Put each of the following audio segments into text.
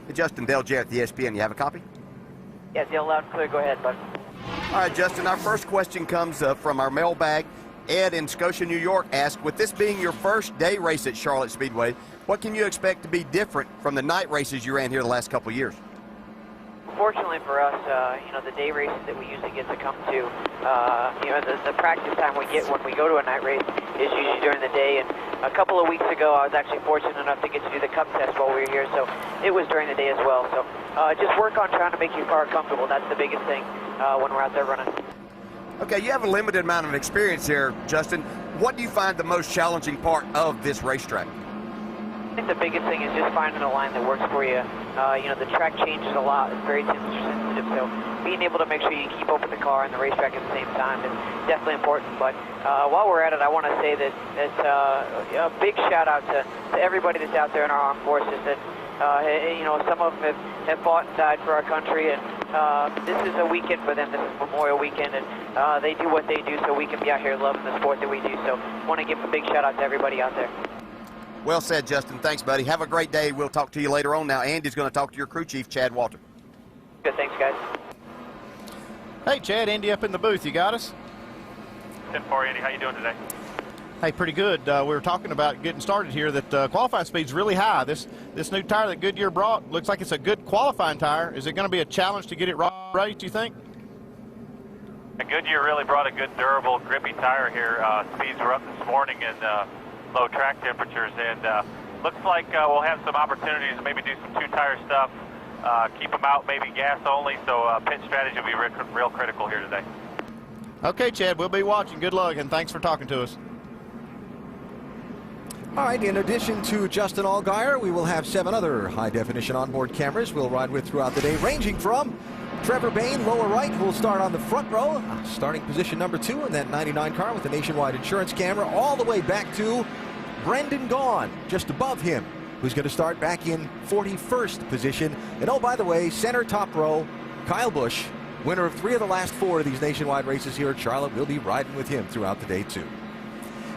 Hey, Justin, Dale Jarrett, the ESPN. You have a copy? Yeah, Dale, loud and clear. Go ahead, bud. All right, Justin, our first question comes from our mailbag. Ed in Scotia, New York asked, with this being your first day race at Charlotte Speedway, what can you expect to be different from the night races you ran here the last couple of years? Fortunately for us, the day races that we usually get to come to, the practice time we get when we go to a night race is usually during the day. And a couple of weeks ago, I was actually fortunate enough to get to do the cup test while we were here, so it was during the day as well. So just work on trying to make your car comfortable. That's the biggest thing when we're out there running. Okay, you have a limited amount of experience here, Justin. What do you find the most challenging part of this racetrack? I think the biggest thing is just finding a line that works for you. The track changes a lot. It's very temperature sensitive, so being able to make sure you keep up with the car and the racetrack at the same time is definitely important. But while we're at it, I want to say that it's a big shout out to everybody that's out there in our armed forces. That some of them have fought and died for our country, and this is a weekend for them. This is Memorial Weekend, and they do what they do so we can be out here loving the sport that we do. So I want to give a big shout out to everybody out there. Well said, Justin. Thanks, buddy. Have a great day. We'll talk to you later on. Now, Andy's going to talk to your crew chief, Chad Walter. Good. Thanks, guys. Hey, Chad, Andy up in the booth. You got us? 10-4, Andy. How you doing today? Hey, pretty good. We were talking about getting started here that qualifying speed's really high. This new tire that Goodyear brought looks like it's a good qualifying tire. Is it going to be a challenge to get it right, do you think? Goodyear really brought a good, durable, grippy tire here. Speeds were up this morning in low track temperatures, and looks like we'll have some opportunities to maybe do some two-tire stuff, keep them out, maybe gas only, so pit strategy will be real critical here today. Okay, Chad, we'll be watching. Good luck, and thanks for talking to us. All right, in addition to Justin Allgaier, we will have 7 other high-definition onboard cameras we'll ride with throughout the day, ranging from Trevor Bayne, lower right, will start on the front row, starting position number 2 in that 99 car with the Nationwide insurance camera, all the way back to Brendan Gaughan, just above him, who's going to start back in 41st position. And oh, by the way, center top row, Kyle Busch, winner of 3 of the last 4 of these Nationwide races here at Charlotte. We'll be riding with him throughout the day, too.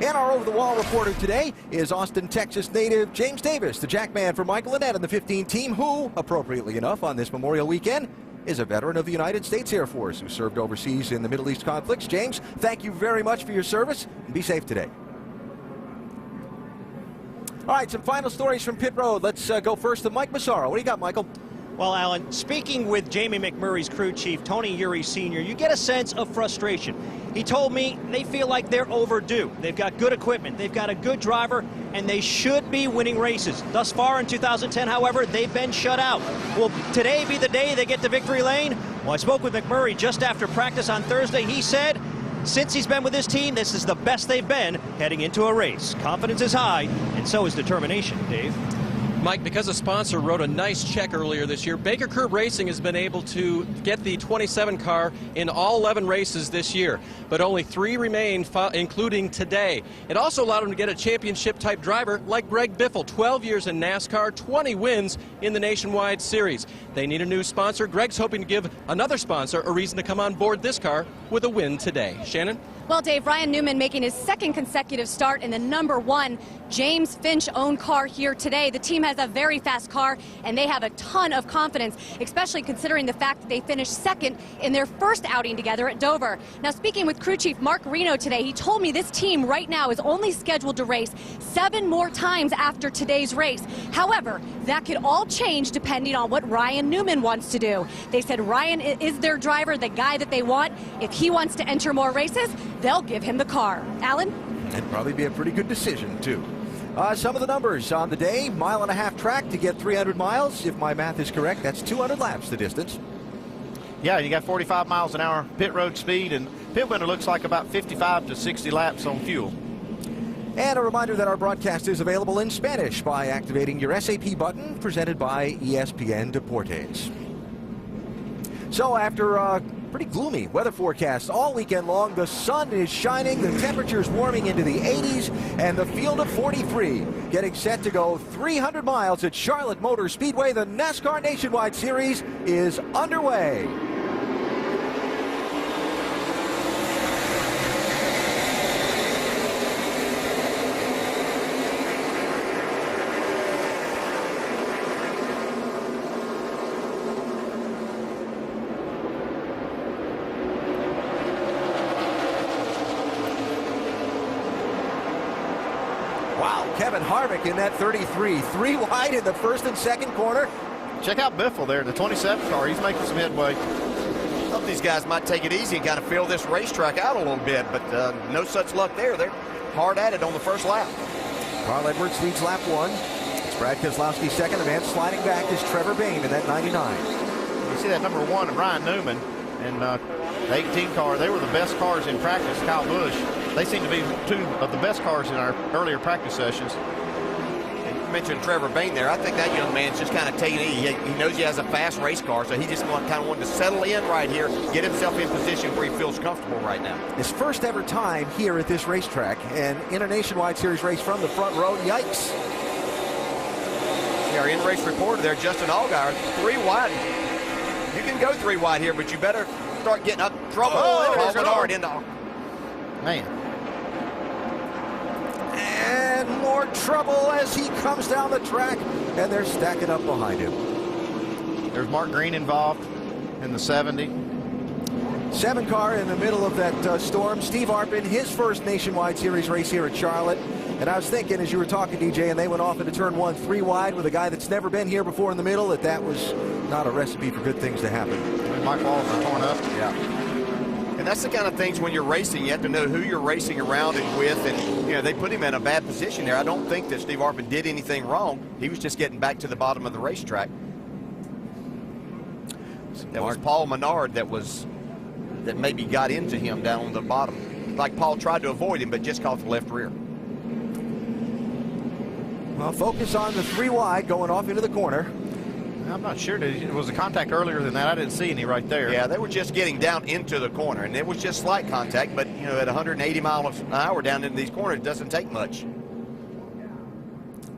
And our over-the-wall reporter today is Austin, Texas native James Davis, the jackman for Michael Annett and the 15 team, who, appropriately enough, on this Memorial weekend, is a veteran of the United States Air Force who served overseas in the Middle East conflicts. James, thank you very much for your service, and be safe today. All right, some final stories from pit road. Let's go first to Mike Massaro. What do you got, Michael? Well, Alan, speaking with Jamie McMurray's crew chief, Tony Eury Sr., you get a sense of frustration. He told me they feel like they're overdue. They've got good equipment, they've got a good driver, and they should be winning races. Thus far in 2010, however, they've been shut out. Will today be the day they get to victory lane? Well, I spoke with McMurray just after practice on Thursday. He said, since he's been with his team, this is the best they've been heading into a race. Confidence is high, and so is determination, Dave. Mike, because a sponsor wrote a nice check earlier this year, Baker Curb Racing has been able to get the 27 car in all 11 races this year, but only 3 remain, including today. It also allowed him to get a championship-type driver like Greg Biffle, 12 years in NASCAR, 20 wins in the Nationwide Series. They need a new sponsor. Greg's hoping to give another sponsor a reason to come on board this car with a win today. Shannon? Well, Dave, Ryan Newman making his 2nd consecutive start in the #1 James Finch-owned car here today. The team has a very fast car, and they have a ton of confidence, especially considering the fact that they finished 2nd in their first outing together at Dover. Now, speaking with crew chief Mark Reno today, he told me this team right now is only scheduled to race 7 more times after today's race. However, that could all change depending on what Ryan Newman wants to do. They said Ryan is their driver, the guy that they want. If he wants to enter more races, they'll give him the car. Alan? That'd probably be a pretty good decision, too. Some of the numbers on the day, 1.5 track to get 300 miles. If my math is correct, that's 200 laps the distance. Yeah, you got 45 miles an hour pit road speed, and pit winner looks like about 55 to 60 laps on fuel. And a reminder that our broadcast is available in Spanish by activating your SAP button, presented by ESPN Deportes. So after a pretty gloomy weather forecast all weekend long, the sun is shining, the temperature's warming into the 80s, and the field of 43 getting set to go 300 miles at Charlotte Motor Speedway. The NASCAR Nationwide Series is underway. Kevin Harvick in that 33. 3 wide in the first and second corner. Check out Biffle there, the 27th car. He's making some headway. I thought these guys might take it easy and kind of fill this racetrack out a little bit, but no such luck there. They're hard at it on the first lap. Carl Edwards leads lap 1. It's Brad Keselowski second. The man sliding back is Trevor Bayne in that 99. You see that number 1 of Ryan Newman and the 18 car. They were the best cars in practice. Kyle Busch. They seem to be 2 of the best cars in our earlier practice sessions. You mentioned Trevor Bayne there. I think that young man's just kind of taking it easy. He knows he has a fast race car, so he just kind of wanted to settle in right here, get himself in position where he feels comfortable right now. His first ever time here at this racetrack, and in a Nationwide Series race from the front row. Yikes. Our in-race reporter there, Justin Allgaier, 3 wide. You can go 3 wide here, but you better start getting up trouble. Oh, Paul Menard into. Man. And more trouble as he comes down the track, and they're stacking up behind him. There's Mark Green involved in the 70. 7 car in the middle of that storm. Steve Arpin, his first Nationwide Series race here at Charlotte. And I was thinking as you were talking, DJ, and they went off into turn 1 3 wide with a guy that's never been here before in the middle, that was not a recipe for good things to happen. Mike Wallace is torn up. Yeah. And that's the kind of things when you're racing, you have to know who you're racing around and with. And, you know, they put him in a bad position there. I don't think that Steve Arpin did anything wrong. He was just getting back to the bottom of the racetrack. That was Paul Menard that maybe got into him down on the bottom. Like Paul tried to avoid him, but just caught the left rear. Well, focus on the 3 wide going off into the corner. I'm not sure. It was a contact earlier than that. I didn't see any right there. Yeah, they were just getting down into the corner, and it was just slight contact, but, you know, at 180 miles an hour down into these corners, it doesn't take much.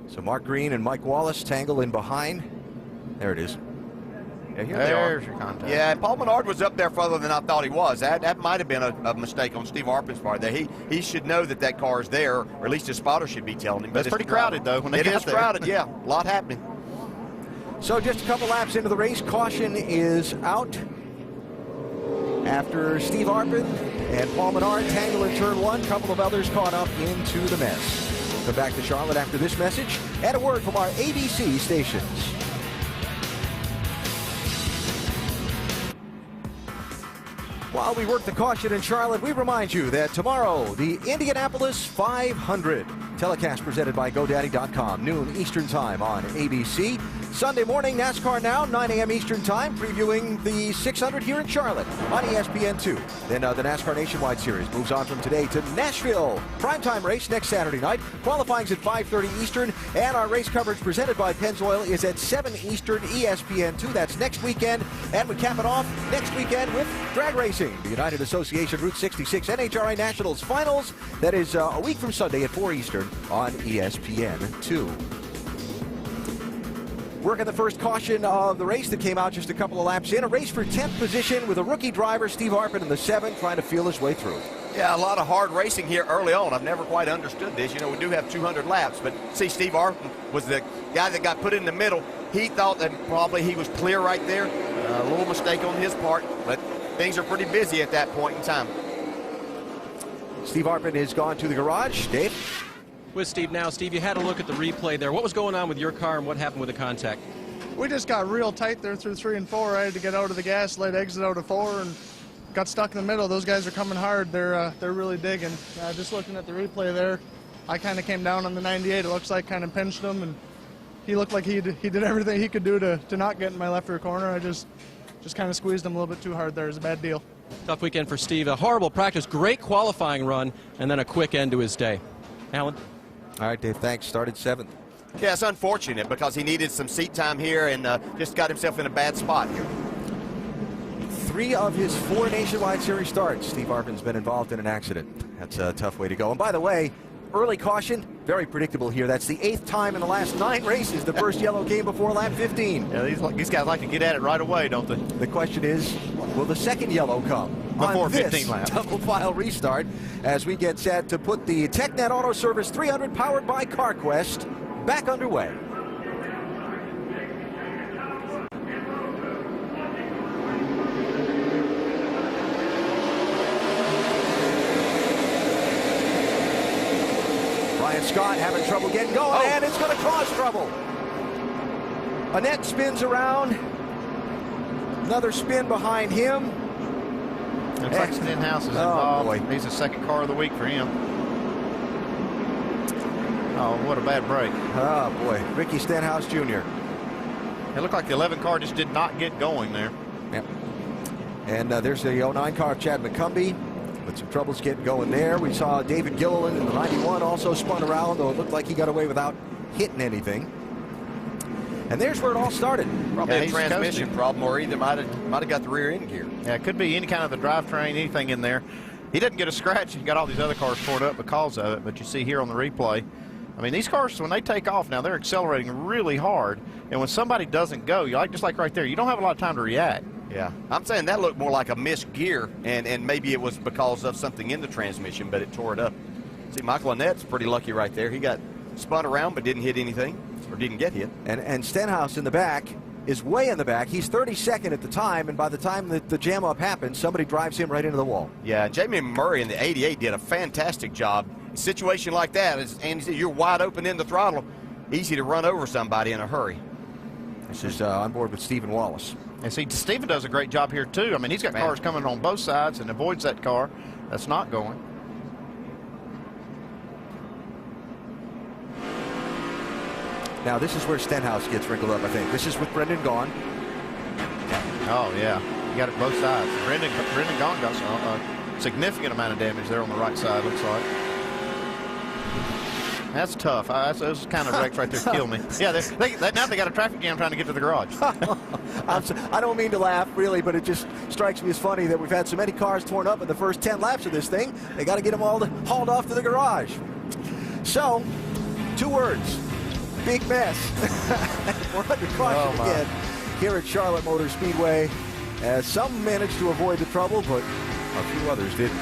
So Mark Green and Mike Wallace tangle in behind. There it is. Yeah, here There's they are. your contact. Yeah, Paul Menard was up there further than I thought he was. That might have been a mistake on Steve Arpin's part there. He should know that car is there, or at least his spotter should be telling him. But It's pretty crowded, though, when they It get is there. crowded, yeah. A lot happening. So just a couple laps into the race, caution is out after Steve Arpin and Paul Menard tangle in turn 1. A couple of others caught up into the mess. We'll come back to Charlotte after this message and a word from our ABC stations. While we work the caution in Charlotte, we remind you that tomorrow, the Indianapolis 500, telecast presented by GoDaddy.com, noon Eastern Time on ABC. Sunday morning, NASCAR Now, 9 a.m. Eastern Time, previewing the 600 here in Charlotte on ESPN2. Then the NASCAR Nationwide Series moves on from today to Nashville. Primetime race next Saturday night. Qualifying's at 5:30 Eastern, and our race coverage presented by Pennzoil is at 7 Eastern, ESPN2. That's next weekend, and we cap it off next weekend with drag racing. The United Association Route 66 NHRA Nationals Finals. That is a week from Sunday at 4 Eastern on ESPN2. Working the first caution of the race that came out just a couple of laps in. A race for 10th position with a rookie driver, Steve Arpin, in the 7th, trying to feel his way through. Yeah, a lot of hard racing here early on. I've never quite understood this. You know, we do have 200 laps, but see, Steve Arpin was the guy that got put in the middle. He thought that probably he was clear right there. A little mistake on his part, but things are pretty busy at that point in time. Steve Arpin has gone to the garage. Dave? With Steve now. Steve, you had a look at the replay there. What was going on with your car and what happened with the contact? We just got real tight there through 3 and 4. I had to get out of the gas, late exit out of 4, and got stuck in the middle. Those guys are coming hard. They're really digging. Just looking at the replay there, I kind of came down on the 98. It looks like kind of pinched him, and he looked like he did everything he could do to not get in my left rear corner. I just kind of squeezed him a little bit too hard there. It was a bad deal. Tough weekend for Steve. A horrible practice, great qualifying run, and then a quick end to his day. Alan? All right, Dave, thanks. Started 7th. Yeah, it's unfortunate because he needed some seat time here and just got himself in a bad spot here. 3 of his 4 Nationwide Series starts, Steve Arpin's been involved in an accident. That's a tough way to go. And by the way, early caution, very predictable here. That's the 8th time in the last 9 races the first yellow came before lap 15. Yeah, these guys like to get at it right away, don't they? The question is, will the second yellow come before on 15 this laps? double file restart as we get set to put the TechNet Auto Service 300 powered by CarQuest back underway. Brian Brian Scott having trouble getting going, and it's going to cause trouble. Annett spins around. Another spin behind him. Looks like Stenhouse is involved. Boy. He's the second car of the week for him. Oh, what a bad break. Oh, boy. Ricky Stenhouse Jr. It looked like the 11 car just did not get going there. Yep. And there's the 09 car of Chad McCumbee with some troubles getting going there. We saw David Gilliland in the 91 also spun around, though it looked like he got away without hitting anything. And there's where it all started. Probably a he's transmission coasting. problem, or either might have got the rear end gear. Yeah, it could be any kind of the drivetrain, anything in there. He didn't get a scratch. He got all these other cars torn up because of it. But you see here on the replay, I mean, these cars, when they take off now, they're accelerating really hard. And when somebody doesn't go, just like right there, you don't have a lot of time to react. Yeah, I'm saying that looked more like a missed gear, and maybe it was because of something in the transmission, but it tore it up. See, Michael Annett's pretty lucky right there. He got spun around but didn't hit anything, or didn't get hit. And Stenhouse in the back is way in the back. He's 32nd at the time, and by the time that the jam up happens, somebody drives him right into the wall. Yeah, Jamie Murray in the 88 did a fantastic job. A situation like that, as Andy said, you're wide open in the throttle, easy to run over somebody in a hurry. This is on board with Stephen Wallace. And see, Steven does a great job here, too. I mean, he's got cars coming on both sides and avoids that car that's not going. Now, this is where Stenhouse gets wrinkled up, I think. This is with Brendan Gaughan. Oh, yeah. You got it both sides. Brendan Gaughan got a significant amount of damage there on the right side, looks like. That's tough. Those kind of wrecks right there kill me. Yeah, now they got a traffic jam trying to get to the garage. I don't mean to laugh, really, but it just strikes me as funny that we've had so many cars torn up in the first 10 laps of this thing. They got to get them all hauled off to the garage. So, 2 words. Big mess. We're under caution again here at Charlotte Motor Speedway, as some managed to avoid the trouble, but a few others didn't.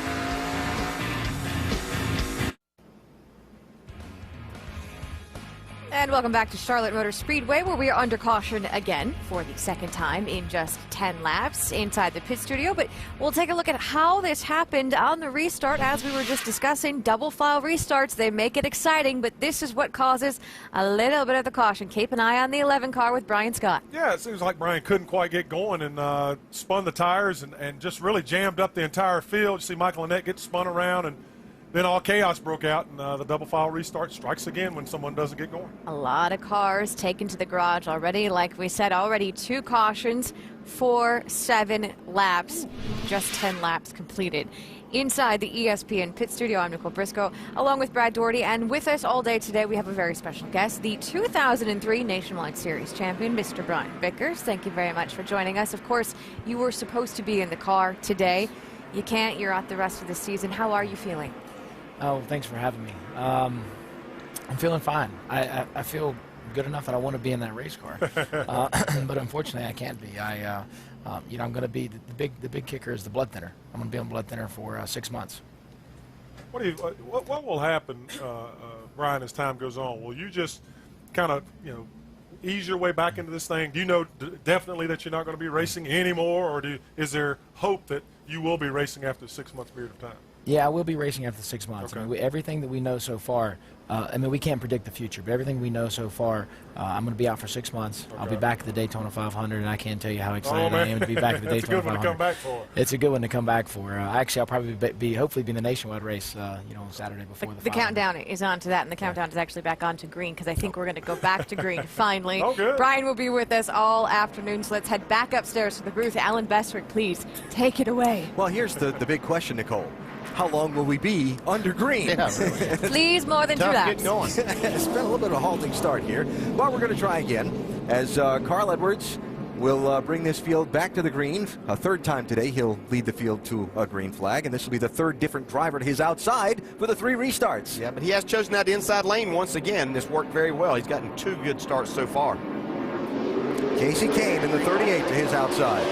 And welcome back to Charlotte Motor Speedway, where we are under caution again for the second time in just 10 laps inside the pit studio. But we'll take a look at how this happened on the restart. As we were just discussing, double file restarts, they make it exciting, but this is what causes a little bit of the caution. Keep an eye on the 11 car with Brian Scott. Yeah, it seems like Brian couldn't quite get going and spun the tires and just really jammed up the entire field. You see Michael Annett get spun around, and then all chaos broke out, and the double file restart strikes again when someone doesn't get going. A lot of cars taken to the garage already. Like we said, already 2 cautions for 7 laps, just 10 laps completed. Inside the ESPN pit studio, I'm Nicole Briscoe, along with Brad Doherty, and with us all day today, we have a very special guest, the 2003 Nationwide Series champion, Mr. Brian Vickers. Thank you very much for joining us. Of course, you were supposed to be in the car today. You can't. You're out the rest of the season. How are you feeling? Oh, thanks for having me. I'm feeling fine. I feel good enough that I want to be in that race car, but unfortunately I can't be. I'm going to be the big kicker is the blood thinner. I'm going to be on blood thinner for 6 months. What will happen, Brian, as time goes on? Will you just kind of ease your way back into this thing? Do you know definitely that you're not going to be racing anymore, or is there hope that you will be racing after a 6 month period of time? Yeah, I will be racing after 6 months. Okay. I mean, everything that we know so far, we can't predict the future, but everything we know so far, I'm going to be out for 6 months. Okay. I'll be back at the Daytona 500, and I can't tell you how excited I am to be back at the Daytona 500. It's a good one to come back for. It's a good one to come back for. Actually, I'll probably hopefully be in the nationwide race, on Saturday before the countdown is on to that, and the countdown is actually back on to green, because I think we're going to go back to green finally. Oh, good. Brian will be with us all afternoon, so let's head back upstairs to the booth. Alan Bestwick, please take it away. Well, here's the big question, Nicole. How long will we be under green? Yeah, really. Please, more than 2 laps. Get going. It's been a little bit of a halting start here, but we're going to try again as Carl Edwards will bring this field back to the green. A 3rd time today, he'll lead the field to a green flag, and this will be the 3rd different driver to his outside for the 3 restarts. Yeah, but he has chosen that inside lane once again. This worked very well. He's gotten 2 good starts so far. Casey Kane in the 38 to his outside.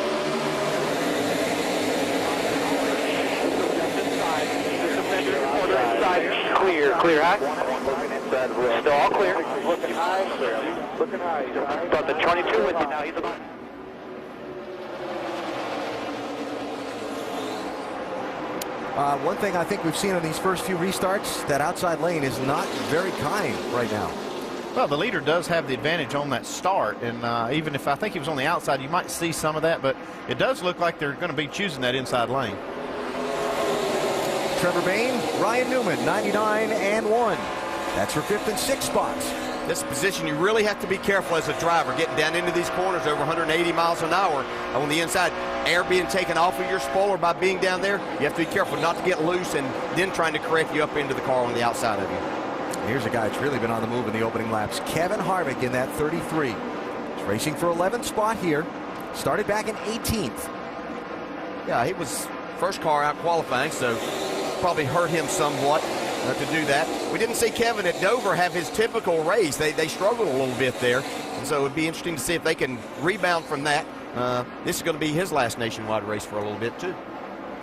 Clear high. Still all clear. Looking high. Looking high. But the 22 with you now. He's about. One thing I think we've seen on these first few restarts, that outside lane is not very kind right now. Well, the leader does have the advantage on that start, and even if I think he was on the outside, you might see some of that, but it does look like they're going to be choosing that inside lane. Trevor Bayne, Ryan Newman, 99 and 1. That's for 5th and 6th spots. This position, you really have to be careful as a driver getting down into these corners over 180 miles an hour on the inside. Air being taken off of your spoiler by being down there. You have to be careful not to get loose and then trying to correct you up into the car on the outside of you. Here's a guy that's really been on the move in the opening laps. Kevin Harvick in that 33. He's racing for 11th spot here. Started back in 18th. Yeah, he was first car out qualifying, so probably hurt him somewhat to do that. We didn't see Kevin at Dover have his typical race. They struggled a little bit there, and so it would be interesting to see if they can rebound from that. This is going to be his last nationwide race for a little bit, too.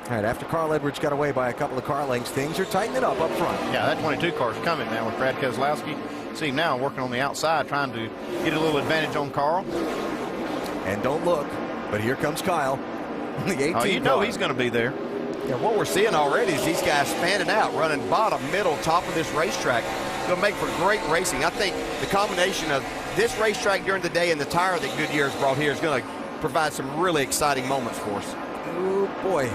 All right, after Carl Edwards got away by a couple of car lengths, things are tightening up front. Yeah, that 22 car's coming now with Brad Keselowski. See him now working on the outside, trying to get a little advantage on Carl. And don't look, but here comes Kyle. The 18 you know he's going to be there. Yeah, what we're seeing already is these guys fanning out, running bottom, middle, top of this racetrack. It's going to make for great racing. I think the combination of this racetrack during the day and the tire that Goodyear has brought here is going to provide some really exciting moments for us. Oh, boy.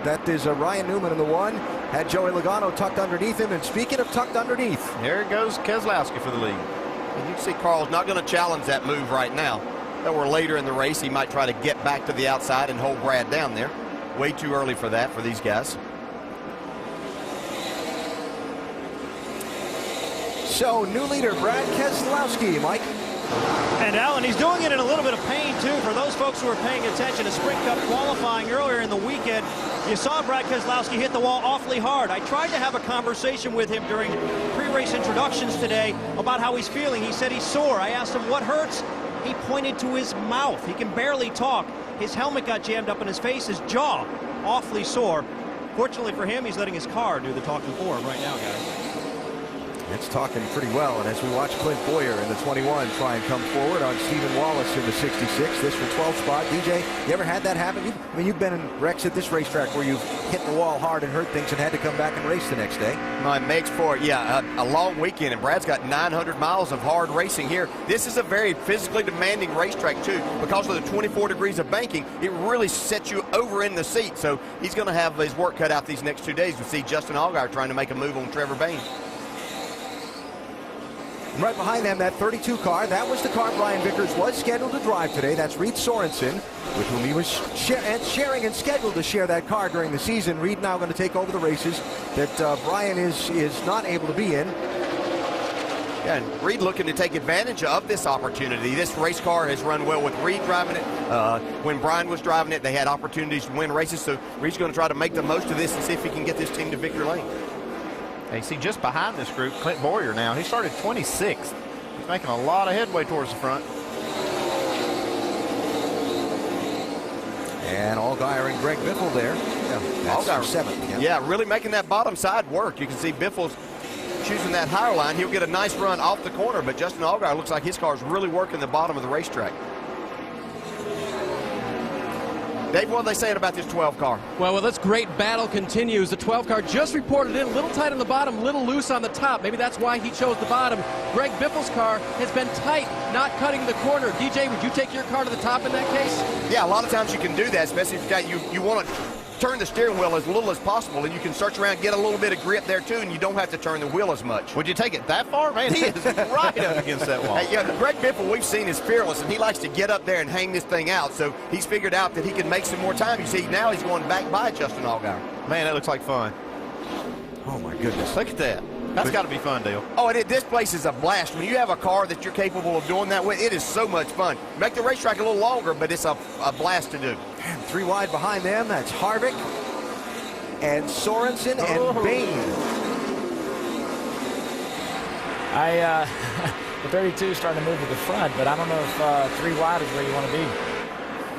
That is Ryan Newman in the 1. Had Joey Logano tucked underneath him. And speaking of tucked underneath, there goes Keselowski for the lead. And you can see Carl's not going to challenge that move right now. That we're later in the race, he might try to get back to the outside and hold Brad down there. Way too early for that for these guys. So, new leader, Brad Keselowski, Mike. And Alan, he's doing it in a little bit of pain, too. For those folks who are paying attention to Sprint Cup qualifying earlier in the weekend, you saw Brad Keselowski hit the wall awfully hard. I tried to have a conversation with him during pre-race introductions today about how he's feeling. He said he's sore. I asked him what hurts. He pointed to his mouth. He can barely talk. His helmet got jammed up in his face, his jaw awfully sore. Fortunately for him, he's letting his car do the talking for him right now, guys. It's talking pretty well, and as we watch Clint Boyer in the 21 try and come forward on Stephen Wallace in the 66, this for 12th spot. DJ, you ever had that happen? You've been in wrecks at this racetrack where you've hit the wall hard and hurt things and had to come back and race the next day. No, it makes for, a long weekend, and Brad's got 900 miles of hard racing here. This is a very physically demanding racetrack, too. Because of the 24 degrees of banking, it really sets you over in the seat, so he's going to have his work cut out these next 2 days. We see Justin Allgaier trying to make a move on Trevor Bayne. Right behind them, that 32 car, that was the car Brian Vickers was scheduled to drive today. That's Reed Sorensen, with whom he was sharing and scheduled to share that car during the season. Reed now going to take over the races that Brian is not able to be in. Yeah, and Reed looking to take advantage of this opportunity. This race car has run well with Reed driving it. When Brian was driving it, they had opportunities to win races, so Reed's going to try to make the most of this and see if he can get this team to victory lane. You see just behind this group, Clint Boyer now. He started 26th. He's making a lot of headway towards the front. And Allgaier and Greg Biffle there. Yeah, Allgaier 7th. Yeah, really making that bottom side work. You can see Biffle's choosing that higher line. He'll get a nice run off the corner, but Justin Allgaier looks like his car is really working the bottom of the racetrack. Dave, what are they saying about this 12 car? Well, this great battle continues. The 12 car just reported in, a little tight on the bottom, a little loose on the top. Maybe that's why he chose the bottom. Greg Biffle's car has been tight, not cutting the corner. DJ, would you take your car to the top in that case? Yeah, a lot of times you can do that, especially if you want to turn the steering wheel as little as possible, and you can search around, get a little bit of grip there too, and you don't have to turn the wheel as much. Would you take it that far? Man, he is right up against that wall. Hey, Greg Biffle, we've seen, is fearless, and he likes to get up there and hang this thing out, so he's figured out that he can make some more time. You see, now he's going back by Justin Allgaier. Man, that looks like fun. Oh, my goodness. Look at that. That's got to be fun, Dale. Oh, and this place is a blast. When you have a car that you're capable of doing that with, it is so much fun. Make the racetrack a little longer, but it's a blast to do. And 3 wide behind them, that's Harvick and Sorensen and Bayne. The 32 is starting to move to the front, but I don't know if 3 wide is where you want to be.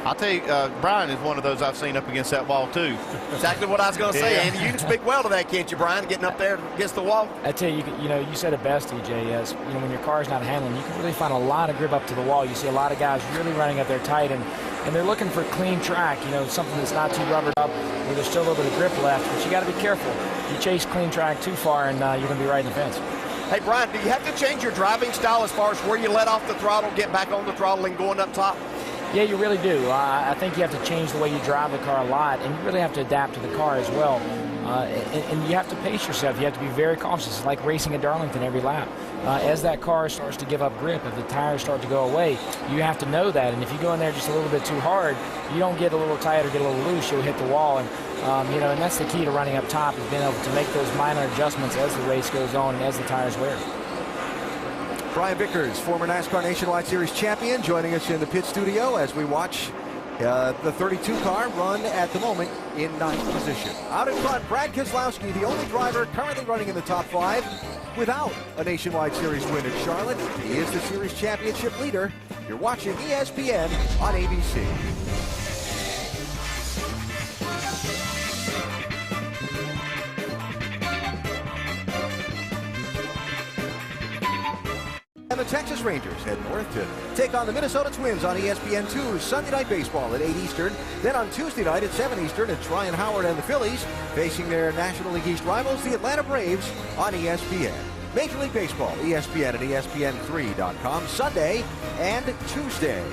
I'll tell you, Brian is one of those I've seen up against that wall, too. Exactly what I was going to say, Andy. You can speak well to that, can't you, Brian, getting up there against the wall? I tell you, you said it best, TJ, is, when your car's not handling, you can really find a lot of grip up to the wall. You see a lot of guys really running up there tight, and and they're looking for clean track, you know, something that's not too rubbered up, where there's still a little bit of grip left. But you got to be careful. You chase clean track too far, and you're going to be right in the fence. Hey, Brian, do you have to change your driving style as far as where you let off the throttle, get back on the throttle, and going up top? Yeah, you really do. I think you have to change the way you drive the car a lot, and you really have to adapt to the car as well. And you have to pace yourself. You have to be very cautious. It's like racing at Darlington every lap. As that car starts to give up grip, if the tires start to go away, you have to know that. And if you go in there just a little bit too hard, you don't get a little tight or get a little loose, you'll hit the wall. And you know, and that's the key to running up top, is being able to make those minor adjustments as the race goes on and as the tires wear. Brian Vickers, former NASCAR Nationwide Series champion, joining us in the pit studio as we watch the 32 car run at the moment in 9th position. Out in front, Brad Keselowski, the only driver currently running in the top 5 without a Nationwide Series win at Charlotte. He is the series championship leader. You're watching ESPN on ABC. And the Texas Rangers head north to take on the Minnesota Twins on ESPN2 Sunday Night Baseball at 8 Eastern. Then on Tuesday night at 7 Eastern, it's Ryan Howard and the Phillies facing their National League East rivals, the Atlanta Braves, on ESPN. Major League Baseball, ESPN and ESPN3.com, Sunday and Tuesday.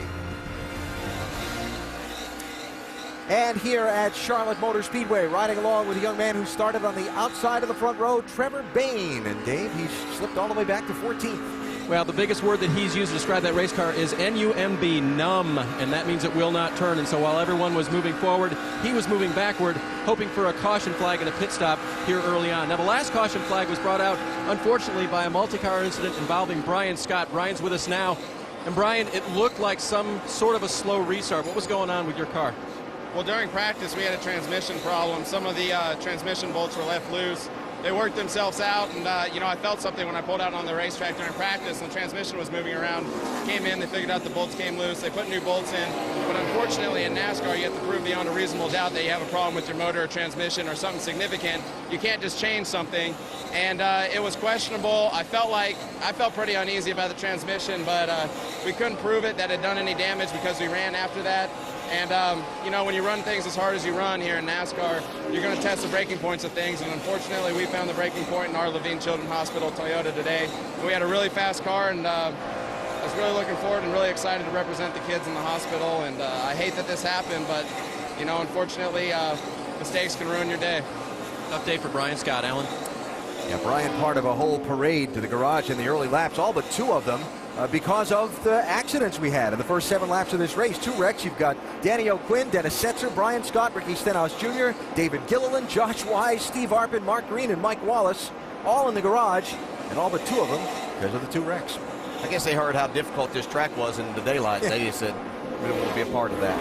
And here at Charlotte Motor Speedway, riding along with a young man who started on the outside of the front row, Trevor Bayne. And Dave, he's slipped all the way back to 14th. Well, the biggest word that he's used to describe that race car is N-U-M-B, numb, and that means it will not turn. And so while everyone was moving forward, he was moving backward, hoping for a caution flag and a pit stop here early on. Now, the last caution flag was brought out, unfortunately, by a multi-car incident involving Brian Scott. Brian's with us now. And, Brian, it looked like some sort of a slow restart. What was going on with your car? Well, during practice, we had a transmission problem. Some of the transmission bolts were left loose. They worked themselves out, and, you know, I felt something when I pulled out on the racetrack during practice, and the transmission was moving around. Came in, they figured out the bolts came loose. They put new bolts in. But unfortunately, in NASCAR, you have to prove beyond a reasonable doubt that you have a problem with your motor or transmission or something significant. You can't just change something. And it was questionable. I felt pretty uneasy about the transmission, but we couldn't prove it that it had done any damage because we ran after that. And, you know, when you run things as hard as you run here in NASCAR, you're going to test the breaking points of things. And unfortunately, we found the breaking point in our Levine Children's Hospital Toyota today. And we had a really fast car, and I was really looking forward and really excited to represent the kids in the hospital. And I hate that this happened, but, you know, unfortunately, mistakes can ruin your day. Tough day for Brian Scott, Alan. Yeah, Brian, part of a whole parade to the garage in the early laps, all but 2 of them. Because of the accidents we had in the first 7 laps of this race. 2 wrecks. You've got Danny O'Quinn, Dennis Setzer, Brian Scott, Ricky Stenhouse Jr., David Gilliland, Josh Wise, Steve Arpin, Mark Green, and Mike Wallace, all in the garage, and all but 2 of them because of the 2 wrecks. I guess they heard how difficult this track was in the daylight. They just said, we don't want to be a part of that.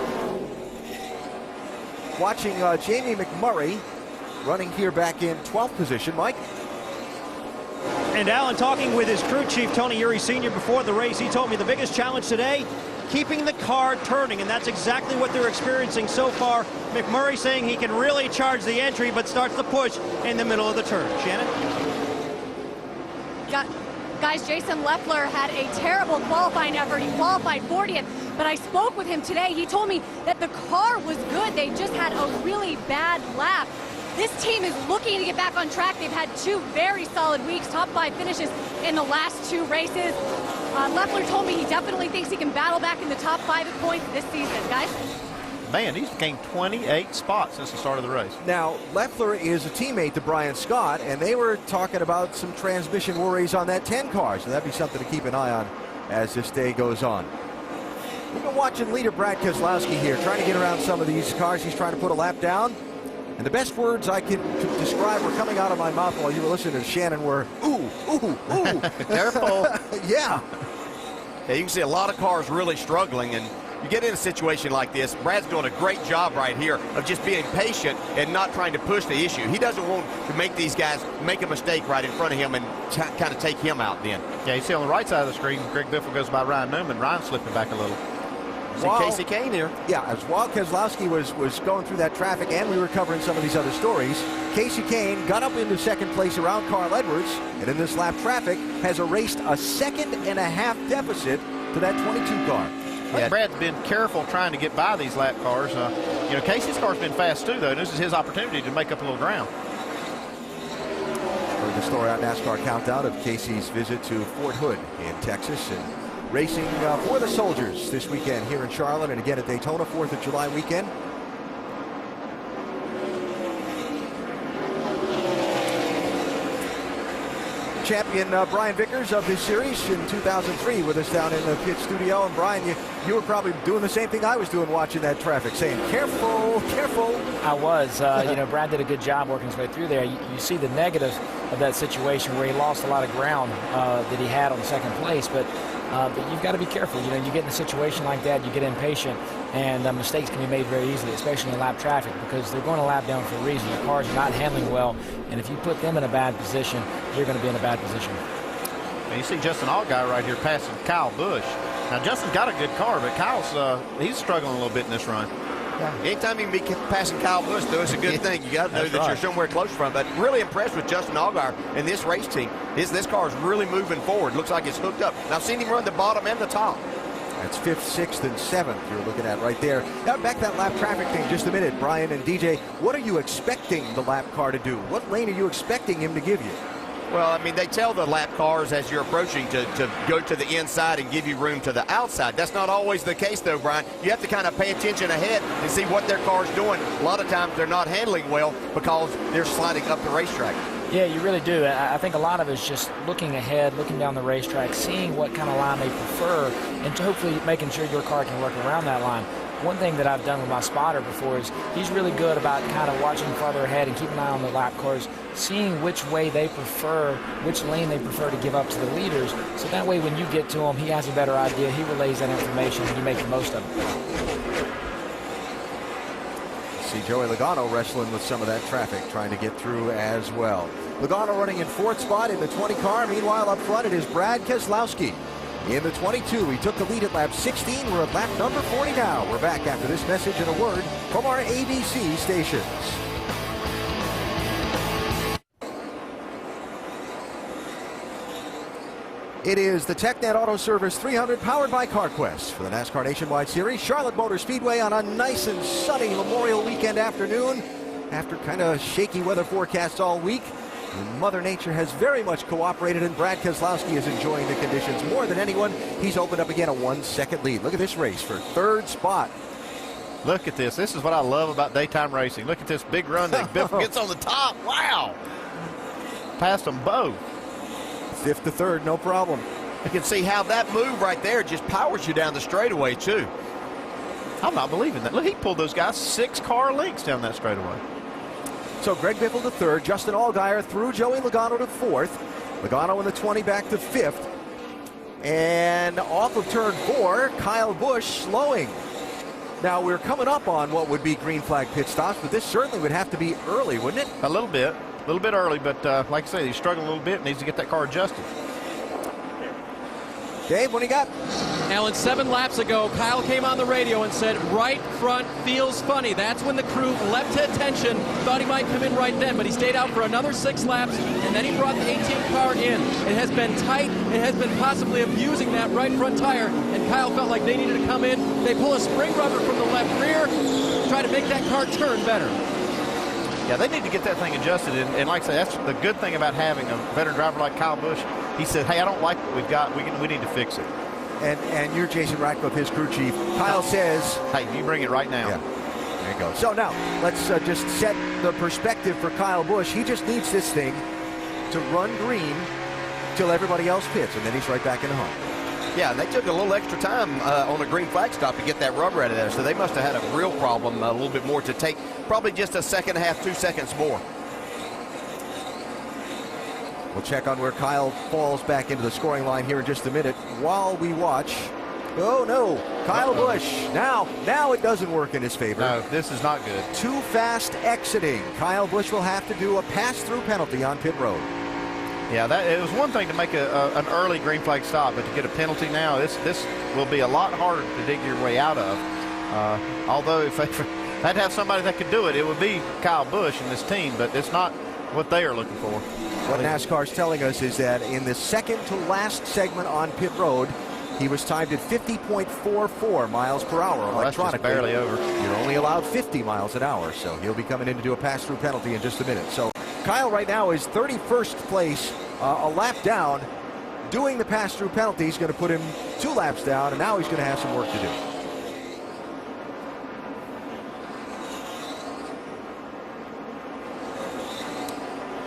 Watching Jamie McMurray running here back in 12th position. Mike? And Alan, talking with his crew chief, Tony Eury Sr., before the race, he told me the biggest challenge today, keeping the car turning, and that's exactly what they're experiencing so far. McMurray saying he can really charge the entry, but starts the push in the middle of the turn. Shannon? Guys, Jason Leffler had a terrible qualifying effort. He qualified 40th, but I spoke with him today. He told me that the car was good. They just had a really bad lap. This team is looking to get back on track. They've had 2 very solid weeks, top 5 finishes in the last 2 races. Leffler told me he definitely thinks he can battle back in the top 5 at points this season. Guys? Man, he's gained 28 spots since the start of the race. Now, Leffler is a teammate to Brian Scott, and they were talking about some transmission worries on that 10 car, so that'd be something to keep an eye on as this day goes on. We've been watching leader Brad Keselowski here, trying to get around some of these cars. He's trying to put a lap down. And the best words I could describe were coming out of my mouth while you were listening to Shannon were, ooh, ooh, ooh. Careful. Yeah. Yeah, you can see a lot of cars really struggling, and you get in a situation like this, Brad's doing a great job right here of just being patient and not trying to push the issue. He doesn't want to make these guys make a mistake right in front of him and kind of take him out then. Yeah, you see on the right side of the screen, Greg Biffle goes by Ryan Newman. Ryan slipping back a little. See Casey Kane here. Yeah, as while Keselowski was going through that traffic and we were covering some of these other stories, Casey Kane got up into 2nd place around Carl Edwards, and in this lap traffic has erased a 1.5-second deficit to that 22 car. Yeah. Brad's been careful trying to get by these lap cars. You know, Casey's car's been fast too, though. This is his opportunity to make up a little ground. Heard the story on NASCAR Countdown of Casey's visit to Fort Hood in Texas and racing for the Soldiers this weekend here in Charlotte and again at Daytona, 4th of July weekend. Champion Brian Vickers of this series in 2003 with us down in the pit studio. And Brian, you were probably doing the same thing I was doing watching that traffic, saying, careful, careful. I was. You know, Brad did a good job working his way through there. You see the negatives of that situation where he lost a lot of ground that he had on second place, but you've got to be careful. You know, you get in a situation like that, you get impatient, and mistakes can be made very easily, especially in lap traffic, because they're going to lap down for a reason. Your cars are not handling well, and if you put them in a bad position, you're going to be in a bad position. And you see Justin Allgaier right here passing Kyle Busch. Now, Justin's got a good car, but Kyle's he's struggling a little bit in this run. Yeah. Anytime you can be passing Kyle Busch, though, it's a good thing. You got to know that you're somewhere close from. But really impressed with Justin Allgaier and this race team. This car is really moving forward. Looks like it's hooked up. And I've seen him run the bottom and the top. That's 5th, 6th, and 7th you're looking at right there. Now back to that lap traffic thing just a minute. Brian and DJ, what are you expecting the lap car to do? What lane are you expecting him to give you? Well, I mean, they tell the lap cars as you're approaching to go to the inside and give you room to the outside. That's not always the case, though, Brian. You have to kind of pay attention ahead and see what their car's doing. A lot of times they're not handling well because they're sliding up the racetrack. Yeah, you really do. I think a lot of it is just looking ahead, looking down the racetrack, seeing what kind of line they prefer, and hopefully making sure your car can work around that line. One thing that I've done with my spotter before is he's really good about kind of watching farther ahead and keeping an eye on the lap cars, seeing which way they prefer, which lane they prefer to give up to the leaders. So that way when you get to him, he has a better idea. He relays that information and you make the most of it. See Joey Logano wrestling with some of that traffic, trying to get through as well. Logano running in 4th spot in the 20 car. Meanwhile, up front, it is Brad Keselowski. In the 22, he took the lead at lap 16. We're at lap number 40 now. We're back after this message and a word from our ABC stations. It is the TechNet Auto Service 300 powered by CarQuest for the NASCAR Nationwide Series. Charlotte Motor Speedway on a nice and sunny Memorial Weekend afternoon. After kind of shaky weather forecasts all week, Mother Nature has very much cooperated, and Brad Keselowski is enjoying the conditions more than anyone. He's opened up again a 1-second lead. Look at this race for 3rd spot. Look at this. This is what I love about daytime racing. Look at this big run that Biff gets on the top. Wow. Passed them both. 5th to 3rd, no problem. You can see how that move right there just powers you down the straightaway, too. I'm not believing that. Look, he pulled those guys 6 car lengths down that straightaway. So Greg Biffle to 3rd, Justin Allgaier through Joey Logano to 4th. Logano in the 20 back to 5th. And off of turn 4, Kyle Busch slowing. Now we're coming up on what would be green flag pit stops, but this certainly would have to be early, wouldn't it? A little bit early, but like I say, he's struggling a little bit, needs to get that car adjusted. Dave, what do you got? Alan, 7 laps ago, Kyle came on the radio and said, right front feels funny. That's when the crew leapt to attention, thought he might come in right then, but he stayed out for another 6 laps, and then he brought the 18 car in. It has been tight. It has been possibly abusing that right front tire, and Kyle felt like they needed to come in. They pull a spring rubber from the left rear, try to make that car turn better. Yeah, they need to get that thing adjusted, and like I say, that's the good thing about having a veteran driver like Kyle Busch. He said, hey, I don't like what we've got. We need to fix it. And you're Jason Ratcliffe, his crew chief. Kyle says, hey, you bring it right now. Yeah. There you go. So now, let's just set the perspective for Kyle Busch. He just needs this thing to run green till everybody else pits, and then he's right back in the hunt. Yeah, they took a little extra time on a green flag stop to get that rubber out of there, so they must have had a real problem, a little bit more to take, probably just a second and a half, 2 seconds more. We'll check on where Kyle falls back into the scoring line here in just a minute while we watch. Oh, no. Kyle Busch. Now it doesn't work in his favor. No, this is not good. Too fast exiting. Kyle Busch will have to do a pass-through penalty on pit road. Yeah, it was one thing to make an early green flag stop, but to get a penalty now, this will be a lot harder to dig your way out of. Although if they'd have somebody that could do it, it would be Kyle Busch and this team, but it's not what they are looking for. What NASCAR's telling us is that in the second to last segment on pit road, He was timed at 50.44 miles per hour electronically. That's barely over. You're only allowed 50 miles an hour, so he'll be coming in to do a pass-through penalty in just a minute. So Kyle right now is 31st place, a lap down. Doing the pass-through penalty is going to put him 2 laps down, and now he's going to have some work to do.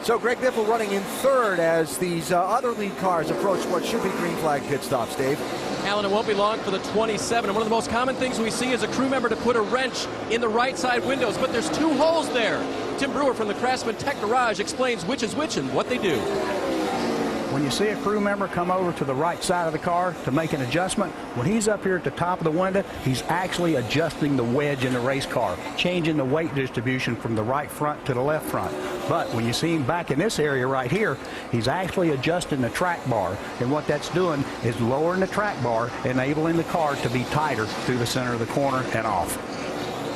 So Greg Biffle running in third as these other lead cars approach what should be green flag pit stops, Dave. Alan, it won't be long for the 27. And one of the most common things we see is a crew member to put a wrench in the right side windows, but there's 2 holes there. Tim Brewer from the Craftsman Tech Garage explains which is which and what they do. When you see a crew member come over to the right side of the car to make an adjustment, when he's up here at the top of the window, he's actually adjusting the wedge in the race car, changing the weight distribution from the right front to the left front. But when you see him back in this area right here, he's actually adjusting the track bar. And what that's doing is lowering the track bar, enabling the car to be tighter through the center of the corner and off.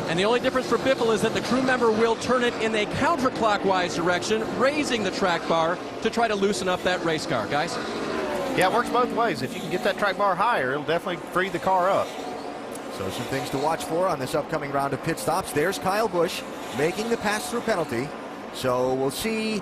And the only difference for Biffle is that the crew member will turn it in a counterclockwise direction, raising the track bar to try to loosen up that race car. Guys? Yeah, it works both ways. If you can get that track bar higher, it'll definitely free the car up. So some things to watch for on this upcoming round of pit stops. There's Kyle Busch making the pass-through penalty. So we'll see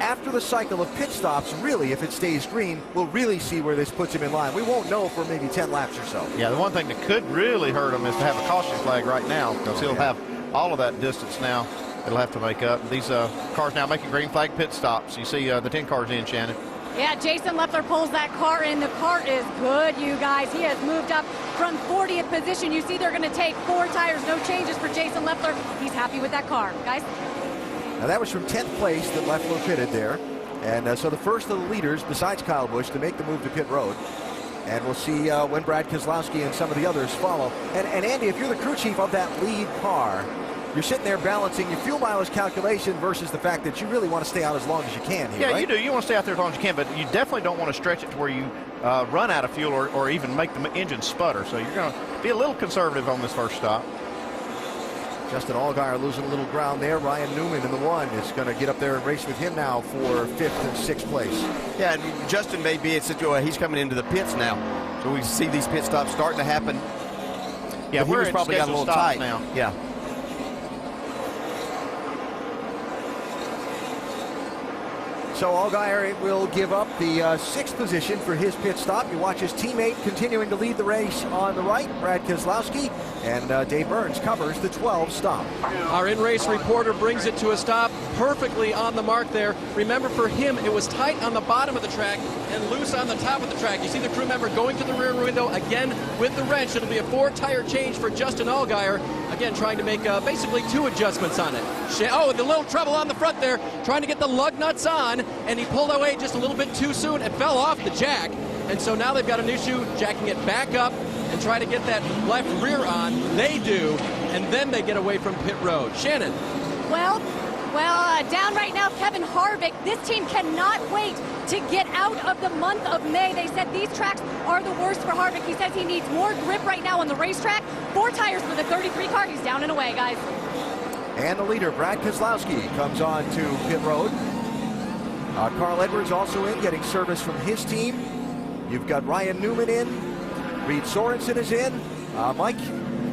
after the cycle of pit stops, really, if it stays green, we'll really see where this puts him in line. We won't know for maybe 10 laps or so. Yeah, the one thing that could really hurt him is to have a caution flag right now, because he'll have all of that distance now. It'll have to make up. These cars now making green flag pit stops. You see the 10 cars in, Shannon. Yeah, Jason Leffler pulls that car in. The car is good, you guys. He has moved up from 40th position. You see they're going to take 4 tires, no changes for Jason Leffler. He's happy with that car, guys. Now that was from 10th place that Leffler pitted there. And so the first of the leaders, besides Kyle Busch, to make the move to pit road. And we'll see when Brad Keselowski and some of the others follow. And Andy, if you're the crew chief of that lead car, you're sitting there balancing your fuel mileage calculation versus the fact that you really want to stay out as long as you can here, yeah, right? you do. You want to stay out there as long as you can, but you definitely don't want to stretch it to where you run out of fuel or even make the engine sputter. So you're going to be a little conservative on this first stop. Justin Allgaier losing a little ground there. Ryan Newman in the 1 is going to get up there and race with him now for 5th and 6th place. Yeah, and Justin may be he's coming into the pits now. So we see these pit stops starting to happen. Yeah, we're probably got a little tight now. Yeah. So Allgaier will give up the 6th position for his pit stop. You watch his teammate continuing to lead the race on the right, Brad Keselowski, and Dave Burns covers the 12th stop. Our in-race reporter brings it to a stop perfectly on the mark there. Remember, for him, it was tight on the bottom of the track and loose on the top of the track. You see the crew member going to the rear window again with the wrench. It'll be a 4-tire change for Justin Allgaier. Again, trying to make basically 2 adjustments on it. Oh, the little trouble on the front there, trying to get the lug nuts on, and he pulled away just a little bit too soon and fell off the jack. And so now they've got an issue jacking it back up and try to get that left rear on. They do, and then they get away from pit road. Shannon. Well, down right now, Kevin Harvick. This team cannot wait to get out of the month of May. They said these tracks are the worst for Harvick. He says he needs more grip right now on the racetrack. 4 tires for the 33 car. He's down and away, guys. And the leader, Brad Keselowski, comes on to pit road. Carl Edwards also in, getting service from his team. You've got Ryan Newman in. Reed Sorensen is in. Mike,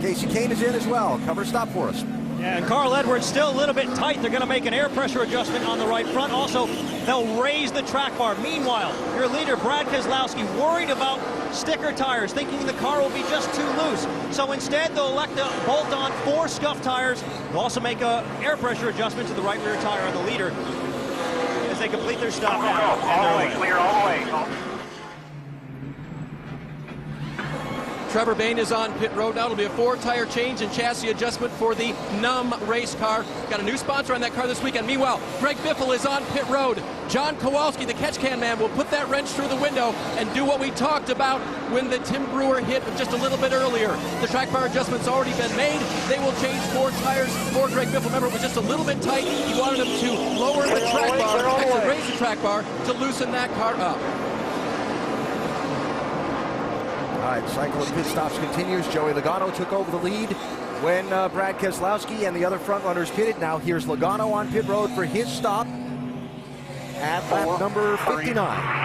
Casey Kane is in as well. Cover stop for us. Yeah, and Carl Edwards still a little bit tight. They're going to make an air pressure adjustment on the right front. Also, they'll raise the track bar. Meanwhile, your leader, Brad Keselowski, worried about sticker tires, thinking the car will be just too loose. So instead, they'll elect to bolt on 4 scuff tires. They'll also make an air pressure adjustment to the right rear tire on the leader as they complete their stop now. All the way, clear all the way. Trevor Bayne is on pit road now. It'll be a 4-tire change and chassis adjustment for the NUM race car. Got a new sponsor on that car this weekend. Meanwhile, Greg Biffle is on pit road. John Kowalski, the catch can man, will put that wrench through the window and do what we talked about when the Tim Brewer hit just a little bit earlier. The track bar adjustment's already been made. They will change 4 tires for Greg Biffle. Remember, it was just a little bit tight. He wanted him to lower the track bar, actually raise the track bar to loosen that car up. All right, cycle of pit stops continues. Joey Logano took over the lead when Brad Keselowski and the other front runners pitted. Now here's Logano on pit road for his stop at lap number 59.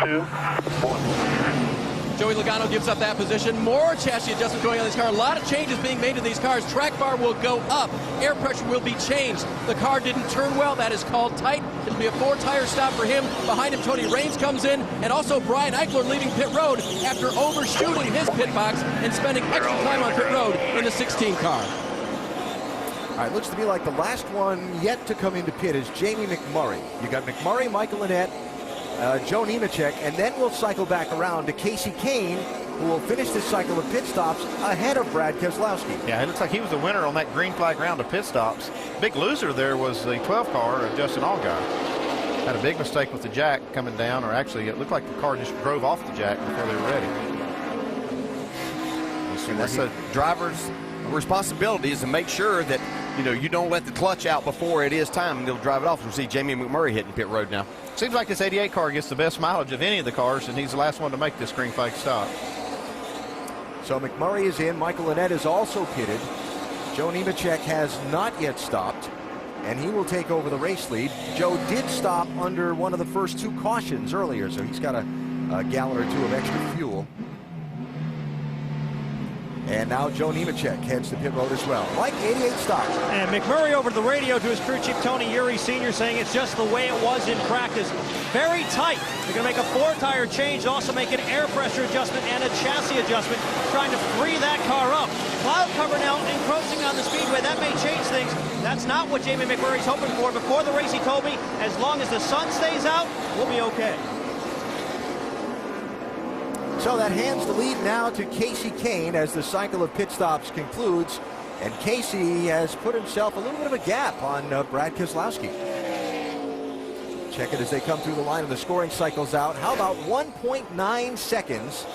2, 1. Joey Logano gives up that position. More chassis adjustment going on this car. A lot of changes being made to these cars. Track bar will go up. Air pressure will be changed. The car didn't turn well. That is called tight. It'll be a 4-tire stop for him. Behind him, Tony Raines comes in, and also Brian Eichler leaving pit road after overshooting his pit box and spending extra time on pit road in the 16 car. All right, looks to be like the last one yet to come into pit is Jamie McMurray. You got McMurray, Michael Annett, Joe Nemechek, and then we'll cycle back around to Kasey Kahne, who will finish this cycle of pit stops ahead of Brad Keselowski. Yeah, it looks like he was the winner on that green flag round of pit stops. Big loser there was the 12 car of Justin Allgaier. Had a big mistake with the jack coming down, or actually it looked like the car just drove off the jack before they were ready. And that's a driver's responsibility, is to make sure that you don't let the clutch out before it is time, and they'll drive it off. We'll see Jamie McMurray hitting pit road now. Seems like this 88 car gets the best mileage of any of the cars, and he's the last one to make this green flag stop. So McMurray is in. Michael Annett is also pitted. Joe Nemechek has not yet stopped, and he will take over the race lead. Joe did stop under one of the first 2 cautions earlier, so he's got a gallon or 2 of extra fuel. And now Joe Nemechek heads to pit road as well. Mike, 88 stops. And McMurray over the radio to his crew chief, Tony Eury Sr., saying it's just the way it was in practice. Very tight. They're going to make a 4-tire change, also make an air pressure adjustment and a chassis adjustment, trying to free that car up. Cloud cover now encroaching on the speedway. That may change things. That's not what Jamie McMurray's hoping for. Before the race, he told me, as long as the sun stays out, we'll be okay. So that hands the lead now to Kasey Kahne as the cycle of pit stops concludes. And Kasey has put himself a little bit of a gap on Brad Keselowski. Check it as they come through the line of the scoring cycles out. How about 1.9 seconds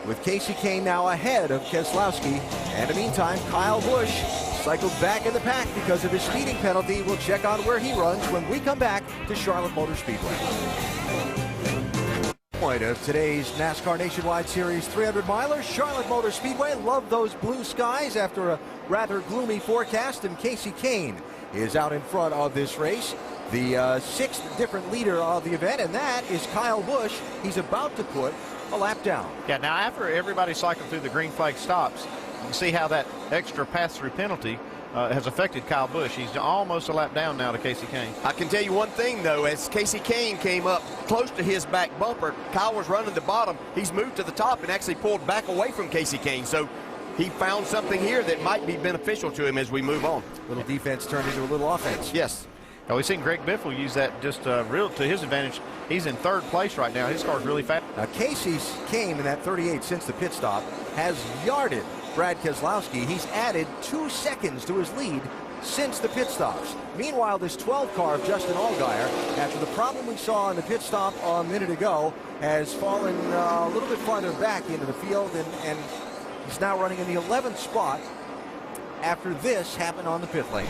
with Kasey Kahne now ahead of Keselowski. And in the meantime, Kyle Busch cycled back in the pack because of his speeding penalty. We'll check on where he runs when we come back to Charlotte Motor Speedway. Point of today's NASCAR Nationwide Series 300-miler, Charlotte Motor Speedway. Love those blue skies after a rather gloomy forecast, and Kasey Kahne is out in front of this race, the 6th different leader of the event, and that is Kyle Busch. He's about to put a lap down. Yeah, now after everybody cycled through the green flag stops, you can see how that extra pass-through penalty has affected Kyle Busch. He's almost a lap down now to Kasey Kahne. I can tell you one thing, though. As Kasey Kahne came up close to his back bumper, Kyle was running the bottom. He's moved to the top and actually pulled back away from Kasey Kahne. So he found something here that might be beneficial to him as we move on. Little defense turned into a little offense. Yes. Now, we've seen Greg Biffle use that just real to his advantage. He's in 3rd place right now. His car's really fast. Now, Kasey Kahne in that 38 since the pit stop has yarded Brad Keselowski. He's added 2 seconds to his lead since the pit stops. Meanwhile, this 12 car of Justin Allgaier, after the problem we saw in the pit stop a minute ago, has fallen a little bit farther back into the field, and he's now running in the 11th spot after this happened on the pit lane.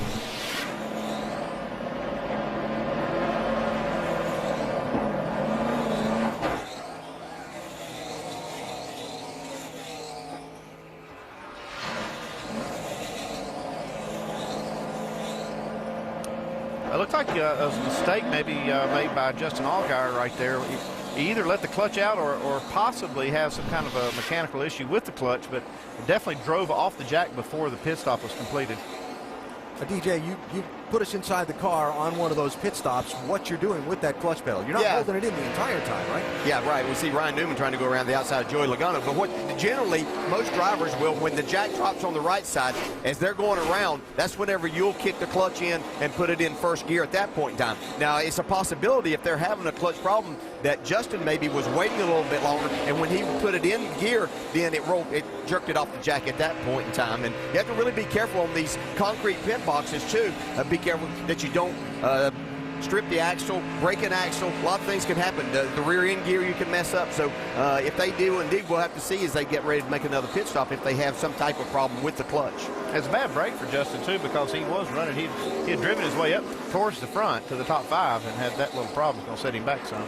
It looked like a mistake maybe made by Justin Allgaier right there. He either let the clutch out or possibly has some kind of a mechanical issue with the clutch, but it definitely drove off the jack before the pit stop was completed. DJ, you put us inside the car on one of those pit stops. What you're doing with that clutch pedal? You're not holding it in the entire time, right? Yeah, right. We see Ryan Newman trying to go around the outside of Joey Logano. But what generally most drivers will, when the jack drops on the right side, as they're going around, that's whenever you'll kick the clutch in and put it in first gear at that point in time. Now, it's a possibility if they're having a clutch problem that Justin maybe was waiting a little bit longer, and when he put it in gear, then it jerked it off the jack at that point in time. And you have to really be careful on these concrete pit boxes too. Be careful that you don't strip the axle, break an axle. A lot of things can happen. The rear end gear you can mess up. So if they do, indeed, we'll have to see as they get ready to make another pit stop if they have some type of problem with the clutch. It's a bad break for Justin too, because he was running. He had driven his way up towards the front to the top 5 and had that little problem. It's going to set him back some.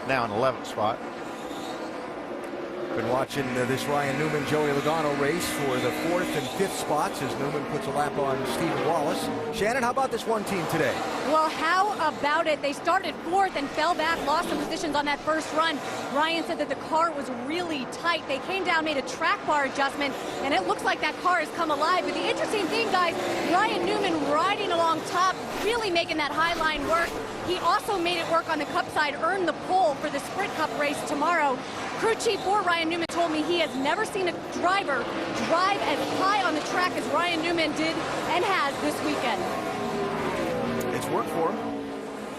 Now in 11th spot. Been watching this Ryan Newman-Joey Logano race for the 4th and 5th spots as Newman puts a lap on Stephen Wallace. Shannon, how about this one team today? Well, how about it? They started 4th and fell back, lost some positions on that first run. Ryan said that the car was really tight. They came down, made a track bar adjustment, and it looks like that car has come alive. But the interesting thing, guys, Ryan Newman riding along top, really making that high line work. He also made it work on the Cup side, earned the pole for the Sprint Cup race tomorrow. Crew chief for Ryan Newman told me he has never seen a driver drive as high on the track as Ryan Newman did and has this weekend. It's worked for him.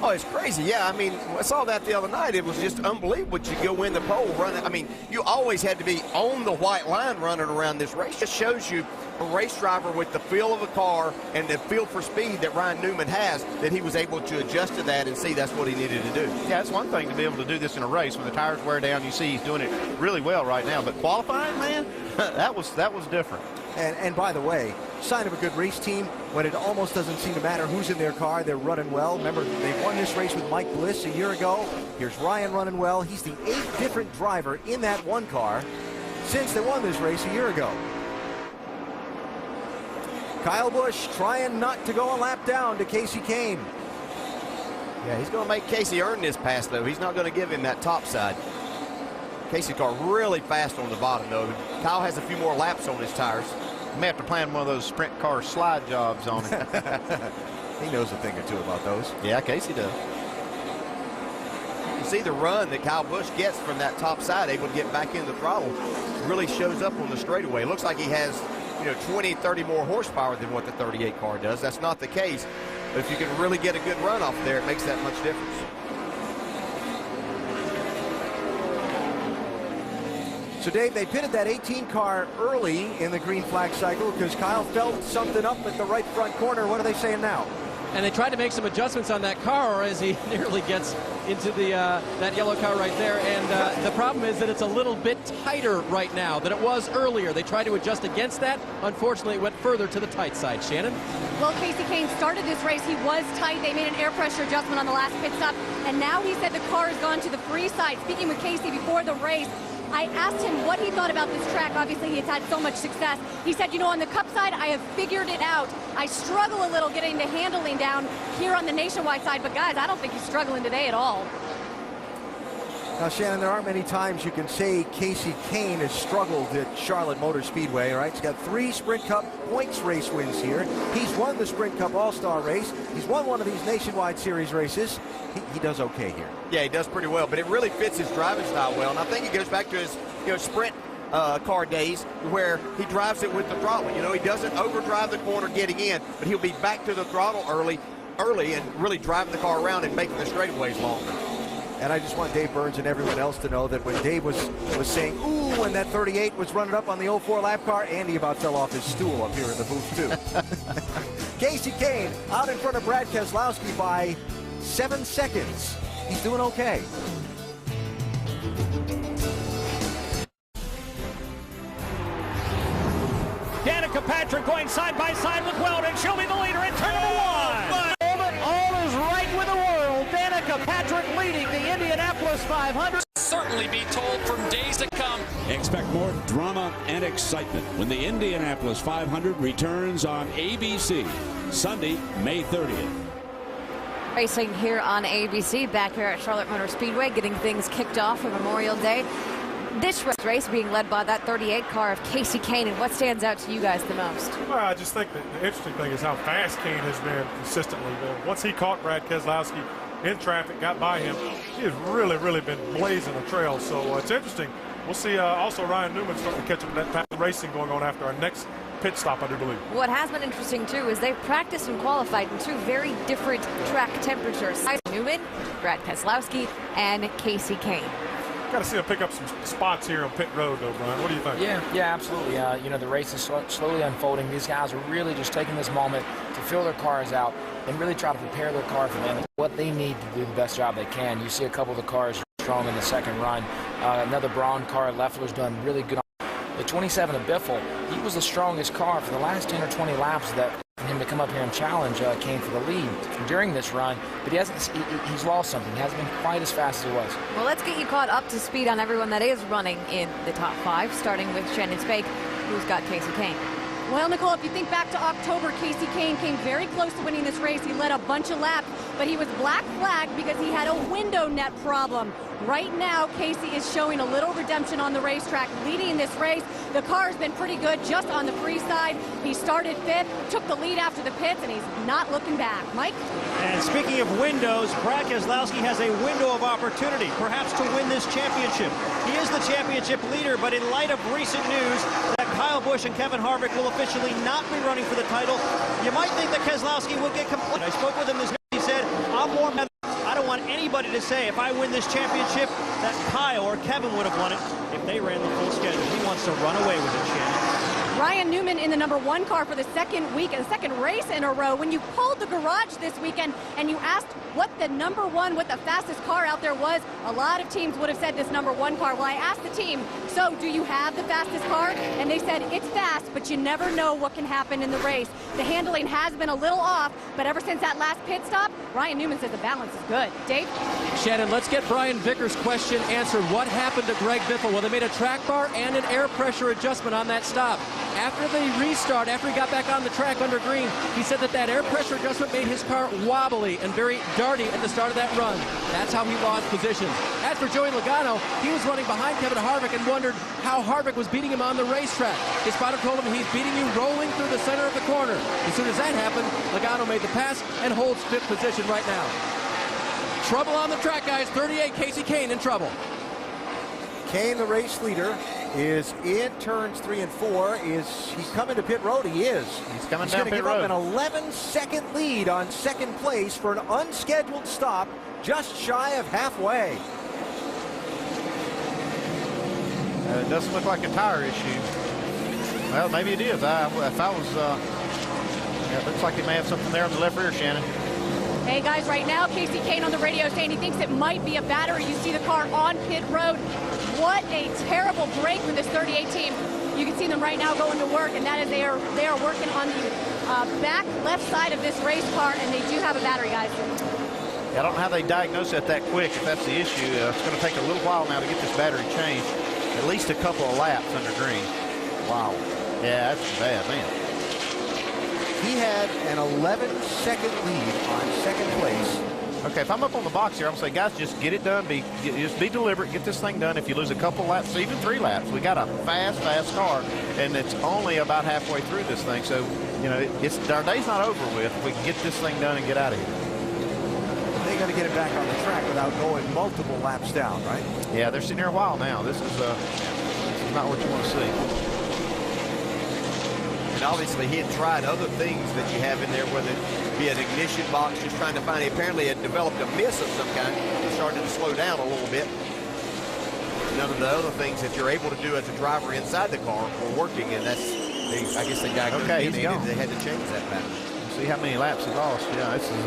Oh, it's crazy. Yeah, I mean, I saw that the other night. It was just unbelievable. You go win the pole running. I mean, you always had to be on the white line running around this race. It shows you a race driver with the feel of a car and the feel for speed that Ryan Newman has, that he was able to adjust to that and see that's what he needed to do. Yeah, it's one thing to be able to do this in a race. When the tires wear down, you see he's doing it really well right now. But qualifying, man, that was different. And by the way, sign of a good race team, when it almost doesn't seem to matter who's in their car, they're running well. Remember, they won this race with Mike Bliss a year ago. Here's Ryan running well. He's the 8th different driver in that one car since they won this race a year ago. Kyle Busch trying not to go a lap down to Kasey Kahne. Yeah, he's going to make Kasey earn this pass, though. He's not going to give him that top side. Kasey's car really fast on the bottom, though. Kyle has a few more laps on his tires. You may have to plan one of those sprint car slide jobs on him. He knows a thing or two about those. Yeah, Kasey does. You see the run that Kyle Busch gets from that top side, able to get back in the throttle, really shows up on the straightaway. It looks like he has, 20, 30 more horsepower than what the 38 car does. That's not the case. But if you can really get a good run off there, it makes that much difference. So, Dave, they pitted that 18 car early in the green flag cycle because Kyle felt something up at the right front corner. What are they saying now? And they tried to make some adjustments on that car as he nearly gets into the that yellow car right there. And the problem is that it's a little bit tighter right now than it was earlier. They tried to adjust against that. Unfortunately, it went further to the tight side. Shannon? Well, Kasey Kahne started this race. He was tight. They made an air pressure adjustment on the last pit stop. And now he said the car has gone to the free side. Speaking with Kasey before the race, I asked him what he thought about this track. Obviously, he's had so much success. He said, on the Cup side, I have figured it out. I struggle a little getting the handling down here on the Nationwide side, but guys, I don't think he's struggling today at all. Now, Shannon, there aren't many times you can say Kasey Kahne has struggled at Charlotte Motor Speedway, right? He's got 3 Sprint Cup points race wins here. He's won the Sprint Cup All-Star race. He's won one of these Nationwide Series races. He does okay here. Yeah, he does pretty well, but it really fits his driving style well. And I think it goes back to his sprint car days where he drives it with the throttle. He doesn't overdrive the corner getting in, but he'll be back to the throttle early and really driving the car around and making the straightaways longer. And I just want Dave Burns and everyone else to know that when Dave was saying, ooh, when that 38 was running up on the 04 lap car, Andy about fell off his stool up here in the booth, too. Kasey Kahne out in front of Brad Keselowski by 7 seconds. He's doing okay. Danica Patrick going side by side with Weldon. She'll be the leader in turn number 1. All is right with the world. Danica Patrick leading the Indianapolis 500. Certainly be told from days to come. Expect more drama and excitement when the Indianapolis 500 returns on ABC Sunday, May 30th. Racing here on ABC, back here at Charlotte Motor Speedway, getting things kicked off for Memorial Day. This race being led by that 38 car of Kasey Kahne. And what stands out to you guys the most? Well, I just think that the interesting thing is how fast Kahne has been consistently. Once he caught Brad Keselowski in traffic, got by him, he has really been blazing a trail. So it's interesting. We'll see also Ryan Newman starting to catch up with that racing going on after our next pit stop, I do believe. What has been interesting, too, is they've practiced and qualified in 2 very different track temperatures. Newman, Brad Keselowski, and Kasey Kahne. Got to see him pick up some spots here on pit road, though, Brian. What do you think? Yeah, absolutely. The race is slowly unfolding. These guys are really just taking this moment to fill their cars out and really try to prepare their car for what they need to do the best job they can. You see a couple of the cars strong in the second run. Another Braun car, Leffler's done really good. The 27 of Biffle, he was the strongest car for the last 10 or 20 laps of that for him to come up here and challenge Kane for the lead during this run, but he's lost something. He hasn't been quite as fast as he was. Well, let's get you caught up to speed on everyone that is running in the top 5, starting with Shannon Spake, who's got Kasey Kahne. Well, Nicole, if you think back to October, Kasey Kahne came very close to winning this race. He led a bunch of laps, but he was black flagged because he had a window net problem. Right now, Kasey is showing a little redemption on the racetrack, leading this race. The car has been pretty good just on the free side. He started 5th, took the lead after the pits, and he's not looking back. Mike? And speaking of windows, Brad Keselowski has a window of opportunity, perhaps to win this championship. He is the championship leader, but in light of recent news that Kyle Busch and Kevin Harvick will officially not be running for the title, you might think that Keselowski will get complete. I spoke with him this morning. He said, I'm more mad. I don't want anybody to say if I win this championship that Kyle or Kevin would have won it if they ran the full schedule. He wants to run away with it, Shannon. Ryan Newman in the #1 car for the second race in a row. When you pulled the garage this weekend and you asked what the #1, what the fastest car out there was, a lot of teams would have said this #1 car. Well, I asked the team, so do you have the fastest car? And they said it's fast, but you never know what can happen in the race. The handling has been a little off, but ever since that last pit stop, Ryan Newman says the balance is good. Dave? Shannon, let's get Brian Vickers' question answered. What happened to Greg Biffle? Well, they made a track bar and an air pressure adjustment on that stop. After the restart, after he got back on the track under green, he said that air pressure adjustment made his car wobbly and very darty at the start of that run. That's how he lost positions. As for Joey Logano, he was running behind Kevin Harvick and wondered how Harvick was beating him on the racetrack. His spotter told him he's beating you rolling through the center of the corner. As soon as that happened, Logano made the pass and holds 5th position right now. Trouble on the track, guys. 38, Kasey Kahne in trouble. Kahne, the race leader, is in turns 3 and 4. Is he coming to pit road? He is. He's coming down pit road. He's going to give up an 11-second lead on second place for an unscheduled stop just shy of halfway. It doesn't look like a tire issue. Well, maybe it is. If I was, it looks like they may have something there on the left rear, Shannon. Hey guys, right now Kasey Kahne on the radio saying he thinks it might be a battery. You see the car on pit road. What a terrible break for this 38 team. You can see them right now going to work, and that is they are working on the back left side of this race car, and they do have a battery, guys. I don't know how they diagnose that quick. If that's the issue, it's going to take a little while now to get this battery changed. At least a couple of laps under green. Wow. Yeah, that's bad, man. He had an 11-second lead on second place. Okay, if I'm up on the box here, I'm going to say, guys, just get it done. Just be deliberate. Get this thing done. If you lose a couple laps, even 3 laps, we got a fast car, and it's only about halfway through this thing. So, you know, our day's not over with. If we can get this thing done and get out of here. They got to get it back on the track without going multiple laps down, right? Yeah, they're sitting here a while now. This is not what you want to see. And obviously he had tried other things that you have in there, whether it be an ignition box, just trying to find, apparently had developed a miss of some kind. He started to slow down a little bit. None of the other things that you're able to do as a driver inside the car were working, and that's, I guess they got okay, he's gone. They had to change that battery. See how many laps he lost. Yeah, this is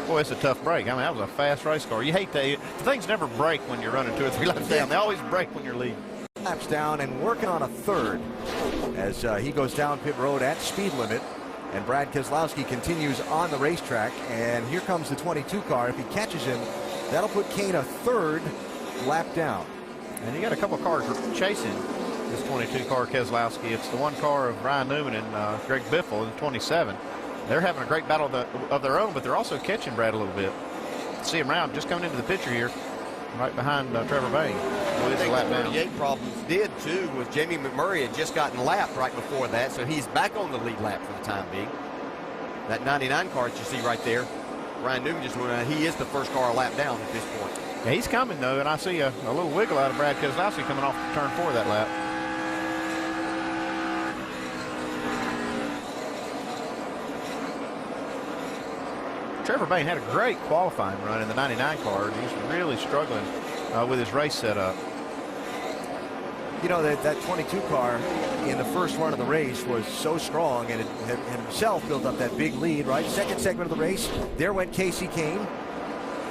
boy, it's a tough break. I mean, that was a fast race car. You hate that. The things never break when you're running 2 or 3 laps down. They always break when you're leading. Laps down and working on a third as he goes down pit road at speed limit, and Brad Keselowski continues on the racetrack, and here comes the 22 car. If he catches him, that'll put Kahne a 3rd lap down. And you got a couple of cars chasing this 22 car Keselowski. It's the 1 car of Ryan Newman and Greg Biffle in 27. They're having a great battle of their own, but they're also catching Brad a little bit. See him around, just coming into the picture here, right behind Trevor Bayne. I think the 38 problems did, too, was Jamie McMurray had just gotten lapped right before that, so he's back on the lead lap for the time being. That 99 car that you see right there, Ryan Newman just went out. He is the first car a lap down at this point. Yeah, he's coming, though, and I see a little wiggle out of Brad Keselowski coming off turn 4 of that lap. Trevor Bayne had a great qualifying run in the 99 car, and he's really struggling with his race setup. You know, that 22 car in the first run of the race was so strong, and it had himself built up that big lead, right? Second segment of the race, there went Kasey Kahne.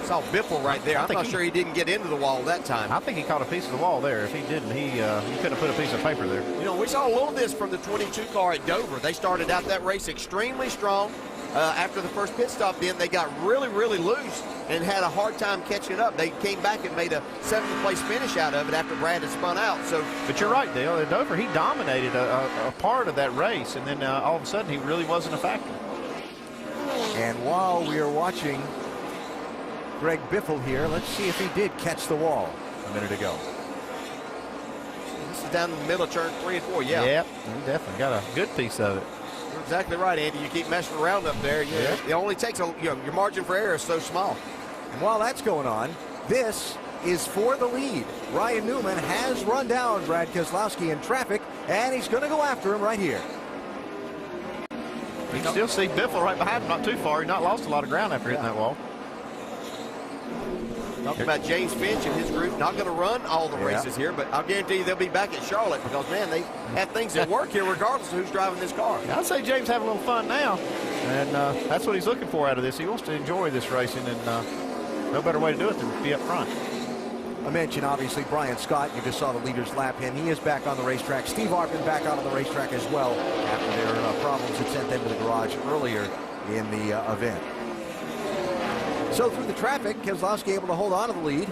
saw Biffle right there. I'm not sure he didn't get into the wall that time. I think he caught a piece of the wall there. If he didn't, he couldn't have put a piece of paper there. You know, we saw a little of this from the 22 car at Dover. They started out that race extremely strong. After the first pit stop, then they got really, really loose and had a hard time catching up. They came back and made a 7th place finish out of it after Brad had spun out. So, but you're right, Dale. At Dover, he dominated a part of that race, and then all of a sudden, he really wasn't a factor. And while we are watching Greg Biffle here, let's see if he did catch the wall a minute ago. This is down in the middle of turn 3 and 4. Yeah. Yep, he definitely got a good piece of it. You're exactly right, Andy. You keep messing around up there. It only takes your margin for error is so small. And while that's going on, this is for the lead. Ryan Newman has run down Brad Keselowski in traffic, and he's going to go after him right here. You can still see Biffle right behind him, not too far. He's not lost a lot of ground after hitting that wall. Talking about James Finch and his group, not going to run all the races here, but I'll guarantee you they'll be back at Charlotte because, man, they have things that work here regardless of who's driving this car. I'd say James having a little fun now, and that's what he's looking for out of this. He wants to enjoy this racing, and no better way to do it than be up front. I mentioned, obviously, Brian Scott. You just saw the leaders lap him. He is back on the racetrack. Steve Arpin back out on the racetrack as well after their problems that sent them to the garage earlier in the event. So through the traffic, Keselowski able to hold on to the lead.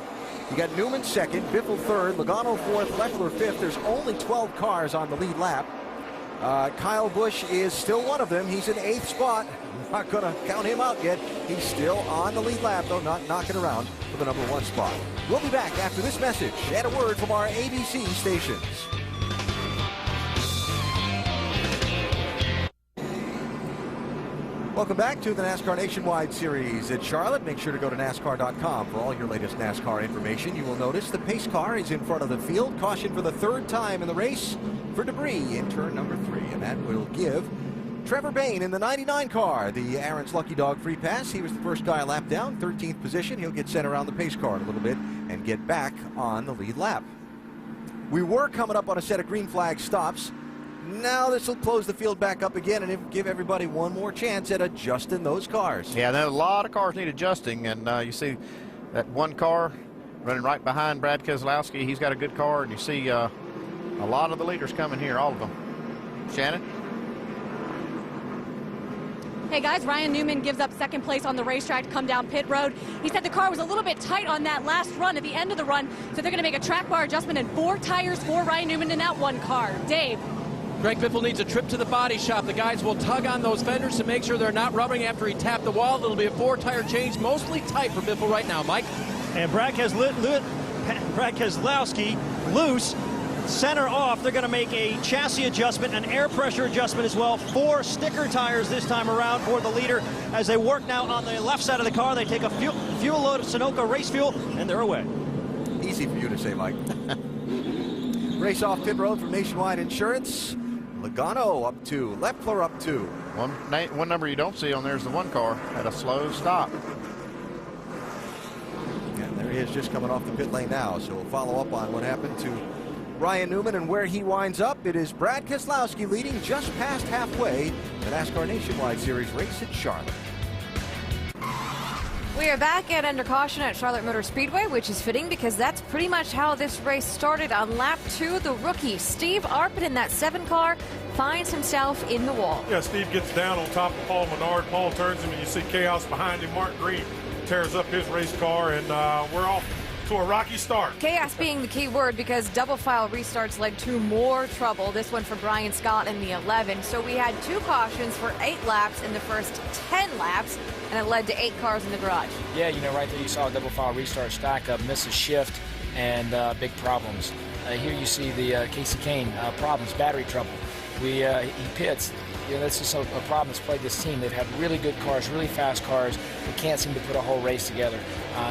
You got Newman second, Biffle third, Logano fourth, Leffler fifth. There's only 12 cars on the lead lap. Kyle Busch is still one of them. He's in 8th spot. I'm not going to count him out yet. He's still on the lead lap, though, not knocking around for the number 1 spot. We'll be back after this message and a word from our ABC stations. Welcome back to the NASCAR Nationwide Series at Charlotte. Make sure to go to NASCAR.com for all your latest NASCAR information. You will notice the pace car is in front of the field. Caution for the 3rd time in the race for debris in turn number 3. And that will give Trevor Bayne in the 99 car the Aaron's Lucky Dog free pass. He was the first guy lapped down, 13th position. He'll get sent around the pace car in a little bit and get back on the lead lap. We were coming up on a set of green flag stops. Now this will close the field back up again and give everybody one more chance at adjusting those cars. Yeah, a lot of cars need adjusting, and you see that one car running right behind Brad Keselowski. He's got a good car, and you see a lot of the leaders coming here, all of them. Shannon? Hey guys, Ryan Newman gives up 2nd place on the racetrack to come down pit road. He said the car was a little bit tight on that last run at the end of the run, so they're going to make a track bar adjustment and 4 tires for Ryan Newman in that one car. Dave? Greg Biffle needs a trip to the body shop. The guys will tug on those fenders to make sure they're not rubbing after he tapped the wall. It'll be a 4-tire change, mostly tight for Biffle right now. Mike? And Brad Keselowski loose, center off. They're going to make a chassis adjustment, an air pressure adjustment as well. 4 sticker tires this time around for the leader as they work now on the left side of the car. They take a fuel load of Sunoco race fuel, and they're away. Easy for you to say, Mike. Race off pit road from Nationwide Insurance. Logano up 2, Leffler up 2. One number you don't see on there is the 1 car at a slow stop. And there he is just coming off the pit lane now. So we'll follow up on what happened to Ryan Newman and where he winds up. It is Brad Keselowski leading just past halfway the NASCAR Nationwide Series race at Charlotte. We are back at under caution at Charlotte Motor Speedway, which is fitting because that's pretty much how this race started. On lap 2, the rookie Steve Arpin in that 7 car finds himself in the wall. Yeah, Steve gets down on top of Paul Menard. Paul turns him and you see chaos behind him. Mark Green tears up his race car, and we're off to a rocky start. Chaos being the key word because double file restarts led to more trouble. This one for Brian Scott in the 11. So we had 2 cautions for 8 laps in the first 10 laps, and it led to 8 cars in the garage. Yeah, you know, right there you saw a double file restart stack up, misses shift, and big problems. Here you see the Casey Kane problems, battery trouble. He pits. You know, this is a problem that's plagued this team. They've had really good cars, really fast cars. They can't seem to put a whole race together.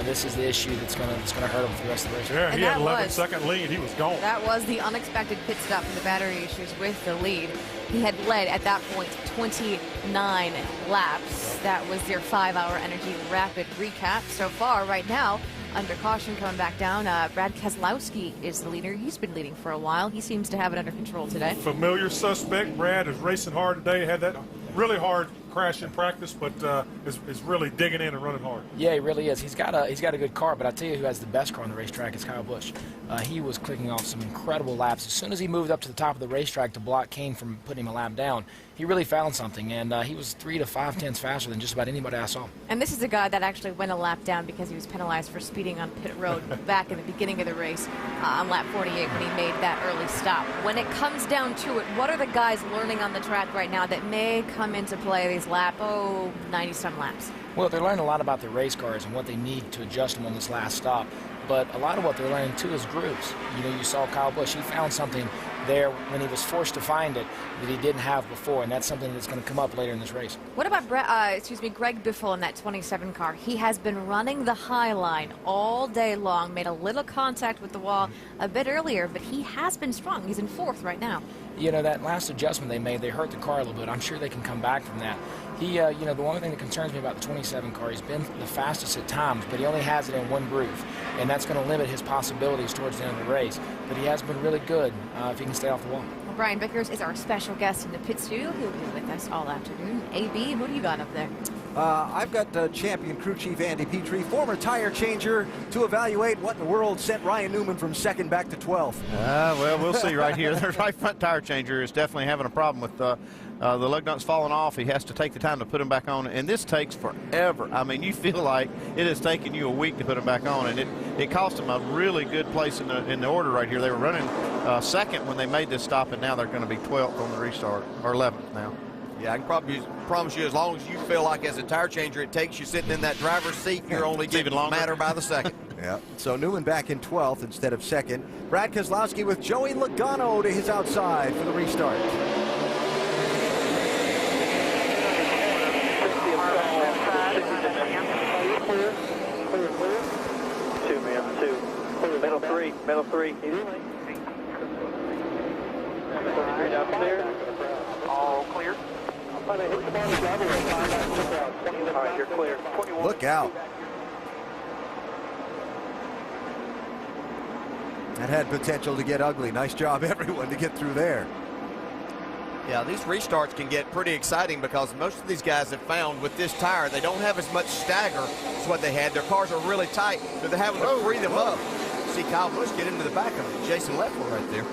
This is the issue that's going to hurt them for the rest of the race. Yeah, he had 11-second lead. He was gone. That was the unexpected pit stop from the battery issues with the lead. He had led at that point 29 laps. That was their 5-hour Energy Rapid recap. So far, right now, under caution coming back down, Brad Keselowski is the leader. He's been leading for a while. He seems to have it under control today. Familiar suspect. Brad is racing hard today. Had that really hard crash in practice, but is really digging in and running hard. Yeah, he really is. He's got a good car, but I tell you who has the best car on the racetrack is Kyle Busch. He was clicking off some incredible laps. As soon as he moved up to the top of the racetrack to block Kane from putting him a lap down, he really found something, and he was 3 to 5 tenths faster than just about anybody I saw. And this is a guy that actually went a lap down because he was penalized for speeding on pit road back in the beginning of the race on lap 48 when he made that early stop. When it comes down to it, what are the guys learning on the track right now that may come into play these 90-some laps? Well, they're learning a lot about their race cars and what they need to adjust them on this last stop. But a lot of what they're learning, too, is grooves. You know, you saw Kyle Busch. He found something there when he was forced to find it that he didn't have before, and that's something that's going to come up later in this race. What about Greg Biffle in that 27 car? He has been running the high line all day long, made a little contact with the wall a bit earlier, but he has been strong. He's in 4th right now. You know, that last adjustment they made, they hurt the car a little bit. I'm sure they can come back from that. He, you know, the one thing that concerns me about the 27 car, he's been the fastest at times, but he only has it in one groove, and that's going to limit his possibilities towards the end of the race. But he has been really good if he can stay off the wall. Well, Brian Vickers is our special guest in the pit studio. He'll be with us all afternoon. AB, who do you got up there? I've got champion crew chief Andy Petrie, former tire changer, to evaluate what in the world sent Ryan Newman from 2nd back to 12th. Well, we'll see right here. The right front tire changer is definitely having a problem with the lug nuts falling off. He has to take the time to put them back on, and this takes forever. I mean, you feel like it has taken you a week to put them back on, and it cost them a really good place in the order right here. They were running 2nd when they made this stop, and now they're going to be 12th on the restart, or 11th now. Yeah, I can probably promise you, as long as you feel like as a tire changer it takes you sitting in that driver's seat, you're only getting matter by the second. Yeah. So Newman back in 12th instead of 2nd. Brad Keselowski with Joey Logano to his outside for the restart. Middle three. Up there. All clear. All right, you're clear. Look out. That had potential to get ugly. Nice job, everyone, to get through there. Yeah, these restarts can get pretty exciting because most of these guys have found with this tire, they don't have as much stagger as what they had. Their cars are really tight, so they're having to free them up. See Kyle Busch get into the back of Jason Leffler right there.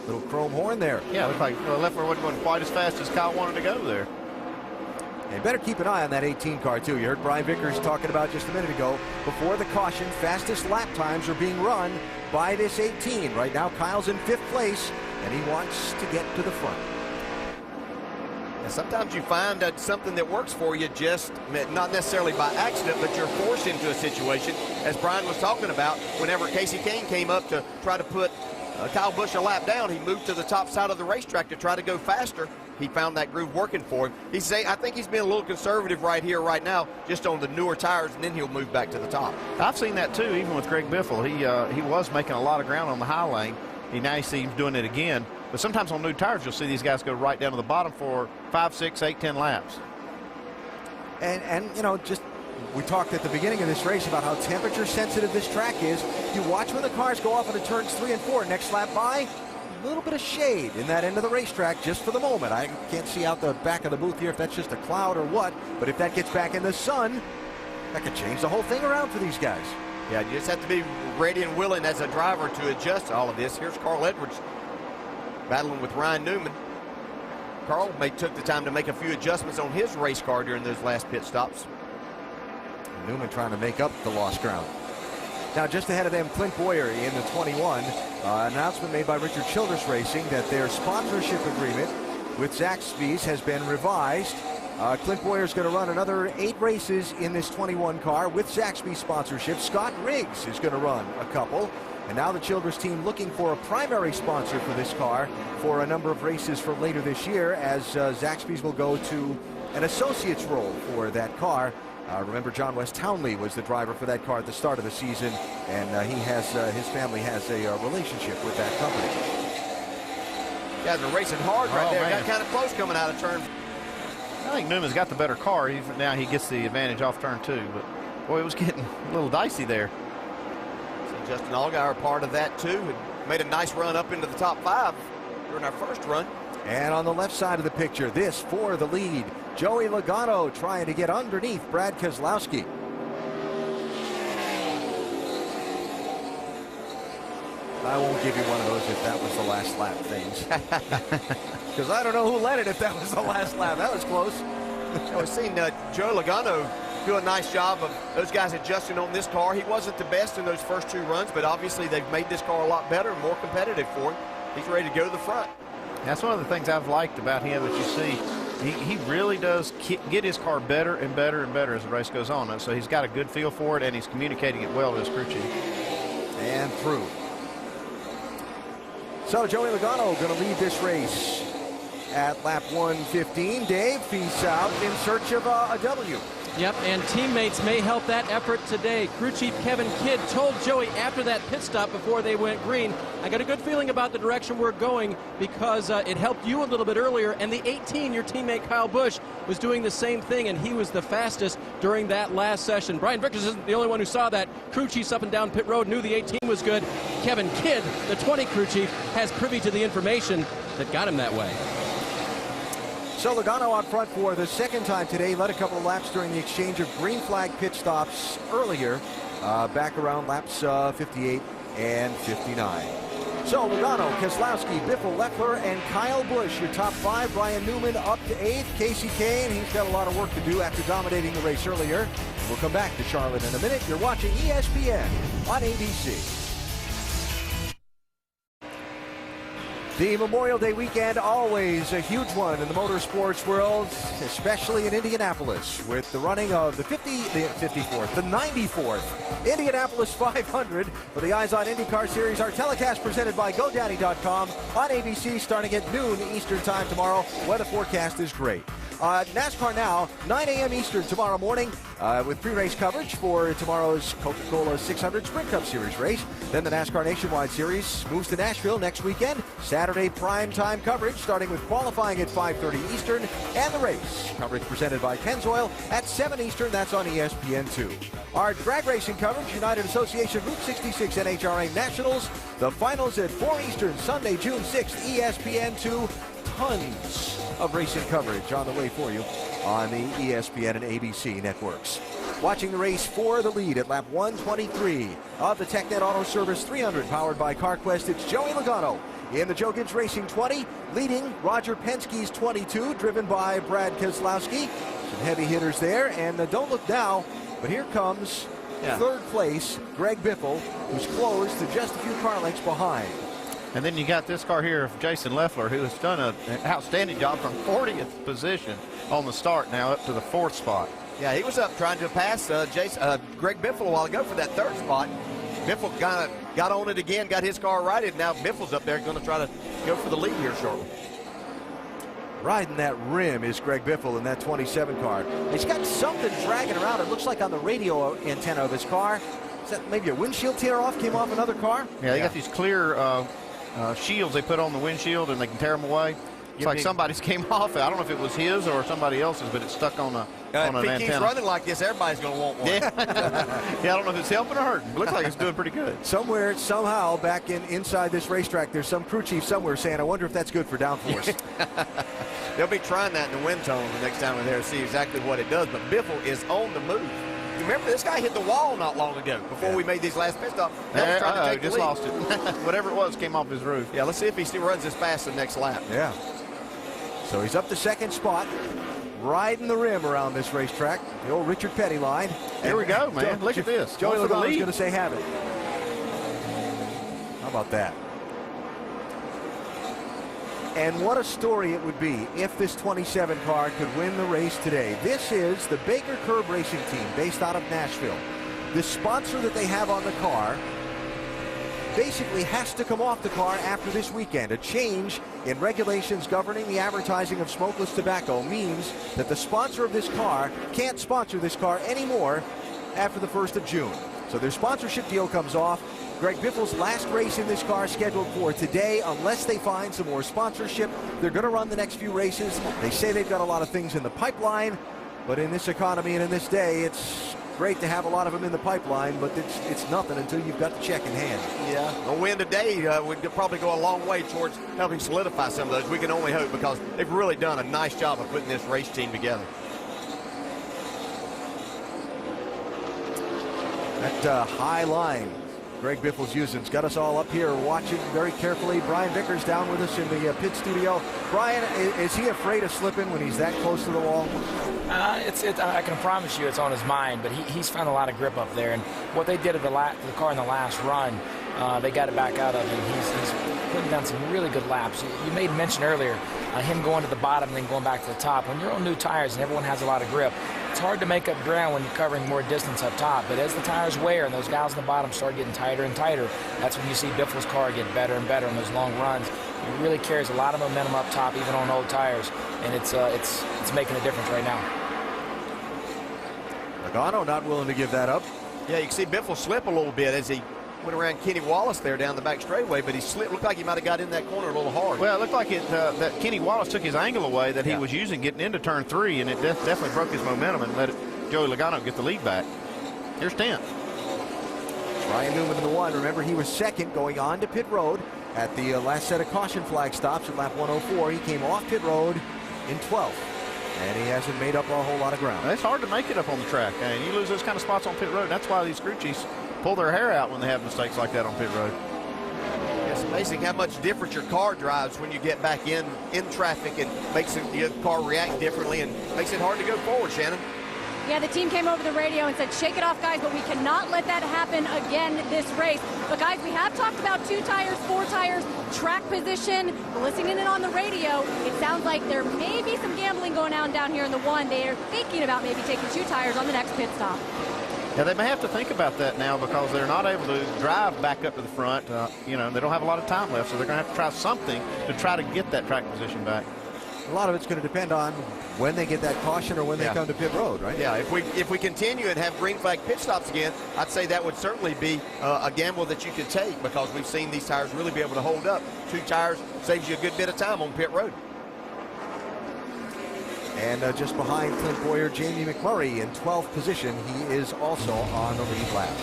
Little chrome horn there. Yeah, it looked like Leffler wasn't going quite as fast as Kyle wanted to go there. And better keep an eye on that 18 car, too. You heard Brian Vickers talking about just a minute ago. Before the caution, fastest lap times are being run by this 18. Right now, Kyle's in 5th place, and he wants to get to the front. And sometimes you find something that works for you just not necessarily by accident, but you're forced into a situation, as Brian was talking about, whenever Casey Kane came up to try to put Kyle Busch a lap down, he moved to the top side of the racetrack to try to go faster. He found that groove working for him. I think he's being a little conservative right here, right now, just on the newer tires, and then he'll move back to the top. I've seen that too, even with Greg Biffle. He was making a lot of ground on the high lane. Now he seems doing it again. But sometimes on new tires, you'll see these guys go right down to the bottom for 5, 6, 8, 10 laps. And you know, just we talked at the beginning of this race about how temperature sensitive this track is. You watch when the cars go off into turns 3 and 4. Next lap by, a little bit of shade in that end of the racetrack just for the moment. I can't see out the back of the booth here if that's just a cloud or what. But if that gets back in the sun, that could change the whole thing around for these guys. Yeah, you just have to be ready and willing as a driver to adjust to all of this. Here's Carl Edwards battling with Ryan Newman. Carl took the time to make a few adjustments on his race car during those last pit stops. Newman trying to make up the lost ground. Now, just ahead of them, Clint Bowyer in the 21. Announcement made by Richard Childress Racing that their sponsorship agreement with Zaxby's has been revised. Clint Bowyer is going to run another 8 races in this 21 car with Zaxby's sponsorship. Scott Riggs is going to run a couple. And now the Childress team looking for a primary sponsor for this car for a number of races for later this year, as Zaxby's will go to an associate's role for that car. Remember, John West Townley was the driver for that car at the start of the season, and his family has a relationship with that company. Guys are racing hard right there. Man. Got kind of close coming out of turn. I think Newman's got the better car. Now he gets the advantage off turn 2, but boy, it was getting a little dicey there. Justin Allgaier part of that too, and made a nice run up into the top 5 during our first run. And on the left side of the picture, this for the lead Joey Logano trying to get underneath Brad Keselowski. I won't give you one of those if that was the last lap things. Because I don't know who led it if that was the last lap. That was close. We've seen Joe Logano do a nice job of those guys adjusting on this car. He wasn't the best in those first 2 runs, but obviously they've made this car a lot better and more competitive for him. He's ready to go to the front. That's one of the things I've liked about him, that you see, he really does get his car better and better and better as the race goes on. And so he's got a good feel for it, and he's communicating it well to his crew chief. And through. So Joey Logano going to lead this race at lap 115. Dave, he's out in search of a W. Yep, and teammates may help that effort today. Crew Chief Kevin Kidd told Joey after that pit stop before they went green, I got a good feeling about the direction we're going because it helped you a little bit earlier, and the 18, your teammate Kyle Busch, was doing the same thing, and he was the fastest during that last session. Brian Vickers isn't the only one who saw that. Crew chiefs up and down pit road knew the 18 was good. Kevin Kidd, the 20 crew chief, has privy to the information that got him that way. So Logano out front for the second time today. Led a couple of laps during the exchange of green flag pit stops earlier, back around laps 58 and 59. So Logano, Keselowski, Biffle, Leffler, and Kyle Busch, your top 5. Brian Newman up to 8th. Kasey Kahne, he's got a lot of work to do after dominating the race earlier. We'll come back to Charlotte in a minute. You're watching ESPN on ABC. The Memorial Day weekend, always a huge one in the motorsports world, especially in Indianapolis, with the running of the 94th Indianapolis 500 for the Eyes on IndyCar Series. Our telecast presented by GoDaddy.com on ABC starting at noon Eastern Time tomorrow. Weather forecast is great. NASCAR Now, 9 a.m. Eastern tomorrow morning with pre-race coverage for tomorrow's Coca-Cola 600 Sprint Cup Series race. Then the NASCAR Nationwide Series moves to Nashville next weekend. Saturday prime time coverage starting with qualifying at 5:30 Eastern and the race. Coverage presented by Pennzoil at 7 Eastern. That's on ESPN2. Our drag racing coverage, United Association Route 66 NHRA Nationals. The finals at 4 Eastern, Sunday, June 6th, ESPN2. Tons of racing coverage on the way for you on the ESPN and ABC networks. Watching the race for the lead at lap 123 of the TechNet Auto Service 300 powered by CarQuest. It's Joey Logano in the Joe Gibbs Racing 20, leading Roger Penske's 22, driven by Brad Keselowski. Some heavy hitters there, and don't look now, but here comes third place Greg Biffle, who's closed to just a few car lengths behind. And then you got this car here of Jason Leffler, who has done an outstanding job from 40th position on the start now up to the 4th spot. Yeah, he was up trying to pass Greg Biffle a while ago for that 3rd spot. Biffle kind of got on it again, got his car righted. Now Biffle's up there going to try to go for the lead here shortly. Riding that rim is Greg Biffle in that 27 car. He's got something dragging around. It looks like on the radio antenna of his car. Is that maybe a windshield tear off? Came off another car? Yeah, they got these clear shields they put on the windshield, and they can tear them away. It's like somebody's came off. I don't know if it was his or somebody else's, but it's stuck on an antenna. If he keeps running like this, everybody's going to want one. Yeah. Yeah, I don't know if it's helping or hurting. It looks like it's doing pretty good. Somewhere, somehow, back inside this racetrack, there's some crew chief somewhere saying, I wonder if that's good for downforce. They'll be trying that in the wind tone the next time we're there to see exactly what it does. But Biffle is on the move. Remember, this guy hit the wall not long ago before we made these last pit stops. Just lost it. Whatever it was came off his roof. Yeah, let's see if he still runs this fast the next lap. Yeah. So he's up to 2nd spot, riding the rim around this racetrack. The old Richard Petty line. Here we go, man. Look at this. Joey Logano's going to say have it. How about that? And what a story it would be if this 27 car could win the race today. This is the Baker Curb Racing Team based out of Nashville. The sponsor that they have on the car basically has to come off the car after this weekend. A change in regulations governing the advertising of smokeless tobacco means that the sponsor of this car can't sponsor this car anymore after the 1st of June. So their sponsorship deal comes off. Greg Biffle's last race in this car scheduled for today. Unless they find some more sponsorship, they're going to run the next few races. They say they've got a lot of things in the pipeline, but in this economy and in this day, it's great to have a lot of them in the pipeline, but it's nothing until you've got the check in hand. Yeah, a win today would probably go a long way towards helping solidify some of those. We can only hope, because they've really done a nice job of putting this race team together. That high line Greg Biffle's using's got us all up here watching very carefully. Brian Vickers down with us in the pit studio. Brian, is he afraid of slipping when he's that close to the wall? I can promise you it's on his mind, but he's found a lot of grip up there. And what they did to the car in the last run, they got it back out of him. He's putting down some really good laps. You made mention earlier, him going to the bottom and then going back to the top. When you're on new tires and everyone has a lot of grip, it's hard to make up ground when you're covering more distance up top. But as the tires wear and those guys on the bottom start getting tighter and tighter, that's when you see Biffle's car get better and better on those long runs. It really carries a lot of momentum up top, even on old tires, and it's making a difference right now. Logano not willing to give that up. Yeah, you can see Biffle slip a little bit as he went around Kenny Wallace there down the back straightaway, but he slipped. Looked like he might have got in that corner a little hard. Well, it looked like that Kenny Wallace took his angle away that he was using getting into turn 3, and it definitely broke his momentum and let Joey Logano get the lead back. Here's 10th. Ryan Newman in the 1. Remember, he was second going on to pit road at the last set of caution flag stops at lap 104. He came off pit road in 12th, and he hasn't made up a whole lot of ground. It's hard to make it up on the track, and you lose those kind of spots on pit road. That's why these crew chiefs pull their hair out when they have mistakes like that on pit road. It's amazing how much different your car drives when you get back in traffic. It makes the car react differently and makes it hard to go forward, Shannon. Yeah, the team came over the radio and said, shake it off, guys, but we cannot let that happen again this race. But, guys, we have talked about 2 tires, 4 tires, track position. Listening in on the radio, it sounds like there may be some gambling going on down here in the 1. They are thinking about maybe taking 2 tires on the next pit stop. Yeah, they may have to think about that now because they're not able to drive back up to the front. You know, they don't have a lot of time left, so they're going to have to try something to try to get that track position back. A lot of it's going to depend on when they get that caution or when they come to pit road, right? Yeah, if we continue and have green flag pit stops again, I'd say that would certainly be a gamble that you could take, because we've seen these tires really be able to hold up. 2 tires saves you a good bit of time on pit road. And just behind Clint Boyer, Jamie McMurray in 12th position. He is also on the lead lap.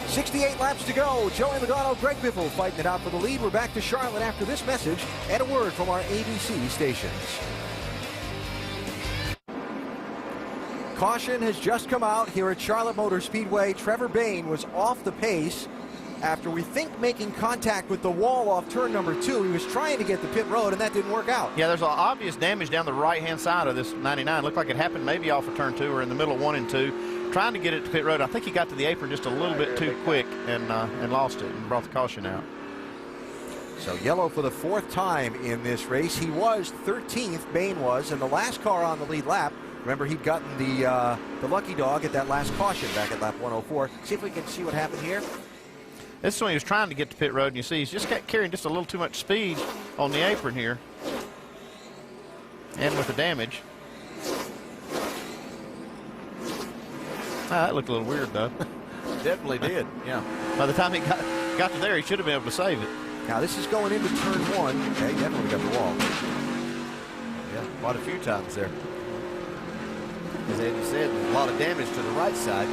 68 laps to go. Joey Logano, Greg Biffle fighting it out for the lead. We're back to Charlotte after this message and a word from our ABC stations. Caution has just come out here at Charlotte Motor Speedway. Trevor Bayne was off the pace after, we think, making contact with the wall off turn number 2. He was trying to get the pit road, and that didn't work out. Yeah, there's obvious damage down the right-hand side of this 99. Looked like it happened maybe off of turn 2 or in the middle of 1 and 2. Trying to get it to pit road. I think he got to the apron just a little bit too quick and lost it and brought the caution out. So yellow for the 4th time in this race. He was 13th, Bayne was, and the last car on the lead lap. Remember, he'd gotten the lucky dog at that last caution back at lap 104. See if we can see what happened here. This is when he was trying to get to pit road, and you see he's just carrying just a little too much speed on the apron here. And with the damage. That looked a little weird, though. Definitely did, yeah. By the time he got to there, he should have been able to save it. Now, this is going into turn 1. Okay, definitely got the wall. Yeah, quite a few times there. As Andy said, a lot of damage to the right side.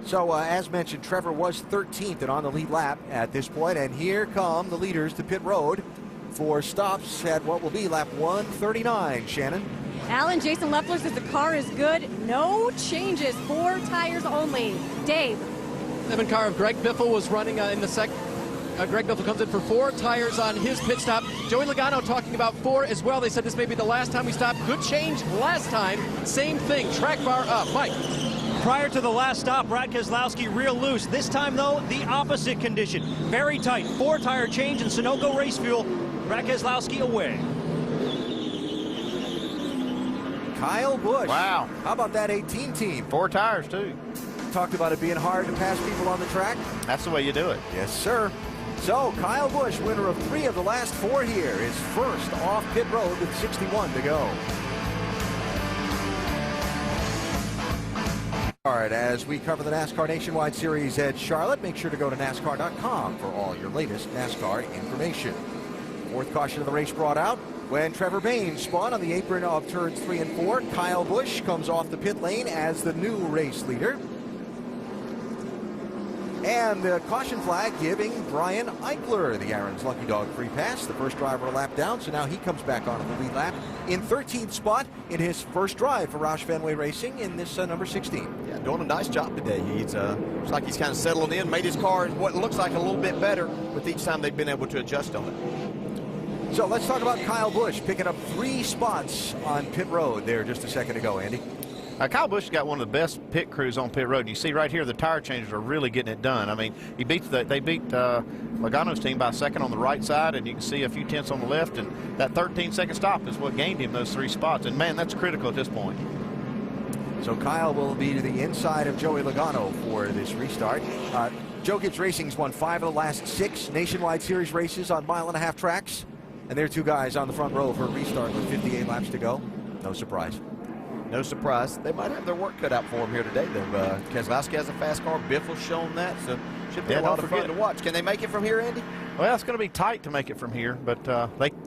So, as mentioned, Trevor was 13th and on the lead lap at this point, and here come the leaders to pit road for stops at what will be lap 139, Shannon. Alan, Jason Leffler says the car is good. No changes. 4 tires only. Dave. 7 car of Greg Biffle was running in the second. Greg Biffle comes in for 4 tires on his pit stop. Joey Logano talking about 4 as well. They said this may be the last time we stop. Good change last time. Same thing. Track bar up. Mike. Prior to the last stop, Brad Keselowski real loose. This time, though, the opposite condition. Very tight. 4 tire change in Sunoco race fuel. Brad Keselowski away. Kyle Busch. Wow. How about that 18 team? 4 tires, too. Talked about it being hard to pass people on the track. That's the way you do it. Yes, sir. So, Kyle Busch, winner of 3 of the last 4 here, is first off pit road with 61 to go. All right, as we cover the NASCAR Nationwide Series at Charlotte, make sure to go to NASCAR.com for all your latest NASCAR information. 4th caution of the race brought out. when Trevor Bayne spun on the apron of turns 3 and 4. Kyle Busch comes off the pit lane as the new race leader. And the caution flag giving Brian Eichler, the Aaron's Lucky Dog, free pass. The first driver a lap down, so now he comes back onto the lead lap in 13th spot in his first drive for Roush Fenway Racing in this number 16. Yeah, doing a nice job today. He's looks like he's kind of settled in, made his car what looks like a little bit better with each time they've been able to adjust on it. So let's talk about Kyle Busch picking up 3 spots on pit road there just a second ago, Andy. Kyle Busch got one of the best pit crews on pit road. And you see right here, the tire changers are really getting it done. I mean, they beat Logano's team by a second on the right side, and you can see a few tenths on the left. And that 13-second stop is what gained him those 3 spots. And man, that's critical at this point. So Kyle will be to the inside of Joey Logano for this restart. Joe Gibbs Racing's won 5 of the last 6 Nationwide Series races on 1.5-mile tracks. And there are 2 guys on the front row for a restart with 58 laps to go. No surprise. No surprise. They might have their work cut out for them here today, though. Keselowski has a fast car. Biffle's shown that, so should be a lot of fun to watch. Can they make it from here, Andy? Well, it's going to be tight to make it from here, but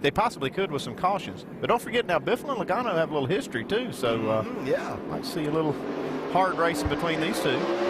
they possibly could with some cautions. But don't forget, now Biffle and Logano have a little history, too, so yeah, might see a little hard racing between these 2.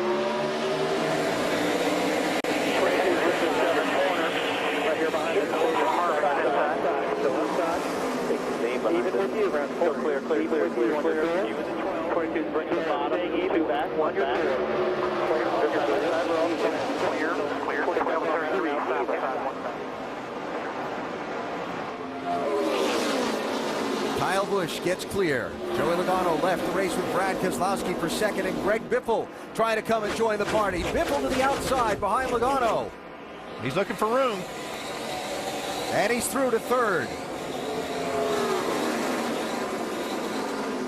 Kyle Busch gets clear. Joey Logano left the race with Brad Keselowski for second, and Greg Biffle trying to come and join the party. Biffle to the outside behind Logano. He's looking for room. And he's through to third.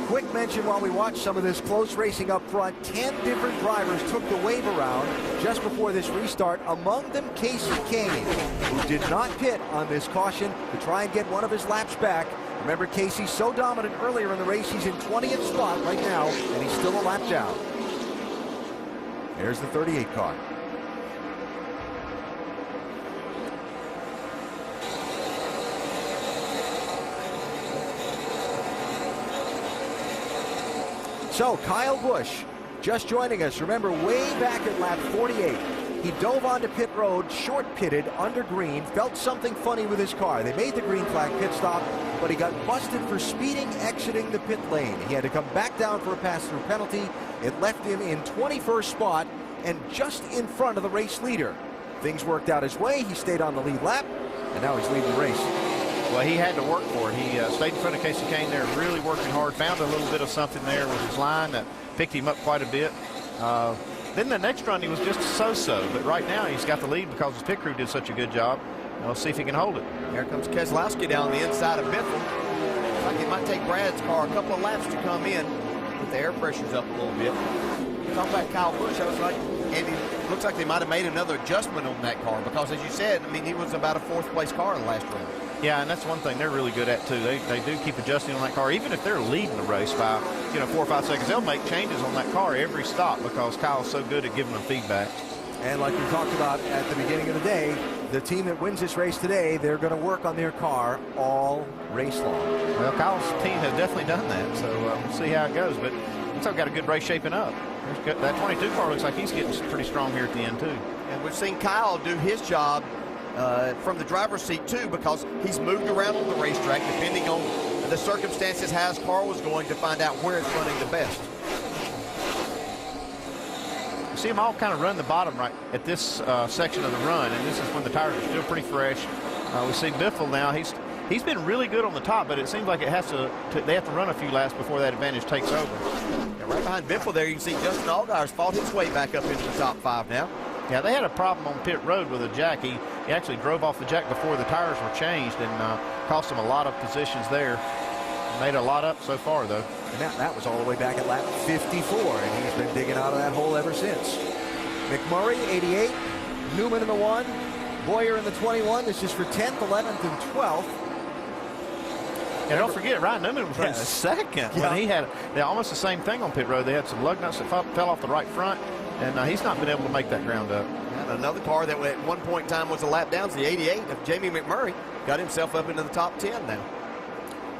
Quick mention while we watch some of this close racing up front. 10 different drivers took the wave around just before this restart. Among them, Casey Kane, who did not pit on this caution to try and get one of his laps back. Remember, Casey's so dominant earlier in the race. He's in 20th spot right now, and he's still a lap down. There's the 38 car. So Kyle Busch just joining us. Remember, way back at lap 48, he dove onto pit road, short pitted under green, felt something funny with his car. They made the green flag pit stop, but he got busted for speeding exiting the pit lane. He had to come back down for a pass-through penalty. It left him in 21st spot and just in front of the race leader. Things worked out his way. He stayed on the lead lap, and now he's leading the race. Well, he had to work for it. He stayed in front of Casey Kane there, really working hard, found a little bit of something there with his line that picked him up quite a bit. Then the next run, he was just so-so, but right now he's got the lead because his pit crew did such a good job. We'll see if he can hold it. Here comes Keselowski down the inside of Biffle. Like it might take Brad's car a couple of laps to come in, but the air pressure's up a little bit. Talking about Kyle Busch, I was like, Andy, looks like they might have made another adjustment on that car because, as you said, I mean, he was about a 4th place car in the last round. Yeah, and that's one thing they're really good at, too. They do keep adjusting on that car. Even if they're leading the race by, 4 or 5 seconds, they'll make changes on that car every stop because Kyle's so good at giving them feedback. And like we talked about at the beginning of the day, the team that wins this race today, they're going to work on their car all race long. Well, Kyle's team has definitely done that, so we'll see how it goes. But looks like we've got a good race shaping up. That 22 car looks like he's getting pretty strong here at the end, too. And we've seen Kyle do his job from the driver's seat, too, because he's moved around on the racetrack depending on the circumstances how his car was going to find out where it's running the best. You see them all kind of run the bottom right at this section of the run, and this is when the tires are still pretty fresh. We see Biffle now. He's been really good on the top, but it seems like they have to run a few laps before that advantage takes over. Yeah, right behind Biffle there, you can see Justin Allgaier's fought his way back up into the top 5 now. Yeah, they had a problem on pit road with a jack. He actually drove off the jack before the tires were changed and cost him a lot of positions there. Made a lot up so far, though. And that was all the way back at lap 54, and he's been digging out of that hole ever since. McMurray, 88. Newman in the 1. Boyer in the 21. This is for 10th, 11th, and 12th. And don't forget, Ryan Newman was running second when he had almost the same thing on pit road. They had some lug nuts that fell off the right front, and he's not been able to make that ground up. And another car that at one point in time was a lap down, the 88 of Jamie McMurray, got himself up into the top 10 now.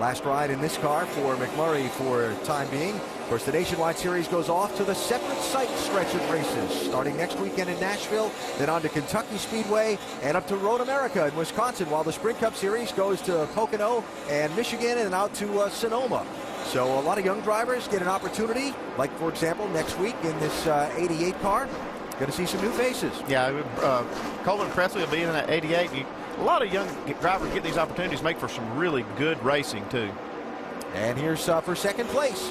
Last ride in this car for McMurray for time being. Of course, the Nationwide Series goes off to the separate site stretch of races, starting next weekend in Nashville, then on to Kentucky Speedway, and up to Road America in Wisconsin, while the Sprint Cup Series goes to Pocono and Michigan and out to Sonoma. So a lot of young drivers get an opportunity, like, for example, next week in this 88 car. Going to see some new faces. Yeah, Colin Presley will be in that 88. A lot of young drivers get these opportunities to make for some really good racing, too. And here's for second place,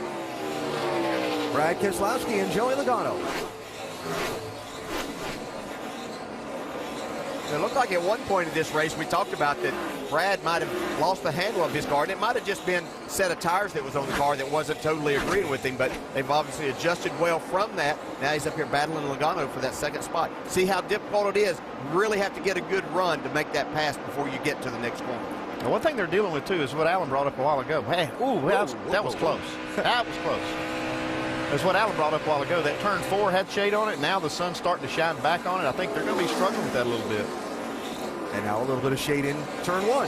Brad Keselowski and Joey Logano. It looked like at one point in this race we talked about that Brad might have lost the handle of his car, and it might have just been a set of tires that was on the car that wasn't totally agreeing with him, but they've obviously adjusted well from that. Now he's up here battling Logano for that second spot. See how difficult it is. You really have to get a good run to make that pass before you get to the next corner. Now, one thing they're dealing with, too, is what Alan brought up a while ago. Hey, that was close. That was close. That's what Alan brought up a while ago. That turn 4 had shade on it. Now the sun's starting to shine back on it. I think they're going to be struggling with that a little bit. And now a little bit of shade in turn 1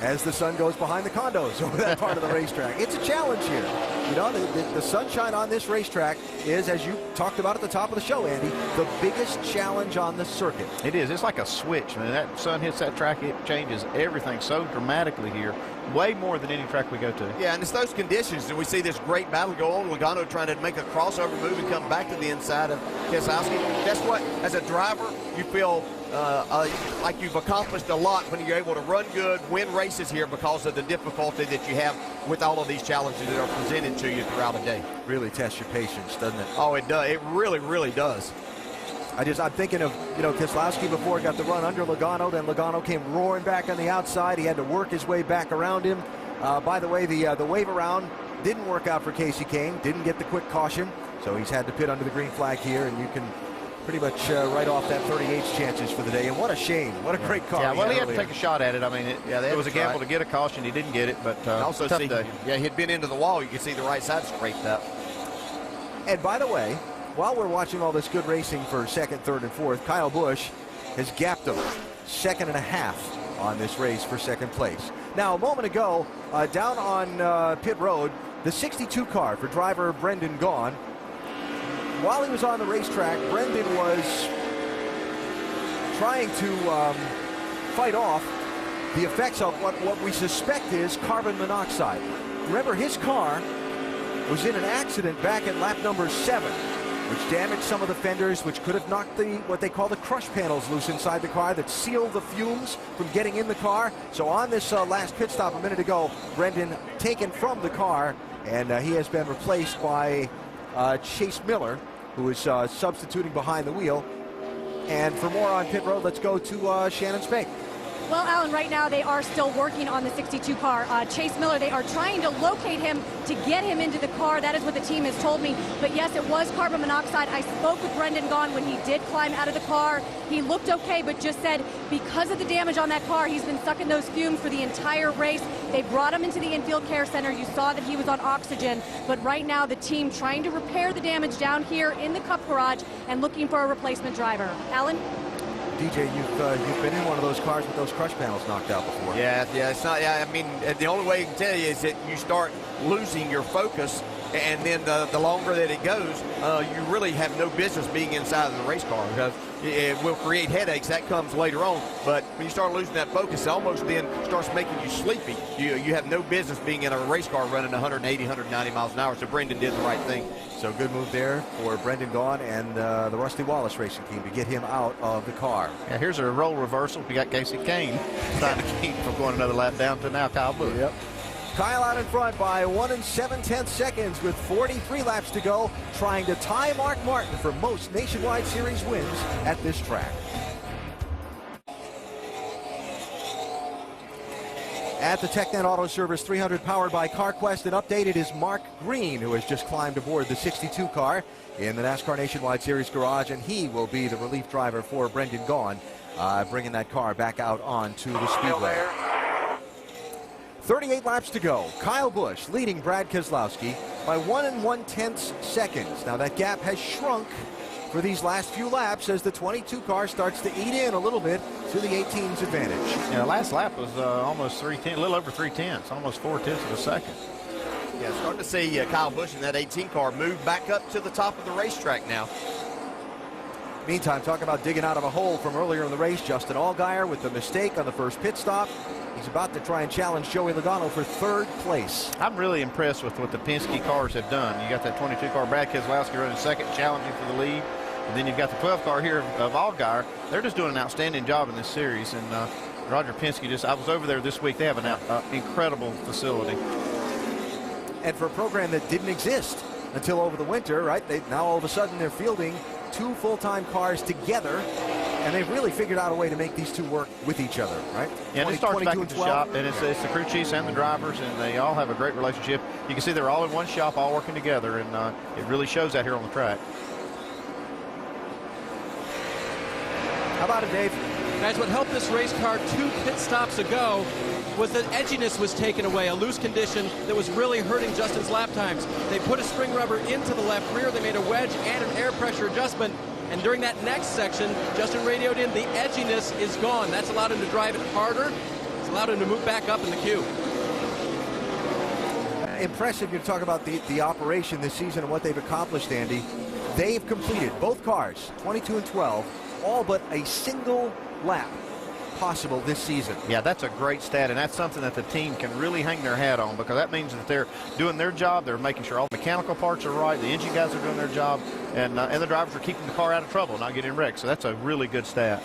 as the sun goes behind the condos over that part of the racetrack. It's a challenge here. You know, the sunshine on this racetrack is, as you talked about at the top of the show, Andy, the biggest challenge on the circuit. It is. It's like a switch, man. That sun hits that track, it changes everything so dramatically here. Way more than any track we go to. Yeah, and it's those conditions that we see this great battle go on. Logano trying to make a crossover move and come back to the inside of Keselowski. That's what, as a driver, you feel like you've accomplished a lot when you're able to run good, win races here because of the difficulty that you have with all of these challenges that are presented to you throughout the day. Really tests your patience, doesn't it? Oh, it does. It really, really does. I'm thinking of, Keselowski before got the run under Logano, then Logano came roaring back on the outside. He had to work his way back around him. By the way, the wave around didn't work out for Casey Kane, didn't get the quick caution, so he's had to pit under the green flag here, and you can pretty much write off that 38's chances for the day. And what a shame. What a great car. Yeah, well, he had to take a shot at it. I mean, it was a gamble to get a caution. He didn't get it, but also see, yeah, he'd been into the wall. You can see the right side scraped up. And by the way, while we're watching all this good racing for second, third, and fourth, Kyle Busch has gapped him 2.5 on this race for second place. Now, a moment ago, down on pit road, the 62 car for driver Brendan Gaughan. While he was on the racetrack, Brendan was trying to fight off the effects of what we suspect is carbon monoxide. Remember, his car was in an accident back at lap number 7, which damaged some of the fenders, which could have knocked what they call the crush panels loose inside the car that seal the fumes from getting in the car. So on this last pit stop a minute ago, Brendan taken from the car, and he has been replaced by Chase Miller, who is substituting behind the wheel. And for more on pit road, let's go to Shannon Spake. Well, Alan, right now they are still working on the 62 car. Chase Miller, they are trying to locate him to get him into the car. That is what the team has told me. But yes, it was carbon monoxide. I spoke with Brendan Gaughan when he did climb out of the car. He looked okay, but just said because of the damage on that car, he's been sucking those fumes for the entire race. They brought him into the infield care center. You saw that he was on oxygen. But right now, the team trying to repair the damage down here in the Cup Garage and looking for a replacement driver. Alan? DJ, you've been in one of those cars with those crush panels knocked out before. Yeah, it's not. Yeah, I mean, the only way I can tell you is that you start losing your focus, and then the longer that it goes, you really have no business being inside of the race car because it will create headaches. That comes later on. But when you start losing that focus, it almost then starts making you sleepy. You have no business being in a race car running 180, 190 miles an hour. So Brendan did the right thing. So good move there for Brendan Gaughan and the Rusty Wallace Racing team to get him out of the car. Yeah, here's a role reversal. We got Casey Kane trying to keep from going another lap down to now Kyle Busch. Yep. Kyle out in front by 1 7/10 seconds with 43 laps to go, trying to tie Mark Martin for most Nationwide Series wins at this track. At the TechNet Auto Service 300 powered by CarQuest, an update. It is Mark Green who has just climbed aboard the 62 car in the NASCAR Nationwide Series garage, and he will be the relief driver for Brendan Gaughan, bringing that car back out onto the speedway. 38 laps to go. Kyle Busch leading Brad Keselowski by 1 1/10 seconds. Now that gap has shrunk for these last few laps as the 22 car starts to eat in a little bit to the 18's advantage. Yeah, the last lap was almost 3/10, a little over 3/10, almost 4/10 of a second. Yeah, starting to see Kyle Busch in that 18 car move back up to the top of the racetrack now. Meantime, talking about digging out of a hole from earlier in the race, Justin Allgaier with the mistake on the first pit stop. He's about to try and challenge Joey Logano for third place. I'm really impressed with what the Penske cars have done. You got that 22 car, Brad Keselowski running second, challenging for the lead. And then you've got the 12 car here of Allgaier. They're just doing an outstanding job in this series. And Roger Penske I was over there this week. They have an incredible facility. And for a program that didn't exist until over the winter, right? Now all of a sudden they're fielding 2 full-time cars together, and they've really figured out a way to make these two work with each other, right? Yeah, and it starts back at the shop, and it's the crew chiefs and the drivers, and they all have a great relationship. You can see they're all in one shop, all working together, and it really shows out here on the track. How about it, Dave? Guys, what helped this race car 2 pit stops ago was that edginess was taken away, a loose condition that was really hurting Justin's lap times. They put a spring rubber into the left rear, they made a wedge and an air pressure adjustment, and during that next section, Justin radioed in, the edginess is gone. That's allowed him to drive it harder. It's allowed him to move back up in the queue. Impressive. You talk about the operation this season and what they've accomplished, Andy. They've completed, both cars, 22 and 12, all but a single lap possible this season. Yeah, that's a great stat, and that's something that the team can really hang their hat on, because that means that they're doing their job. They're making sure all the mechanical parts are right, the engine guys are doing their job, and the drivers are keeping the car out of trouble, not getting wrecked. So that's a really good stat.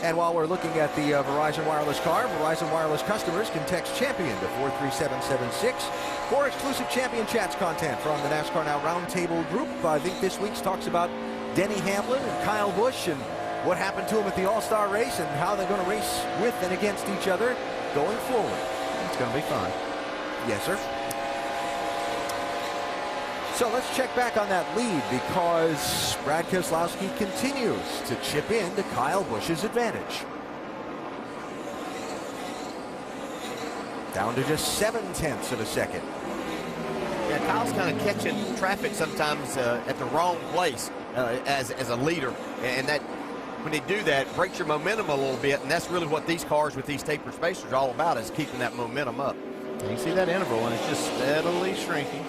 And while we're looking at the Verizon Wireless car, Verizon Wireless customers can text Champion to 43776 for exclusive Champion Chats content from the NASCAR Now Roundtable group. I think this week's talks about Denny Hamlin and Kyle Busch and what happened to them at the All-Star race and how they're going to race with and against each other going forward. It's going to be fun. Yes, sir. So let's check back on that lead, because Brad Keselowski continues to chip in to Kyle Busch's advantage. Down to just 7/10 of a second. Yeah, Kyle's kind of catching traffic sometimes at the wrong place as a leader, and that when they do that, breaks your momentum a little bit, and that's really what these cars with these tapered spacers are all about, is keeping that momentum up. And you see that interval, and it's just steadily shrinking.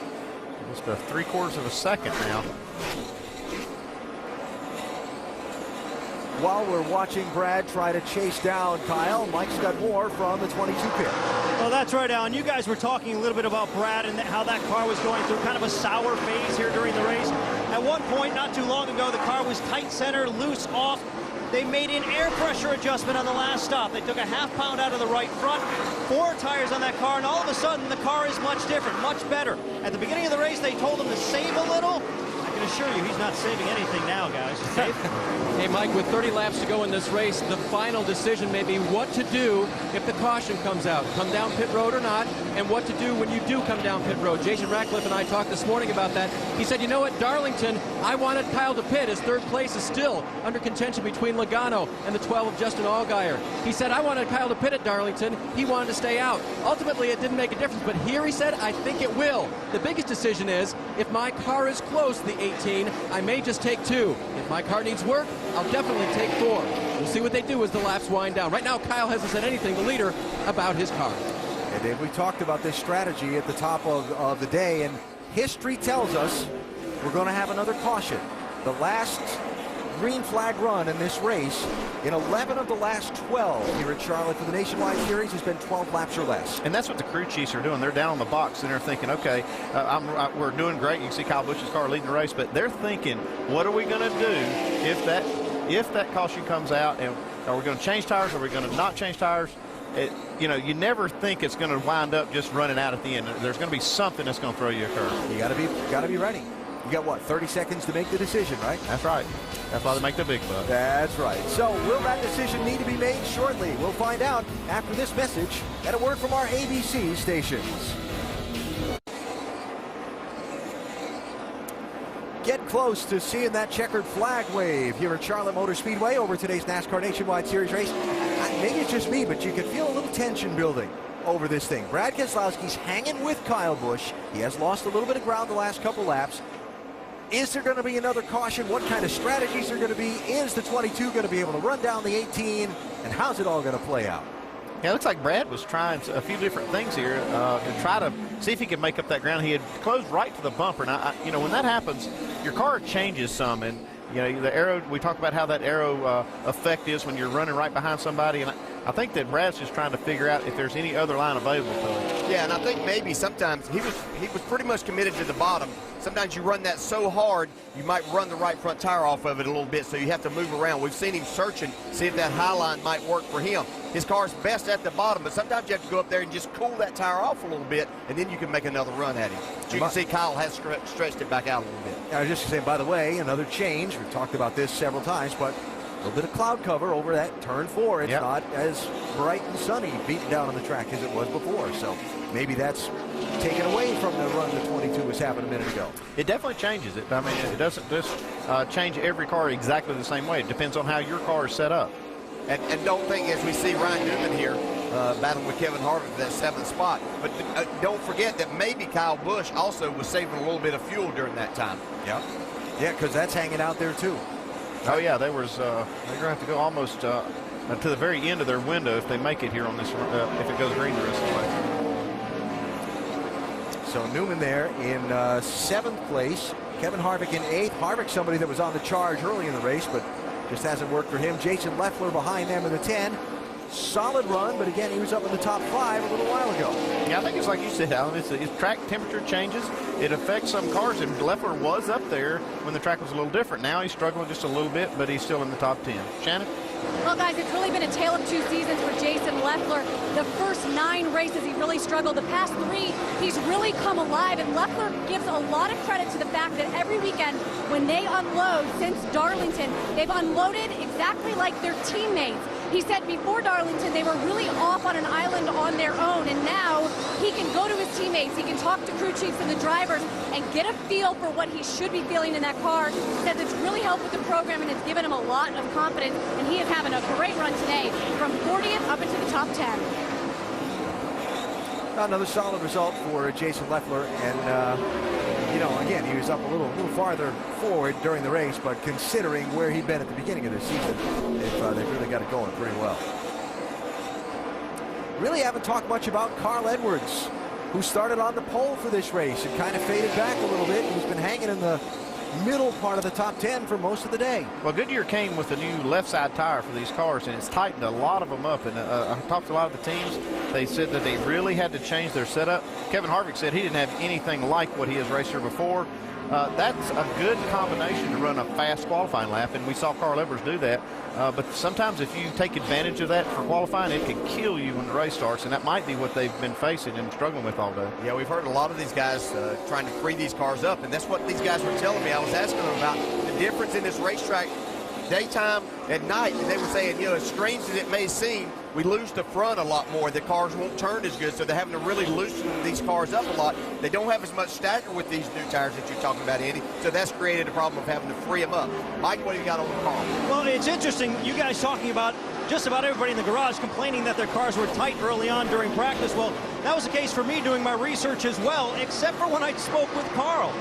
Just a 3/4 of a second now. While we're watching Brad try to chase down Kyle, Mike's got more from the 22 pit. Well, that's right, Alan. You guys were talking a little bit about Brad and how that car was going through kind of a sour phase here during the race. At one point, not too long ago, the car was tight center, loose off. They made an air pressure adjustment on the last stop. They took a ½ pound out of the right front, 4 tires on that car, and all of a sudden, the car is much different, much better. At the beginning of the race, they told him to save a little. I can assure you he's not saving anything now, guys. Hey, Mike, with 30 laps to go in this race, the final decision may be what to do if the caution comes out. Come down pit road or not, and what to do when you do come down pit road. Jason Ratcliffe and I talked this morning about that. He said, you know what, Darlington, I wanted Kyle to pit. His 3rd place is still under contention between Logano and the 12 of Justin Allgaier. He said, I wanted Kyle to pit at Darlington. He wanted to stay out. Ultimately, it didn't make a difference, but here he said, I think it will. The biggest decision is, if my car is close to the 18, I may just take 2. If my car needs work, I'll definitely take 4. We'll see what they do as the laps wind down. Right now, Kyle hasn't said anything, the leader, about his car. And Dave, we talked about this strategy at the top of the day, and history tells us we're going to have another caution. The last green flag run in this race, in 11 of the last 12 here at Charlotte for the Nationwide Series, has been 12 laps or less. And that's what the crew chiefs are doing. They're down on the box and they're thinking, okay, we're doing great. You can see Kyle Busch's car leading the race, but they're thinking, what are we going to do if that caution comes out? And are we going to change tires? Are we going to not change tires? You never think it's going to wind up just running out at the end. There's going to be something that's going to throw you a curve. You got to be ready. You got what, 30 seconds to make the decision, right? That's right. That's why they make the big bucks. That's right. So will that decision need to be made shortly? We'll find out after this message and a word from our ABC stations. Get close to seeing that checkered flag wave here at Charlotte Motor Speedway over today's NASCAR Nationwide Series race. Maybe it's just me, but you can feel a little tension building over this thing. Brad Keselowski's hanging with Kyle Busch. He has lost a little bit of ground the last couple laps. Is there going to be another caution? What kind of strategies are going to be? Is the 22 going to be able to run down the 18? And how's it all going to play out? Yeah, it looks like Brad was trying a few different things here to try to see if he could make up that ground. He had closed right to the bumper. Now, you know, when that happens, your car changes some, and you know the aero. We talk about how that aero effect is when you're running right behind somebody, and I think that Brad's just trying to figure out if there's any other line available to him. Yeah, and I think maybe sometimes he was pretty much committed to the bottom. Sometimes you run that so hard, you might run the right front tire off of it a little bit, so you have to move around. We've seen him searching, see if that high line might work for him. His car's best at the bottom, but sometimes you have to go up there and just cool that tire off a little bit, and then you can make another run at him. But you can see Kyle has stretched it back out a little bit. I was just saying, by the way, another change. We've talked about this several times, but a little bit of cloud cover over that turn 4. It's not as bright and sunny beating down on the track as it was before. So maybe that's taken away from the run the 22 was having a minute ago. It definitely changes it. I mean, it doesn't just change every car exactly the same way. It depends on how your car is set up. And don't think, as we see Ryan Newman here battling with Kevin Harvick for that 7th spot, but don't forget that maybe Kyle Busch also was saving a little bit of fuel during that time. Yeah, because that's hanging out there too. Oh yeah, there was. They're going to have to go almost to the very end of their window if they make it here on this. If it goes green the rest of the way. So Newman there in 7th place. Kevin Harvick in 8th. Harvick, somebody that was on the charge early in the race, but just hasn't worked for him. Jason Leffler behind them in the 10. Solid run, but again, he was up in the top 5 a little while ago. Yeah, I think it's like you said, Alan. It's track temperature changes. It affects some cars, and Leffler was up there when the track was a little different. Now he's struggling just a little bit, but he's still in the top 10. Shannon? Well, guys, it's really been a tale of 2 seasons for Jason Leffler. The first 9 races, he really struggled. The past 3, he's really come alive, and Leffler gives a lot of credit to the fact that every weekend when they unload since Darlington, they've unloaded exactly like their teammates. He said before Darlington, they were really off on an island on their own, and now he can go to his teammates, he can talk to crew chiefs and the drivers, and get a feel for what he should be feeling in that car. He says it's really helped with the program, and it's given him a lot of confidence, and he is having a great run today, from 40th up into the top 10. Another solid result for Jason Leffler, and you know, again, he was up a little farther forward during the race, but considering where he'd been at the beginning of the season, they've really got it going pretty well. Really haven't talked much about Carl Edwards, who started on the pole for this race and kind of faded back a little bit. He's been hanging in the middle part of the top 10 for most of the day. Well, Goodyear came with a new left side tire for these cars, and it's tightened a lot of them up. And I talked to a lot of the teams. They said that they really had to change their setup. Kevin Harvick said he didn't have anything like what he has raced here before. That's a good combination to run a fast qualifying lap, and we saw Carl Edwards do that. But sometimes if you take advantage of that for qualifying, it can kill you when the race starts, and that might be what they've been facing and struggling with all day. Yeah, we've heard a lot of these guys trying to free these cars up, and that's what these guys were telling me. I was asking them about the difference in this racetrack daytime and night, and they were saying, you know, as strange as it may seem, we lose the front a lot more. The cars won't turn as good, so they're having to really loosen these cars up a lot. They don't have as much stagger with these new tires that you're talking about, Andy, so that's created a problem of having to free them up. Mike, what do you got on the car? Well, it's interesting, you guys talking about just about everybody in the garage complaining that their cars were tight early on during practice. Well, that was the case for me doing my research as well, except for when I spoke with Carl.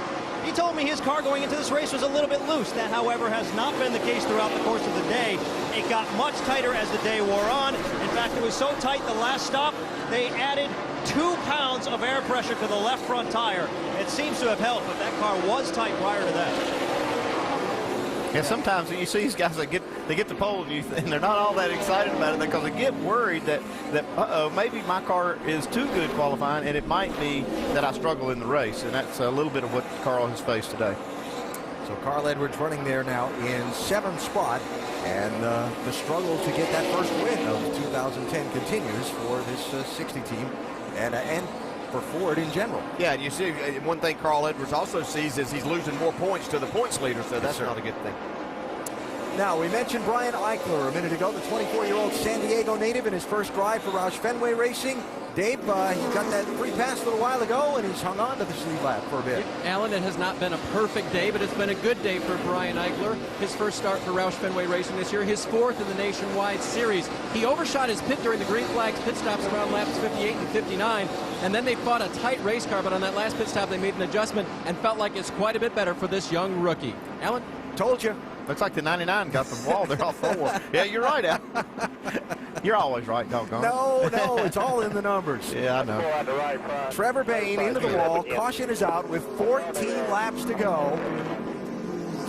He told me his car going into this race was a little bit loose. That, however, has not been the case throughout the course of the day. It got much tighter as the day wore on. In fact, it was so tight the last stop, they added 2 pounds of air pressure to the left front tire. It seems to have helped, but that car was tight prior to that. Yeah, sometimes you see these guys that get the pole and they're not all that excited about it because they get worried that maybe my car is too good qualifying, and it might be that I struggle in the race, and that's a little bit of what Carl has faced today. So Carl Edwards running there now in 7th spot, and the struggle to get that first win of 2010 continues for this 60 team and for Ford in general. Yeah, and you see one thing Carl Edwards also sees is he's losing more points to the points leader, so that's not a good thing. Now, we mentioned Brian Eichler a minute ago, the 24-year-old San Diego native in his first drive for Roush Fenway Racing. Dave, he got that free pass a little while ago, and he's hung on to this lead lap for a bit. Alan, it has not been a perfect day, but it's been a good day for Brian Eigler. His first start for Roush Fenway Racing this year, his 4th in the Nationwide Series. He overshot his pit during the green flags pit stops around laps 58 and 59, and then they fought a tight race car, but on that last pit stop they made an adjustment and felt like it's quite a bit better for this young rookie. Alan? Told you. Looks like the 99 got the wall there off 4. Yeah, you're right, Al. You're always right, doggone. No, it's all in the numbers. Yeah, I know. Trevor Bayne into the wall. Caution is out with 14 laps to go.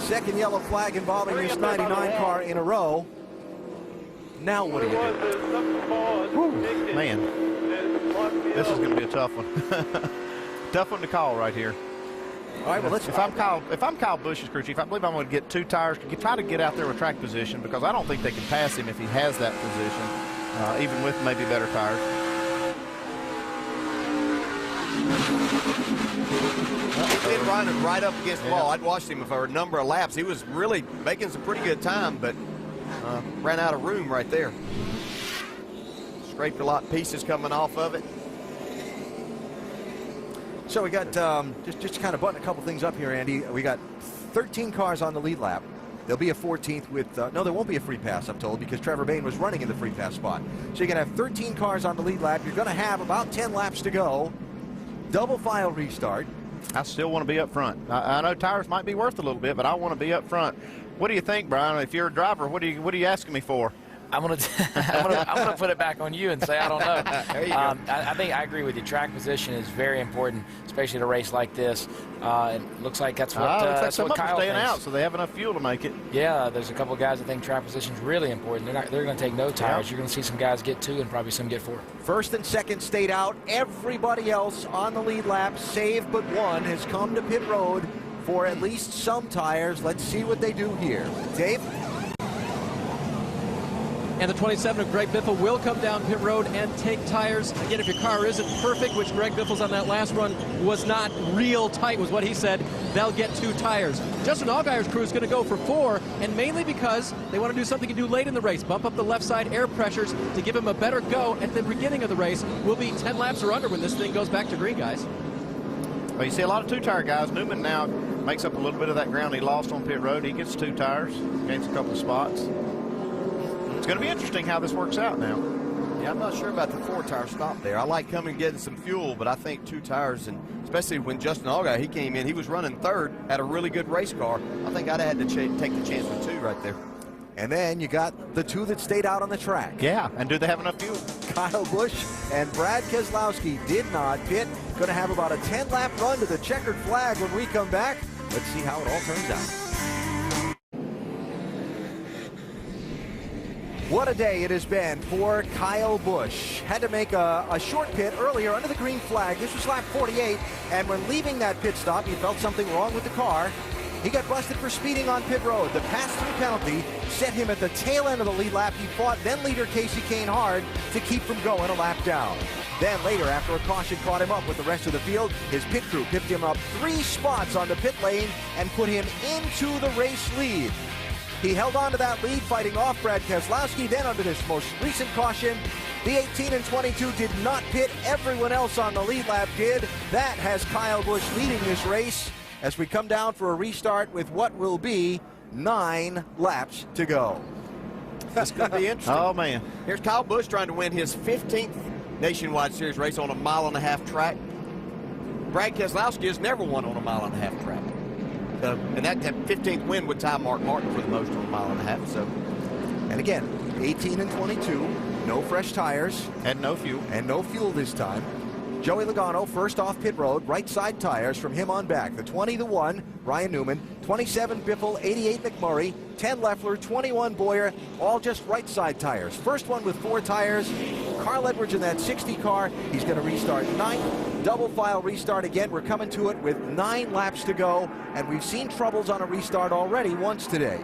Second yellow flag involving this 99 car in a row. Now what do you do? Whew, man, this is going to be a tough one. Tough one to call right here. All right, well, if I'm Kyle Busch's crew chief, I believe I'm going to get 2 tires, try to get out there with track position, because I don't think they can pass him if he has that position, even with maybe better tires. He's been running right up against the wall. I'd watched him for a number of laps. He was really making some pretty good time, but ran out of room right there. Scraped a lot of pieces coming off of it. So we got, just to kind of button a couple things up here, Andy, we got 13 cars on the lead lap. There'll be a 14th with, no, there won't be a free pass, I'm told, because Trevor Bayne was running in the free pass spot. So you're going to have 13 cars on the lead lap. You're going to have about 10 laps to go. Double file restart. I still want to be up front. I know tires might be worth a little bit, but I want to be up front. What do you think, Brian? If you're a driver, what are you asking me for? I'm gonna put it back on you and say I don't know. There you go. I think I agree with you. Track position is very important, especially at a race like this. It looks like that's what looks like Kyle staying thinks. out, so they have enough fuel to make it. Yeah, there's a couple of guys that think track position is really important. They're going to take no tires. Yeah. You're going to see some guys get 2 and probably some get 4. First and second stayed out. Everybody else on the lead lap, save but one, has come to pit road for at least some tires. Let's see what they do here. Dave? And the 27 of Greg Biffle will come down pit road and take tires. Again, if your car isn't perfect, which Greg Biffle's on that last run was not real tight, was what he said, they'll get 2 tires. Justin Allgaier's crew is going to go for 4, and mainly because they want to do something to do late in the race, bump up the left side air pressures to give him a better go at the beginning of the race. We'll be 10 laps or under when this thing goes back to green, guys. Well, you see a lot of 2-tire guys. Newman now makes up a little bit of that ground he lost on pit road. He gets 2 tires, gains a couple of spots. It's going to be interesting how this works out now. Yeah, I'm not sure about the 4-tire stop there. I like coming and getting some fuel, but I think 2 tires, and especially when Justin Allgaier, he came in, he was running 3rd, had a really good race car. I think I'd have had to take the chance with 2 right there. And then you got the 2 that stayed out on the track. Yeah, and do they have enough fuel? Kyle Busch and Brad Keselowski did not pit. Going to have about a 10-lap run to the checkered flag when we come back. Let's see how it all turns out. What a day it has been for Kyle Busch. Had to make a short pit earlier under the green flag. This was lap 48, and when leaving that pit stop, he felt something wrong with the car. He got busted for speeding on pit road. The pass-through penalty set him at the tail end of the lead lap. He fought then leader Casey Kane hard to keep from going a lap down. Then later, after a caution caught him up with the rest of the field, his pit crew picked him up 3 spots on the pit lane and put him into the race lead. He held on to that lead, fighting off Brad Keselowski. Then under this most recent caution, the 18 and 22 did not pit. Everyone else on the lead lap did. That has Kyle Busch leading this race as we come down for a restart with what will be 9 laps to go. That's going to be interesting. Oh, man. Here's Kyle Busch trying to win his 15th Nationwide Series race on a 1.5-mile track. Brad Keselowski has never won on a 1.5-mile track. And that 15th win would tie Mark Martin for the most on a 1.5 miles. So, and again, 18 and 22, no fresh tires. And no fuel. And no fuel this time. Joey Logano first off pit road, right side tires from him on back. The 20, the 1, Ryan Newman, 27 Biffle, 88 McMurray, 10 Leffler, 21 Boyer, all just right side tires. First one with 4 tires. Carl Edwards in that 60 car. He's going to restart 9th. Double file restart again. We're coming to it with 9 laps to go, and we've seen troubles on a restart already once today.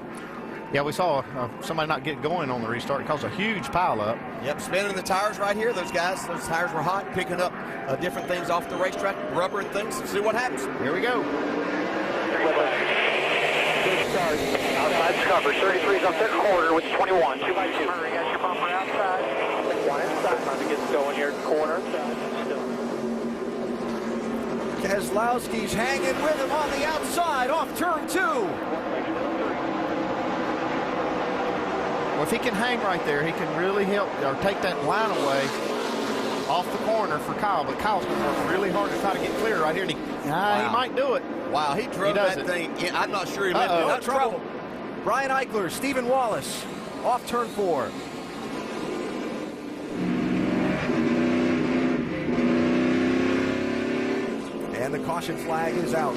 Yeah, we saw somebody not get going on the restart. It caused a huge pileup. Yep, spinning the tires right here. Those guys, those tires were hot, picking up different things off the racetrack, rubber and things. See what happens. Here we go. Good start. Outside's covered. 33's on 5th quarter with 21. 2 by 2. Hurry, got your bumper outside. 1 inside. Time to get going here, corner. Keselowski's hanging with him on the outside off turn 2. Well, if he can hang right there, he can really help or take that line away off the corner for Kyle. But Kyle's going to work really hard to try to get clear right here. And he might do it. Wow, he drove that thing in. I'm not sure he left it. That's trouble. Brian Eichler, Stephen Wallace off turn 4. And the caution flag is out.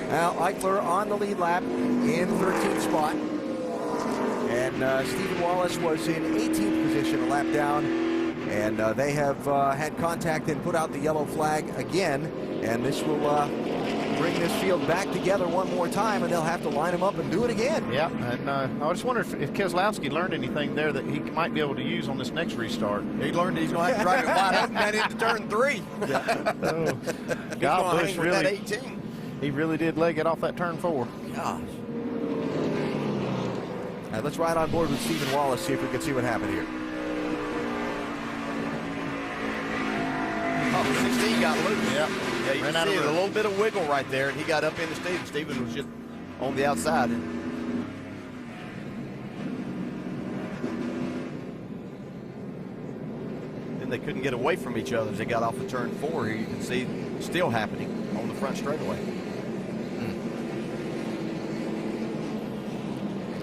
Now Eichler on the lead lap in 13th spot. And Stephen Wallace was in 18th position, a lap down. And they have had contact and put out the yellow flag again. And this will bring this field back together one more time, and they'll have to line them up and do it again. Yeah, and I just wonder if Keselowski learned anything there that he might be able to use on this next restart. He learned he's going to have to drive it wide open and into turn 3. Kyle Busch really, he really did leg it off that turn 4. Gosh. Let's ride on board with Stephen Wallace, see if we can see what happened here. Oh, 16 got loose. Yep. Yeah, you can see a little bit of wiggle right there, and he got up into Steven. Steven was just on the outside. Then they couldn't get away from each other as they got off of turn 4 here. You can see still happening on the front straightaway.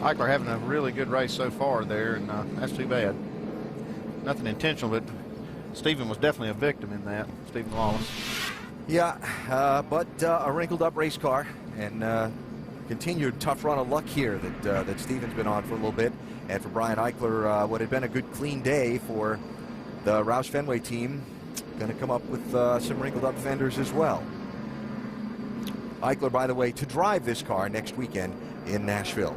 Eichler having a really good race so far there, and that's too bad. Nothing intentional, but Stephen was definitely a victim in that, Stephen Wallace. Yeah, but a wrinkled up race car and continued tough run of luck here that Stephen's been on for a little bit. And for Brian Eichler, what had been a good clean day for the Roush Fenway team, going to come up with some wrinkled up fenders as well. Eichler, by the way, to drive this car next weekend in Nashville.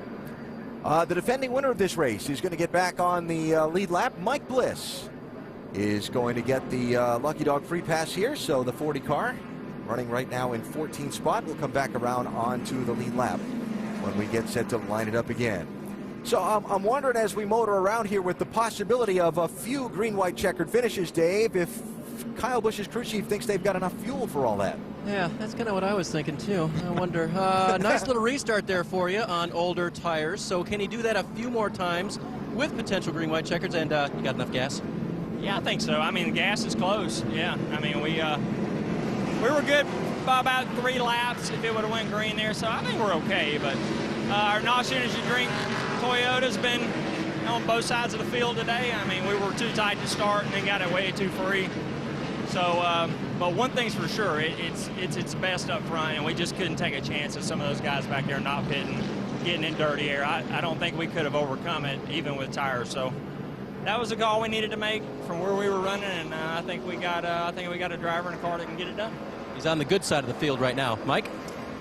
The defending winner of this race is going to get back on the lead lap. Mike Bliss is going to get the Lucky Dog free pass here. So the 40 car running right now in 14th spot will come back around onto the lead lap when we get set to line it up again. So I'm wondering, as we motor around here with the possibility of a few green-white checkered finishes, Dave, if Kyle Busch's crew chief thinks they've got enough fuel for all that. Yeah, that's kind of what I was thinking too. I wonder. Nice little restart there for you on older tires. So can he do that a few more times with potential green-white checkers? And you got enough gas? Yeah, I think so. I mean, the gas is close. Yeah, I mean, we were good by about 3 laps if it would have went green there. So I think we're okay. But our NOS Energy Drink Toyota's been on both sides of the field today. I mean, we were too tight to start and then got it way too free. So, but one thing's for sure, it's its best up front, and we just couldn't take a chance of some of those guys back there not pitting, getting in dirty air. I don't think we could have overcome it even with tires. So that was a call we needed to make from where we were running, and I think we got a driver and a car that can get it done. He's on the good side of the field right now. Mike?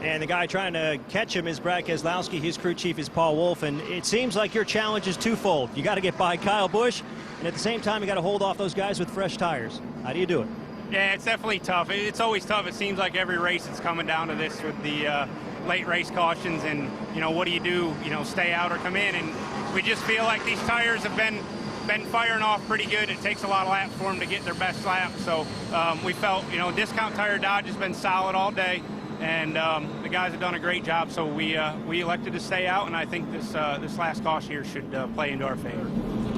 And the guy trying to catch him is Brad Keselowski. His crew chief is Paul Wolf. And it seems like your challenge is twofold. You got to get by Kyle Busch, and at the same time, you got to hold off those guys with fresh tires. How do you do it? Yeah, it's definitely tough. It's always tough. It seems like every race it's coming down to this with the late race cautions. And, you know, what do you do? You know, stay out or come in? And we just feel like these tires have been firing off pretty good. It takes a lot of laps for them to get their best lap. So we felt, you know, Discount Tire Dodge has been solid all day. And the guys have done a great job, so we elected to stay out, and I think this last caution here should play into our favor.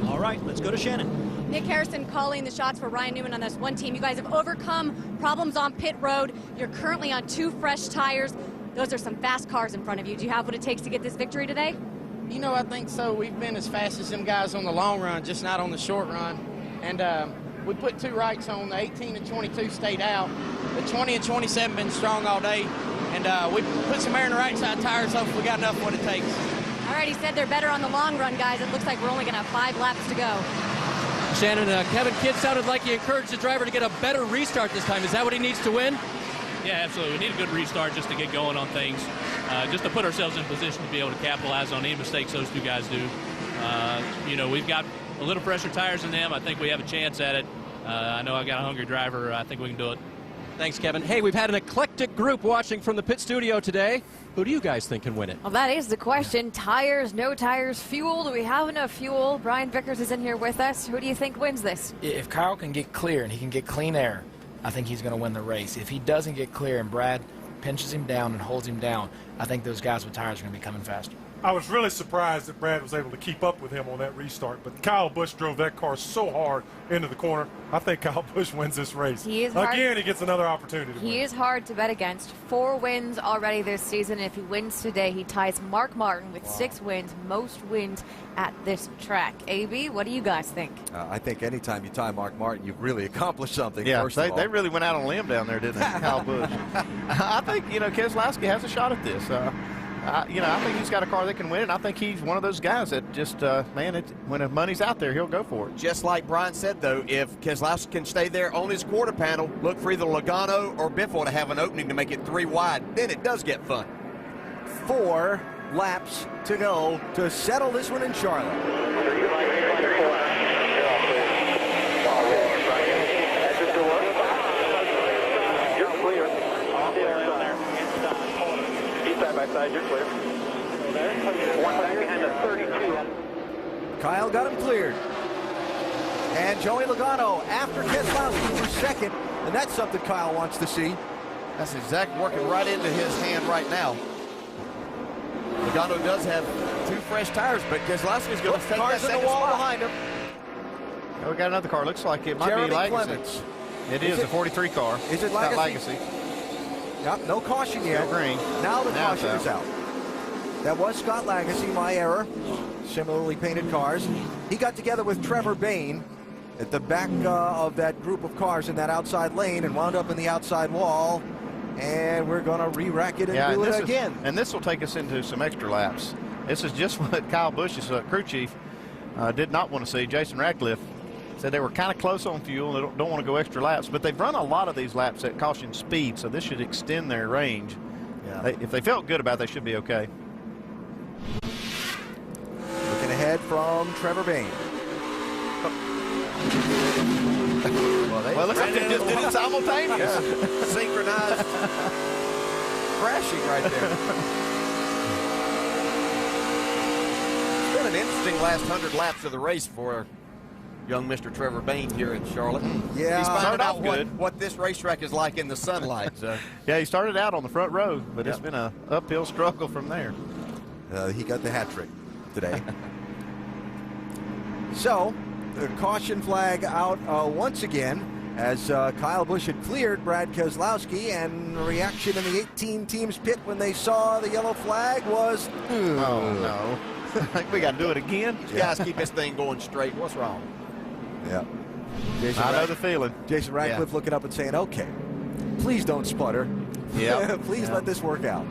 All right, let's go to Shannon. Nick Harrison calling the shots for Ryan Newman on this one team. You guys have overcome problems on pit road. You're currently on 2 fresh tires. Those are some fast cars in front of you. Do you have what it takes to get this victory today? You know, I think so. We've been as fast as them guys on the long run, just not on the short run. And we put 2 rights on. The 18 and 22 stayed out. The 20 and 27 been strong all day. And we put some air in the right side tires, so we got enough what it takes. All right, he said they're better on the long run, guys. It looks like we're only going to have 5 laps to go. Shannon, Kevin Kidd sounded like he encouraged the driver to get a better restart this time. Is that what he needs to win? Yeah, absolutely. We need a good restart just to get going on things, just to put ourselves in position to be able to capitalize on any mistakes those 2 guys do. You know, we've got a little fresher tires than them. I think we have a chance at it. I know I got a hungry driver. I think we can do it. Thanks, Kevin. Hey, we've had an eclectic group watching from the pit studio today. Who do you guys think can win it? Well, that is the question. Tires, no tires, fuel. Do we have enough fuel? Brian Vickers is in here with us. Who do you think wins this? If Kyle can get clear and he can get clean air, I think he's going to win the race. If he doesn't get clear and Brad pinches him down and holds him down, I think those guys with tires are going to be coming faster. I was really surprised that Brad was able to keep up with him on that restart, but Kyle Busch drove that car so hard into the corner. I think Kyle Busch wins this race. He is Again, he gets another opportunity to win. He is hard to bet against. 4 wins already this season. If he wins today, he ties Mark Martin with 6 wins, most wins at this track. AB, what do you guys think? I think anytime you tie Mark Martin, you've really accomplished something. Yeah, first of all. they really went out on a limb down there, didn't they, Kyle Busch? I think, Keselowski has a shot at this. I think he's got a car that can win, and I think he's one of those guys that just, when the money's out there, he'll go for it. Just like Brian said, though, if Keselowski can stay there on his quarter panel, look for either Logano or Biffle to have an opening to make it 3 wide. Then it does get fun. 4 laps to go to settle this one in Charlotte. You're clear. Side by side, you're clear. One back behind the 32. Kyle got him cleared. And Joey Logano after Keselowski for second. And that's something Kyle wants to see. That's exactly working right into his hand right now. Logano does have 2 fresh tires, but Keselowski's going to take that second wall spot behind him. Oh, we got another car. Looks like it might Jeremy be Legacy. Clements. It is a 43 car. Is it Legacy? Legacy? Yep, no caution yet. Still green. Now the caution is out. That was Scott Lagasse, my error. Similarly painted cars. He got together with Trevor Bayne at the back of that group of cars in that outside lane and wound up in the outside wall. And we're going to re-rack it and do it again. And this will take us into some extra laps. This is just what Kyle Busch's crew chief did not want to see. Jason Ratcliffe said they were kind of close on fuel and they don't want to go extra laps, but they've run a lot of these laps at caution speed, so this should extend their range. Yeah. If they felt good about it, they should be okay. Looking ahead from Trevor Bayne. Well, looks like they just did it simultaneous. Yeah. Synchronized crashing right there. It's been an interesting last 100 laps of the race for young Mr. Trevor Bayne here in Charlotte. Yeah, he's finding out what this racetrack is like in the sunlight. So. Yeah, he started out on the front row, but it's been an uphill struggle from there. He got the hat trick today. So, the caution flag out once again as Kyle Busch had cleared Brad Keselowski, and the reaction in the 18 teams pit when they saw the yellow flag was, oh no. I think we got to do it again. You guys keep this thing going straight. What's wrong? Yeah. I know the feeling. Jason Ratcliffe looking up and saying, okay, please don't sputter. Yeah. Please let this work out.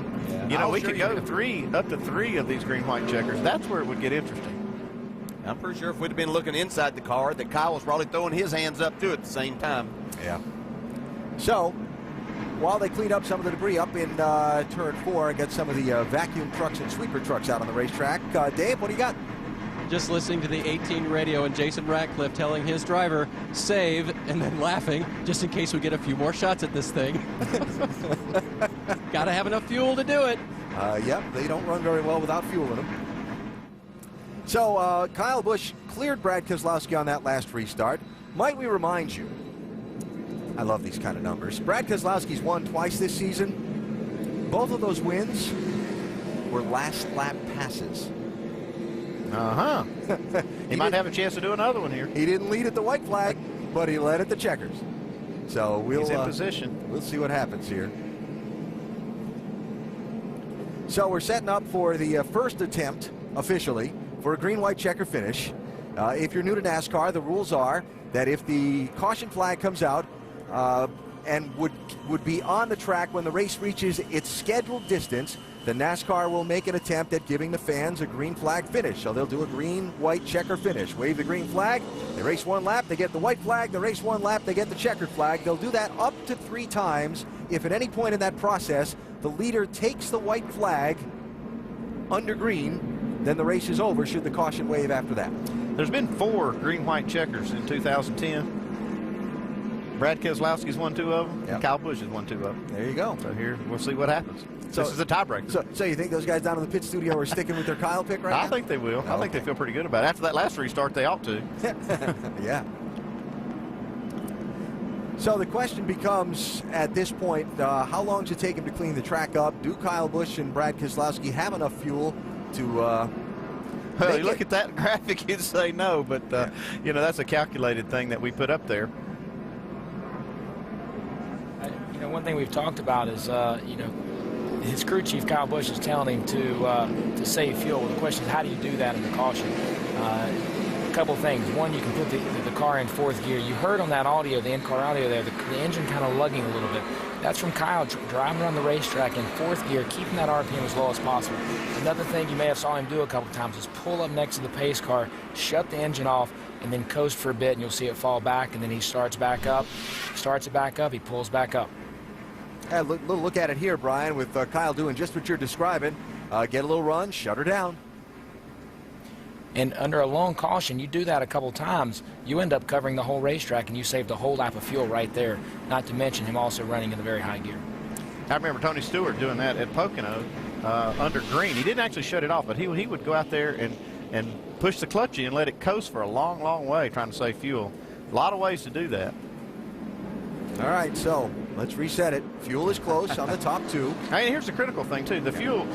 Yeah. We could go up to three of these green-white checkers. That's where it would get interesting. I'm pretty sure if we'd have been looking inside the car that Kyle was probably throwing his hands up too at the same time. Yeah. So, while they clean up some of the debris up in turn 4, get some of the vacuum trucks and sweeper trucks out on the racetrack. Dave, what do you got? Just listening to the 18 radio and Jason Ratcliffe telling his driver, save, and then laughing, just in case we get a few more shots at this thing. Got to have enough fuel to do it. Yep, they don't run very well without fuel in them. So, Kyle Busch cleared Brad Keselowski on that last restart. Might we remind you, I love these kind of numbers, Brad Keselowski's won twice this season. Both of those wins were last lap passes. He might have a chance to do another one here. He didn't lead at the white flag, but he led at the checkers. So he's in position. We'll see what happens here. So we're setting up for the first attempt officially for a green-white checker finish. If you're new to NASCAR, the rules are that if the caution flag comes out and would be on the track when the race reaches its scheduled distance, the NASCAR will make an attempt at giving the fans a green flag finish. So they'll do a green-white checker finish. Wave the green flag, they race one lap, they get the white flag, they race one lap, they get the checkered flag. They'll do that up to 3 times. If at any point in that process the leader takes the white flag under green, then the race is over should the caution wave after that. There's been 4 green-white checkers in 2010. Brad Keselowski's won 2 of them. Yep. And Kyle Busch has won 2 of them. There you go. So here, we'll see what happens. So, this is a tiebreaker. So you think those guys down in the pit studio are sticking with their Kyle pick right now? I think they will. I think they feel pretty good about it. After that last restart, they ought to. Yeah. So the question becomes, at this point, how long does it take him to clean the track up? Do Kyle Busch and Brad Keselowski have enough fuel to well, you look at that graphic, you'd say no, but, you know, that's a calculated thing that we put up there. You know, one thing we've talked about is, you know, his crew chief, Kyle Busch, is telling him to save fuel. Well, the question is, how do you do that in the caution? A couple things. One, you can put the car in 4th gear. You heard on that audio, the in-car audio there, the engine kind of lugging a little bit. That's from Kyle driving around the racetrack in 4th gear, keeping that RPM as low as possible. Another thing you may have saw him do a couple times is pull up next to the pace car, shut the engine off, and then coast for a bit, and you'll see it fall back, and then he starts back up, starts it back up, he pulls back up. A little look at it here, Brian, with Kyle doing just what you're describing. Get a little run, shut her down. And under a long caution, you do that a couple times, you end up covering the whole racetrack, and you saved a whole lap of fuel right there, not to mention him also running in the very high gear. I remember Tony Stewart doing that at Pocono under green. He didn't actually shut it off, but he would go out there and push the clutch in and let it coast for a long, long way trying to save fuel. A lot of ways to do that. All right, so let's reset it. Fuel is close on the top 2. And here's the critical thing, too. The fuel,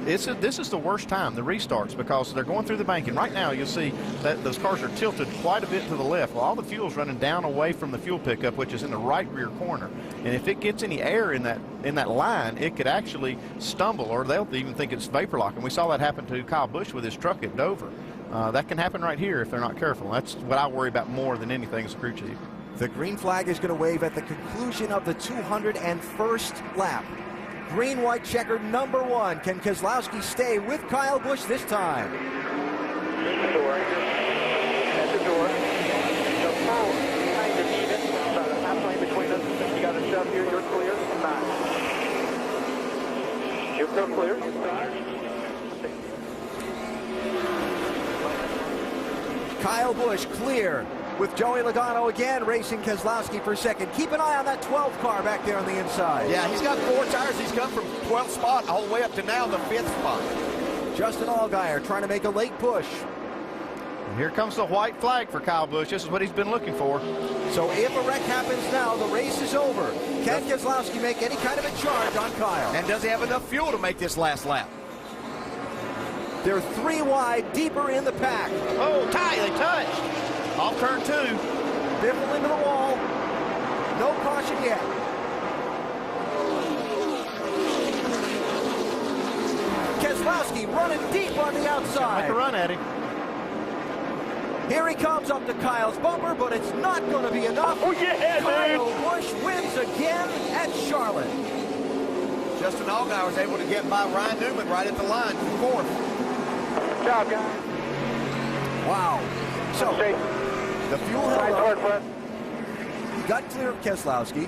this is the worst time, the restarts, because they're going through the bank. And right now, you'll see that those cars are tilted quite a bit to the left. Well, all the fuel's running down away from the fuel pickup, which is in the right rear corner. And if it gets any air in that line, it could actually stumble, or they'll even think it's vapor lock. And we saw that happen to Kyle Busch with his truck at Dover. That can happen right here if they're not careful. That's what I worry about more than anything as a crew chief. The green flag is going to wave at the conclusion of the 201st lap. Green, white, checkered, number 1. Can Keselowski stay with Kyle Busch this time? At the door. At the door. The phone kind of even. About a half lane between us. You got a shove here. You're clear. 9. You're still clear. Kyle Busch clear, with Joey Logano again racing Keselowski for second. Keep an eye on that 12th car back there on the inside. Yeah, he's got 4 tires. He's come from 12th spot all the way up to now the 5th spot. Justin Allgaier trying to make a late push. And here comes the white flag for Kyle Busch. This is what he's been looking for. So if a wreck happens now, the race is over. Can Keselowski make any kind of a charge on Kyle? And does he have enough fuel to make this last lap? They're 3 wide, deeper in the pack. Oh, they touched. Off turn 2. Biffle into the wall. No caution yet. Keselowski running deep on the outside. Make a run at him. Here he comes up to Kyle's bumper, but it's not going to be enough. Oh, yeah, Kyle Busch wins again at Charlotte. Justin Allgaier was able to get by Ryan Newman right at the line for 4th. Good job, guys. Wow. So, the fuel held up. He got clear of Keselowski.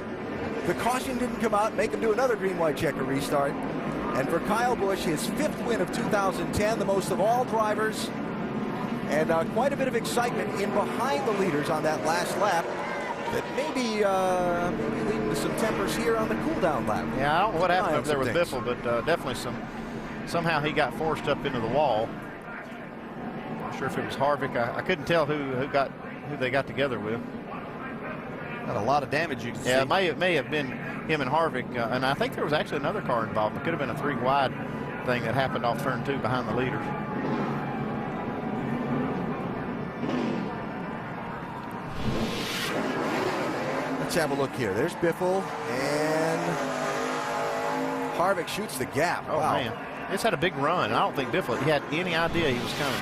The caution didn't come out, make him do another green, white, checker restart. And for Kyle Busch, his 5th win of 2010, the most of all drivers. And quite a bit of excitement in behind the leaders on that last lap that maybe leading to some tempers here on the cool-down lap. Yeah, I don't know what happened up there with Biffle, but definitely somehow he got forced up into the wall. Not sure if it was Harvick. I couldn't tell who they got together with. Got a lot of damage you can see. Yeah, it may have been him and Harvick, and I think there was actually another car involved. It could have been a 3 wide thing that happened off turn 2 behind the leaders. Let's have a look here. There's Biffle, and Harvick shoots the gap. Oh, wow. man. It's had a big run. I don't think Biffle had any idea he was coming.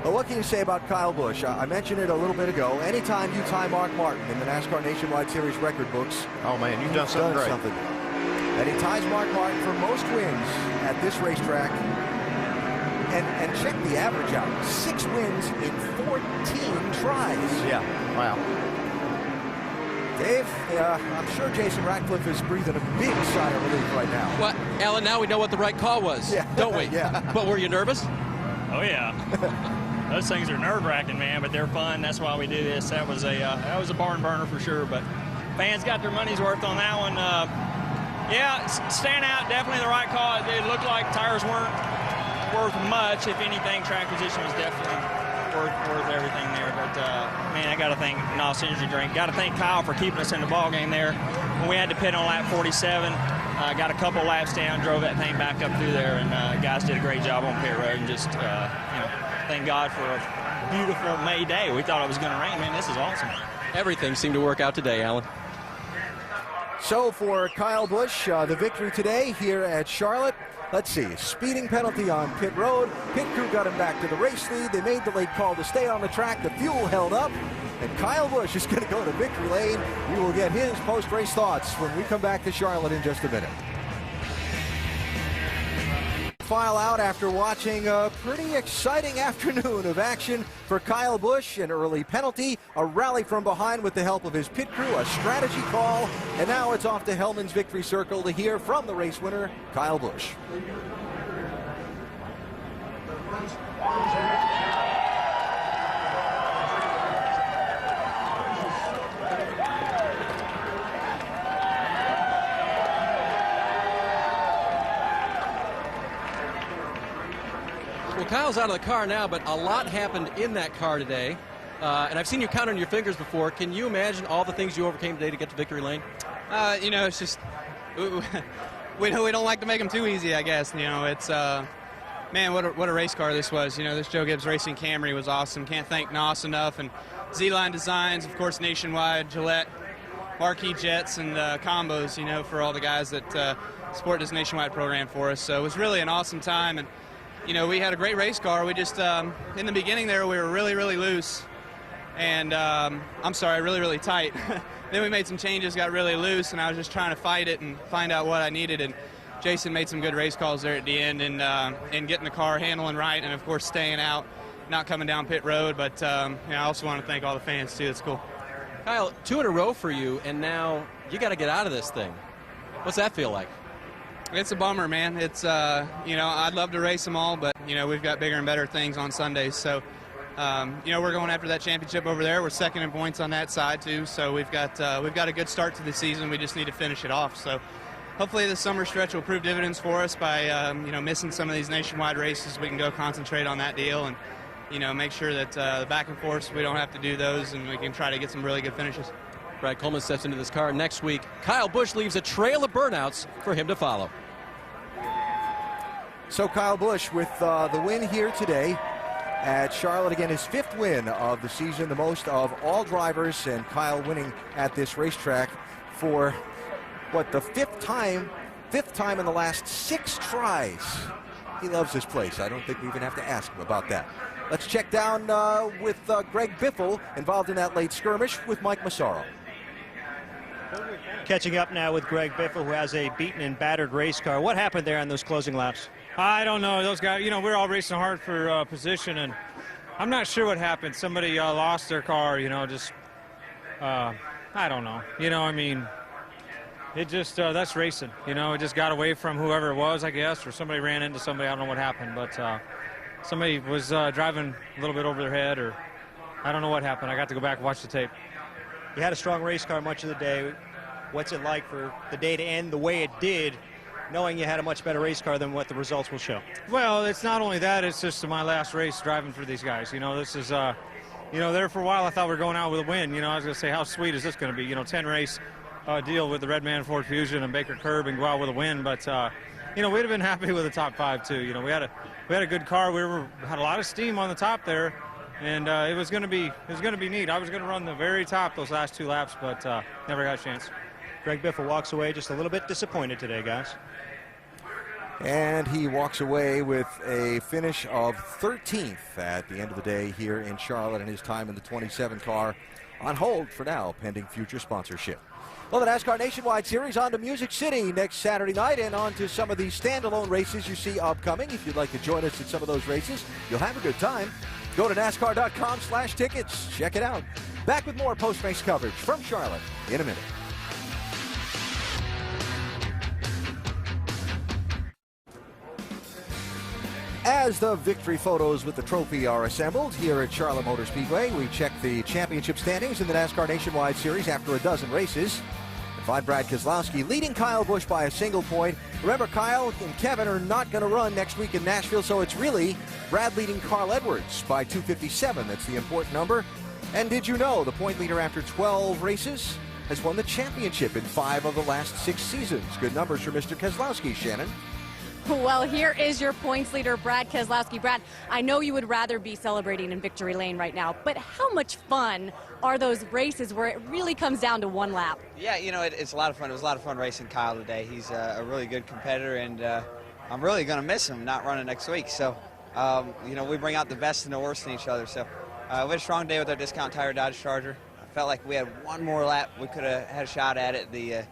Well, what can you say about Kyle Busch? I mentioned it a little bit ago. Anytime you tie Mark Martin in the NASCAR Nationwide Series record books, oh man, you've done something great. And he ties Mark Martin for most wins at this racetrack. And check the average out. 6 wins in 14 tries. Yeah, wow. Dave, I'm sure Jason Ratcliffe is breathing a big sigh of relief right now. Well, Alan, now we know what the right call was, don't we? Yeah. But were you nervous? Oh, yeah. Those things are nerve-wracking, man, but they're fun. That's why we do this. That was a barn burner for sure, but fans got their money's worth on that one. Yeah, stand out, definitely the right call. It looked like tires weren't worth much. If anything, track position was definitely worth everything there. But, man, I got to thank NOS Energy Drink. Got to thank Kyle for keeping us in the ball game there. When we had to pit on lap 47, got a couple laps down, drove that thing back up through there, and guys did a great job on pit road. And just, thank God for a beautiful May day. We thought it was going to rain. Man, this is awesome. Everything seemed to work out today, Alan. So for Kyle Busch, the victory today here at Charlotte. Let's see, speeding penalty on pit road. Pit crew got him back to the race lead. They made the late call to stay on the track. The fuel held up. And Kyle Busch is going to go to victory lane. We will get his post-race thoughts when we come back to Charlotte in just a minute. File out after watching a pretty exciting afternoon of action for Kyle Busch. An early penalty, a rally from behind with the help of his pit crew, a strategy call, and now it's off to Hellman's victory circle to hear from the race winner, Kyle Busch. Well, Kyle's out of the car now, but a lot happened in that car today. And I've seen you count on your fingers before. Can you imagine all the things you overcame today to get to victory lane? It's just, we don't like to make them too easy, I guess. It's, man, what a race car this was. This Joe Gibbs Racing Camry was awesome. Can't thank NOS enough. And Z-Line Designs, of course, Nationwide, Gillette, Marquis Jets, and Combos, for all the guys that support this Nationwide program for us. So it was really an awesome time. And we had a great race car. We just, in the beginning there, we were really, really loose. And, really, really tight. Then we made some changes, got really loose, and I was just trying to fight it and find out what I needed. And Jason made some good race calls there at the end and getting the car handling right and, of course, staying out, not coming down pit road. But, I also want to thank all the fans, too. It's cool. Kyle, 2 in a row for you, and now you got to get out of this thing. What's that feel like? It's a bummer, man. It's, I'd love to race them all, but, we've got bigger and better things on Sundays. So, we're going after that championship over there. We're second in points on that side, too. So we've got a good start to the season. We just need to finish it off. So hopefully the summer stretch will prove dividends for us by, missing some of these nationwide races. We can go concentrate on that deal and, make sure that the back and forth, we don't have to do those, and we can try to get some really good finishes. Brad Coleman steps into this car next week. Kyle Busch leaves a trail of burnouts for him to follow. So Kyle Busch with the win here today at Charlotte. Again, his 5th win of the season, the most of all drivers, and Kyle winning at this racetrack for, the 5th time in the last 6 tries. He loves this place. I don't think we even have to ask him about that. Let's check down with Greg Biffle, involved in that late skirmish with Mike Massaro. Catching up now with Greg Biffle, who has a beaten and battered race car. What happened there on those closing laps? I don't know. Those guys, we're all racing hard for position, and I'm not sure what happened. Somebody lost their car, I don't know. It just, that's racing. It just got away from whoever it was, I guess, or somebody ran into somebody. I don't know what happened, but somebody was driving a little bit over their head, or I don't know what happened. I got to go back and watch the tape. You had a strong race car much of the day. What's it like for the day to end the way it did, knowing you had a much better race car than what the results will show? Well, it's not only that, it's just my last race driving for these guys. This is, there for a while I thought we were going out with a win. I was going to say, how sweet is this going to be? 10 race deal with the Redman Ford Fusion and Baker Curb and go out with a win. But, we'd have been happy with the top 5 too. We had a good car. We had a lot of steam on the top there. And it was going to be neat. I was going to run the very top those last 2 laps, but never got a chance. Greg Biffle walks away just a little bit disappointed today, guys. And he walks away with a finish of 13th at the end of the day here in Charlotte, and his time in the 27 car on hold for now, pending future sponsorship. Well, the NASCAR Nationwide Series on to Music City next Saturday night, and on to some of the standalone races you see upcoming. If you'd like to join us at some of those races, you'll have a good time. Go to NASCAR.com/tickets. Check it out. Back with more post-race coverage from Charlotte in a minute. As the victory photos with the trophy are assembled here at Charlotte Motor Speedway, we check the championship standings in the NASCAR Nationwide Series after a dozen races. We find Brad Keselowski leading Kyle Busch by a single point. Remember, Kyle and Kevin are not going to run next week in Nashville, so it's really Brad leading Carl Edwards by 257. That's the important number. And did you know the point leader after 12 races has won the championship in 5 of the last 6 seasons? Good numbers for Mr. Keselowski, Shannon. Well, here is your points leader, Brad Keselowski. Brad, I know you would rather be celebrating in victory lane right now, but how much fun are those races where it really comes down to one lap? Yeah, you know, it's a lot of fun. It was a lot of fun racing Kyle today. He's a really good competitor, and I'm really going to miss him not running next week. So, you know, we bring out the best and the worst in each other. So we had a strong day with our Discount Tire Dodge Charger. I felt like we had one more lap. We could have had a shot at it. The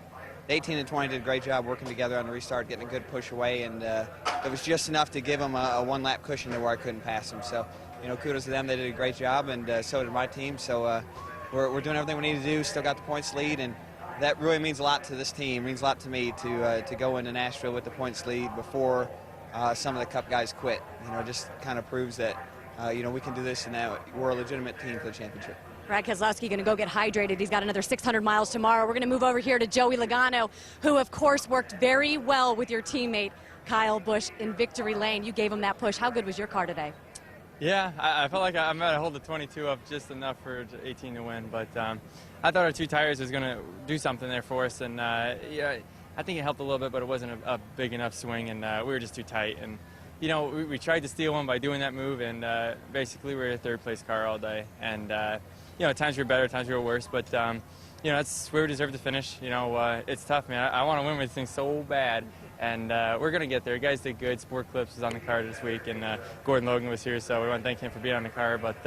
18 and 20 did a great job working together on the restart, getting a good push away, and it was just enough to give them a one-lap cushion to where I couldn't pass them. So, you know, kudos to them. They did a great job, and so did my team. So we're doing everything we need to do. Still got the points lead, and that really means a lot to this team. It means a lot to me to go into Nashville with the points lead before some of the Cup guys quit. You know, just kind of proves that, you know, we can do this, and that we're a legitimate team for the championship. Brad Keselowski going to go get hydrated. He's got another 600 miles tomorrow. We're going to move over here to Joey Logano, who, of course, worked very well with your teammate, Kyle Busch, in victory lane. You gave him that push. How good was your car today? Yeah, I felt like I might have hold the 22 up just enough for 18 to win, but I thought our 2 tires was going to do something there for us, and yeah, I think it helped a little bit, but it wasn't a big enough swing, and we were just too tight. And you know, we tried to steal one by doing that move, and basically we were a third-place car all day, and you know, times were better, times were worse, but you know, that's where we deserve to finish. You know, it's tough, man. I want to win with this thing so bad, and we're going to get there. You guys did good. Sport Clips was on the car this week, and Gordon Logan was here, so we want to thank him for being on the car, but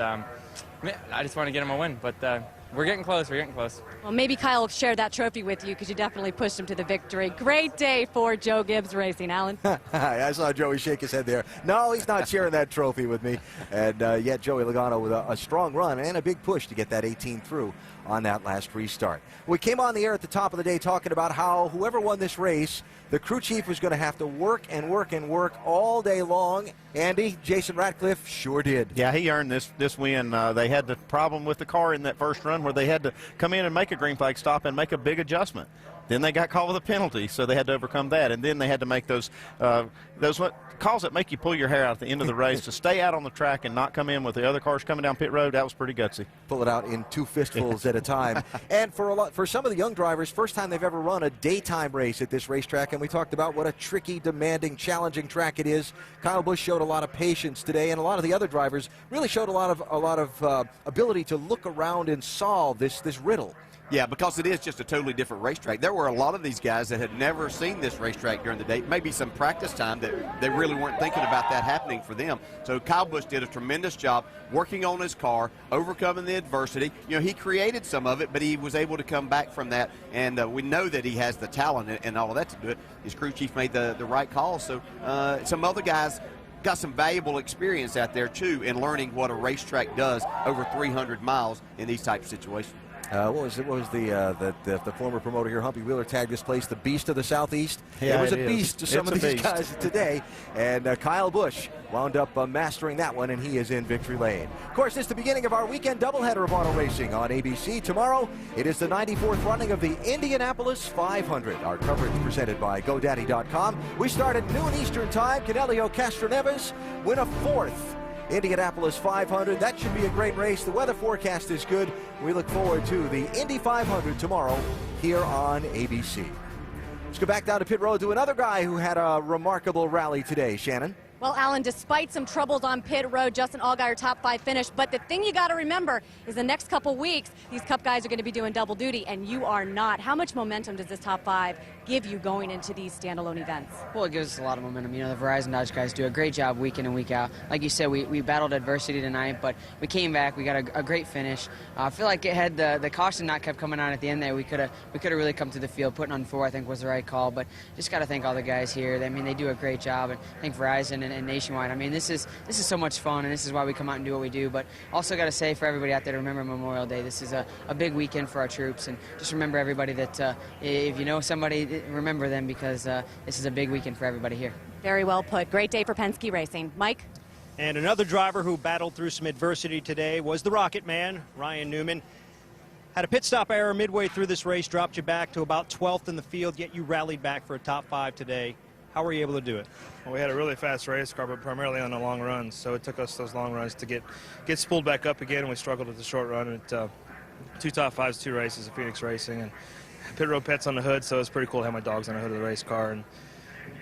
man, I just want to get him a win, but we're getting close. We're getting close. Well, maybe Kyle will share that trophy with you because you definitely pushed him to the victory. Great day for Joe Gibbs Racing, Alan. I saw Joey shake his head there. No, he's not sharing that trophy with me. And yet Joey Logano with a strong run and a big push to get that 18 through on that last restart. We came on the air at the top of the day talking about how whoever won this race, the crew chief was going to have to work and work and work all day long. Andy, Jason Ratcliffe sure did. Yeah, he earned this win. They had the problem with the car in that first run where they had to come in and make a green flag stop and make a big adjustment. Then they got called with a penalty, so they had to overcome that. And then they had to make those calls that make you pull your hair out at the end of the race to stay out on the track and not come in with the other cars coming down pit road. That was pretty gutsy. Pull it out in 2 fistfuls at a time. And for some of the young drivers, first time they've ever run a daytime race at this racetrack. And we talked about what a tricky, demanding, challenging track it is. Kyle Busch showed a lot of patience today, and a lot of the other drivers really showed a lot of ability to look around and solve this riddle. Yeah, because it is just a totally different racetrack. There were a lot of these guys that had never seen this racetrack during the day, maybe some practice time that they really weren't thinking about that happening for them. So Kyle Busch did a tremendous job working on his car, overcoming the adversity. You know, he created some of it, but he was able to come back from that, and we know that he has the talent and all of that to do it. His crew chief made the right call, so some other guys got some valuable experience out there, too, in learning what a racetrack does over 300 miles in these types of situations. What was the former promoter here, Humpy Wheeler, tagged this place the Beast of the Southeast? Yeah, it was a beast to some of these beast. guys today, and Kyle Busch wound up mastering that one, and he is in victory lane. Of course, it's the beginning of our weekend doubleheader of auto racing on ABC. Tomorrow, it is the 94th running of the Indianapolis 500. Our coverage presented by GoDaddy.com. We start at noon Eastern Time. Canelio Castroneves win a 4th Indianapolis 500. That should be a great race. The weather forecast is good. We look forward to the Indy 500 tomorrow here on ABC. Let's go back down to pit road to another guy who had a remarkable rally today. Shannon? Well, Alan, despite some troubles on pit road, Justin Allgaier top 5 finish. But the thing you got to remember is the next couple weeks, these Cup guys are going to be doing double duty, and you are not. How much momentum does this top 5 give you going into these standalone events? Well, it gives us a lot of momentum. You know, the Verizon Dodge guys do a great job week in and week out. Like you said, we battled adversity tonight, but we came back. We got a great finish. I feel like it had the caution not kept coming on at the end there. We could have really come to the field. Putting on 4, I think, was the right call. But just got to thank all the guys here. I mean, they do a great job. And thank Verizon and Nationwide. I mean, this is so much fun, and this is why we come out and do what we do. But also got to say for everybody out there to remember Memorial Day. This is a big weekend for our troops, and just remember everybody that if you know somebody, remember them, because this is a big weekend for everybody here. Very well put. Great day for Penske Racing. Mike? And another driver who battled through some adversity today was the Rocket Man, Ryan Newman. Had a pit stop error midway through this race, dropped you back to about 12th in the field, yet you rallied back for a top 5 today. How were you able to do it? Well, we had a really fast race car, but primarily on the long runs, so it took us those long runs to get spooled back up again, and we struggled with the short run. And 2 top 5s, 2 races at Phoenix Racing, and pit road pets on the hood, so it was pretty cool to have my dogs on the hood of the race car. And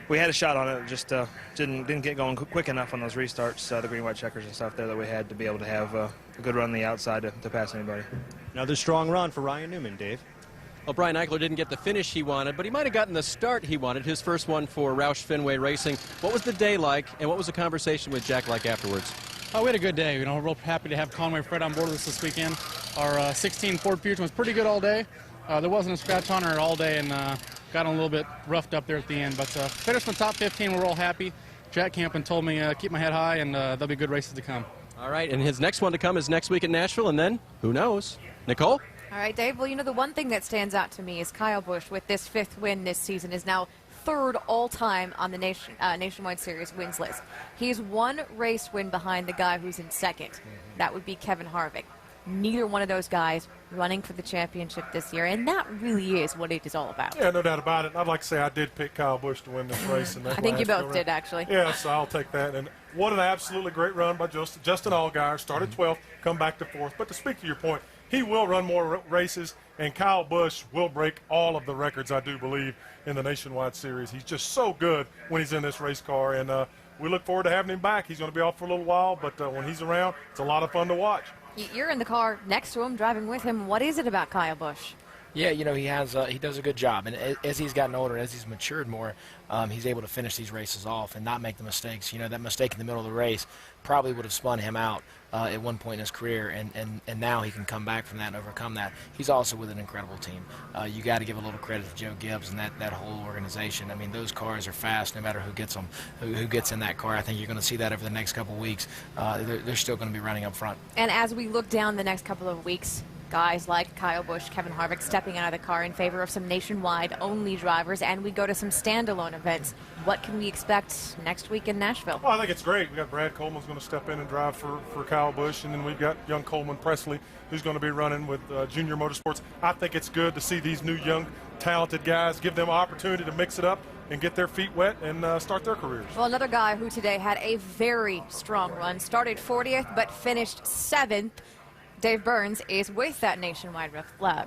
we had a shot on it, just didn't get going quick enough on those restarts, the green, white checkers and stuff there that we had to be able to have a good run on the outside to pass anybody. Another strong run for Ryan Newman, Dave. Well, Brian Eichler didn't get the finish he wanted, but he might have gotten the start he wanted, his first one for Roush Fenway Racing. What was the day like, and what was the conversation with Jack like afterwards? Oh, we had a good day. You know, we're real happy to have Conway Fred on board with us this weekend. Our 16 Ford Fusion was pretty good all day. There wasn't a scratch on her all day, and got a little bit roughed up there at the end. But finished in the top 15. We're all happy. Jack Campen told me keep my head high, and there'll be good races to come. All right, and his next one to come is next week at Nashville, and then who knows? Nicole? All right, Dave. Well, you know, the one thing that stands out to me is Kyle Busch, with this 5th win this season, is now 3rd all-time on the Nationwide Series wins list. He's 1 race win behind the guy who's in 2nd. That would be Kevin Harvick. Neither one of those guys running for the championship this year, and that really is what it is all about. Yeah, no doubt about it. I'd like to say I did pick Kyle Busch to win this race. I think you both did, actually. Yeah, so I'll take that. And what an absolutely great run by Justin Allgaier. Started 12th, come back to 4th. But to speak to your point, he will run more races, and Kyle Busch will break all of the records, I do believe, in the Nationwide Series. He's just so good when he's in this race car, and we look forward to having him back. He's going to be off for a little while, but when he's around, it's a lot of fun to watch. You're in the car next to him, driving with him. What is it about Kyle Busch? Yeah, you know, he does a good job, and as he's gotten older, as he's matured more, he's able to finish these races off and not make the mistakes. You know, that mistake in the middle of the race probably would have spun him out at one point in his career, and now he can come back from that and overcome that. He's also with an incredible team. You got to give a little credit to Joe Gibbs and that whole organization. I mean, those cars are fast no matter who gets them, who gets in that car. I think you're going to see that over the next couple of weeks. They're still going to be running up front. And as we look down the next couple of weeks, guys like Kyle Busch, Kevin Harvick stepping out of the car in favor of some nationwide-only drivers, and we go to some standalone events. What can we expect next week in Nashville? Well, I think it's great. We got Brad Coleman's going to step in and drive for Kyle Busch, and then we've got young Coleman Presley, who's going to be running with Junior Motorsports. I think it's good to see these new young, talented guys, give them an opportunity to mix it up and get their feet wet and start their careers. Well, another guy who today had a very strong run, started 40th but finished 7th. Dave Burns is with that nationwide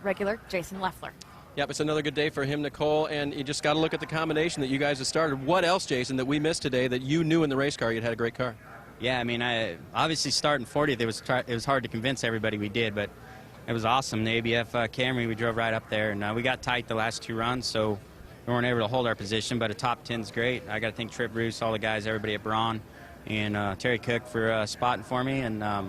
regular, Jason Leffler. Yep, it's another good day for him, Nicole, and you just got to look at the combination that you guys have started. What else, Jason, that we missed today that you knew in the race car you'd had a great car? Yeah, I mean, obviously starting 40th, it was hard to convince everybody we did, but it was awesome. The ABF Camry, we drove right up there, and we got tight the last 2 runs, so we weren't able to hold our position, but a top 10's great. I got to thank Trip Bruce, all the guys, everybody at Braun, and Terry Cook for spotting for me, and I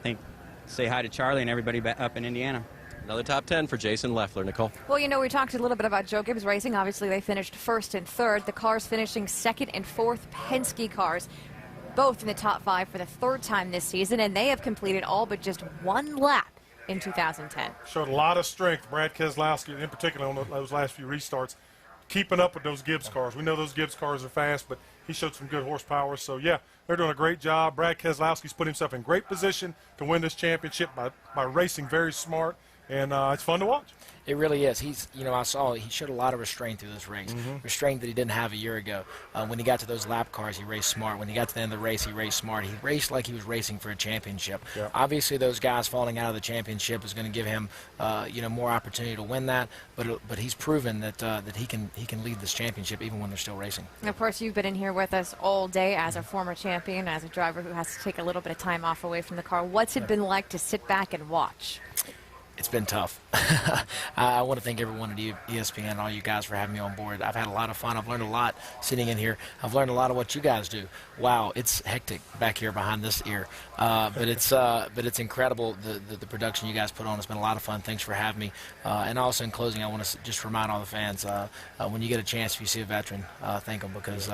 think say hi to Charlie and everybody up in Indiana. Another top 10 for Jason Leffler. Nicole? Well, you know, we talked a little bit about Joe Gibbs Racing. Obviously, they finished 1st and 3rd. The cars finishing 2nd and 4th. Penske cars, both in the top 5 for the 3rd time this season, and they have completed all but just 1 lap in 2010. Showed a lot of strength, Brad Keselowski, in particular on those last few restarts, keeping up with those Gibbs cars. We know those Gibbs cars are fast, but he showed some good horsepower. So, yeah, they're doing a great job. Brad Keselowski's put himself in great position to win this championship by racing very smart, and it's fun to watch. It really is. He's, you know, I saw he showed a lot of restraint through this race. Restraint that he didn't have a year ago. When he got to those lap cars, he raced smart. When he got to the end of the race, he raced smart. He raced like he was racing for a championship. Yeah. Obviously, those guys falling out of the championship is going to give him, you know, more opportunity to win that. But he's proven that that he can lead this championship even when they're still racing. And of course, you've been in here with us all day as a former champion, as a driver who has to take a little bit of time off away from the car. What's it been like to sit back and watch? It's been tough. I want to thank everyone at ESPN and all you guys for having me on board. I've had a lot of fun. I've learned a lot sitting in here. I've learned a lot of what you guys do. Wow, it's hectic back here behind this ear. But it's incredible, the production you guys put on. It's been a lot of fun. Thanks for having me. And also in closing, I want to just remind all the fans, when you get a chance, if you see a veteran, thank them, because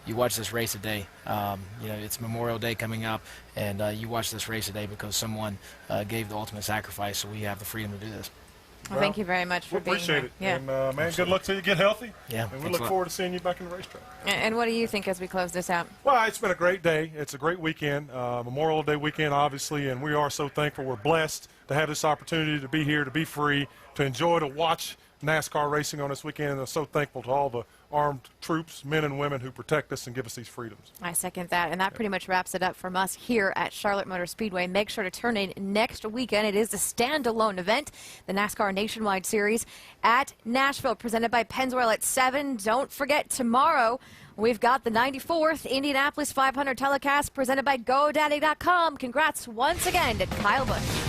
you watch this race today. You know, it's Memorial Day coming up, and you watch this race today because someone gave the ultimate sacrifice, so we have the freedom to do this. Well, thank you very much for being here. Appreciate it. Yeah. And, man, good luck till you get healthy. Yeah. And we look forward to seeing you back in the racetrack. And what do you think as we close this out? Well, it's been a great day. It's a great weekend, Memorial Day weekend, obviously, and we are so thankful. We're blessed to have this opportunity to be here, to be free, to enjoy, to watch NASCAR racing on this weekend, and I'm so thankful to all the armed troops, men and women who protect us and give us these freedoms. I second that, and that pretty much wraps it up from us here at Charlotte Motor Speedway. Make sure to turn in next weekend. It is a standalone event, the NASCAR Nationwide Series at Nashville, presented by Pennzoil at 7. Don't forget, tomorrow we've got the 94th Indianapolis 500 telecast presented by GoDaddy.com. Congrats once again to Kyle Busch.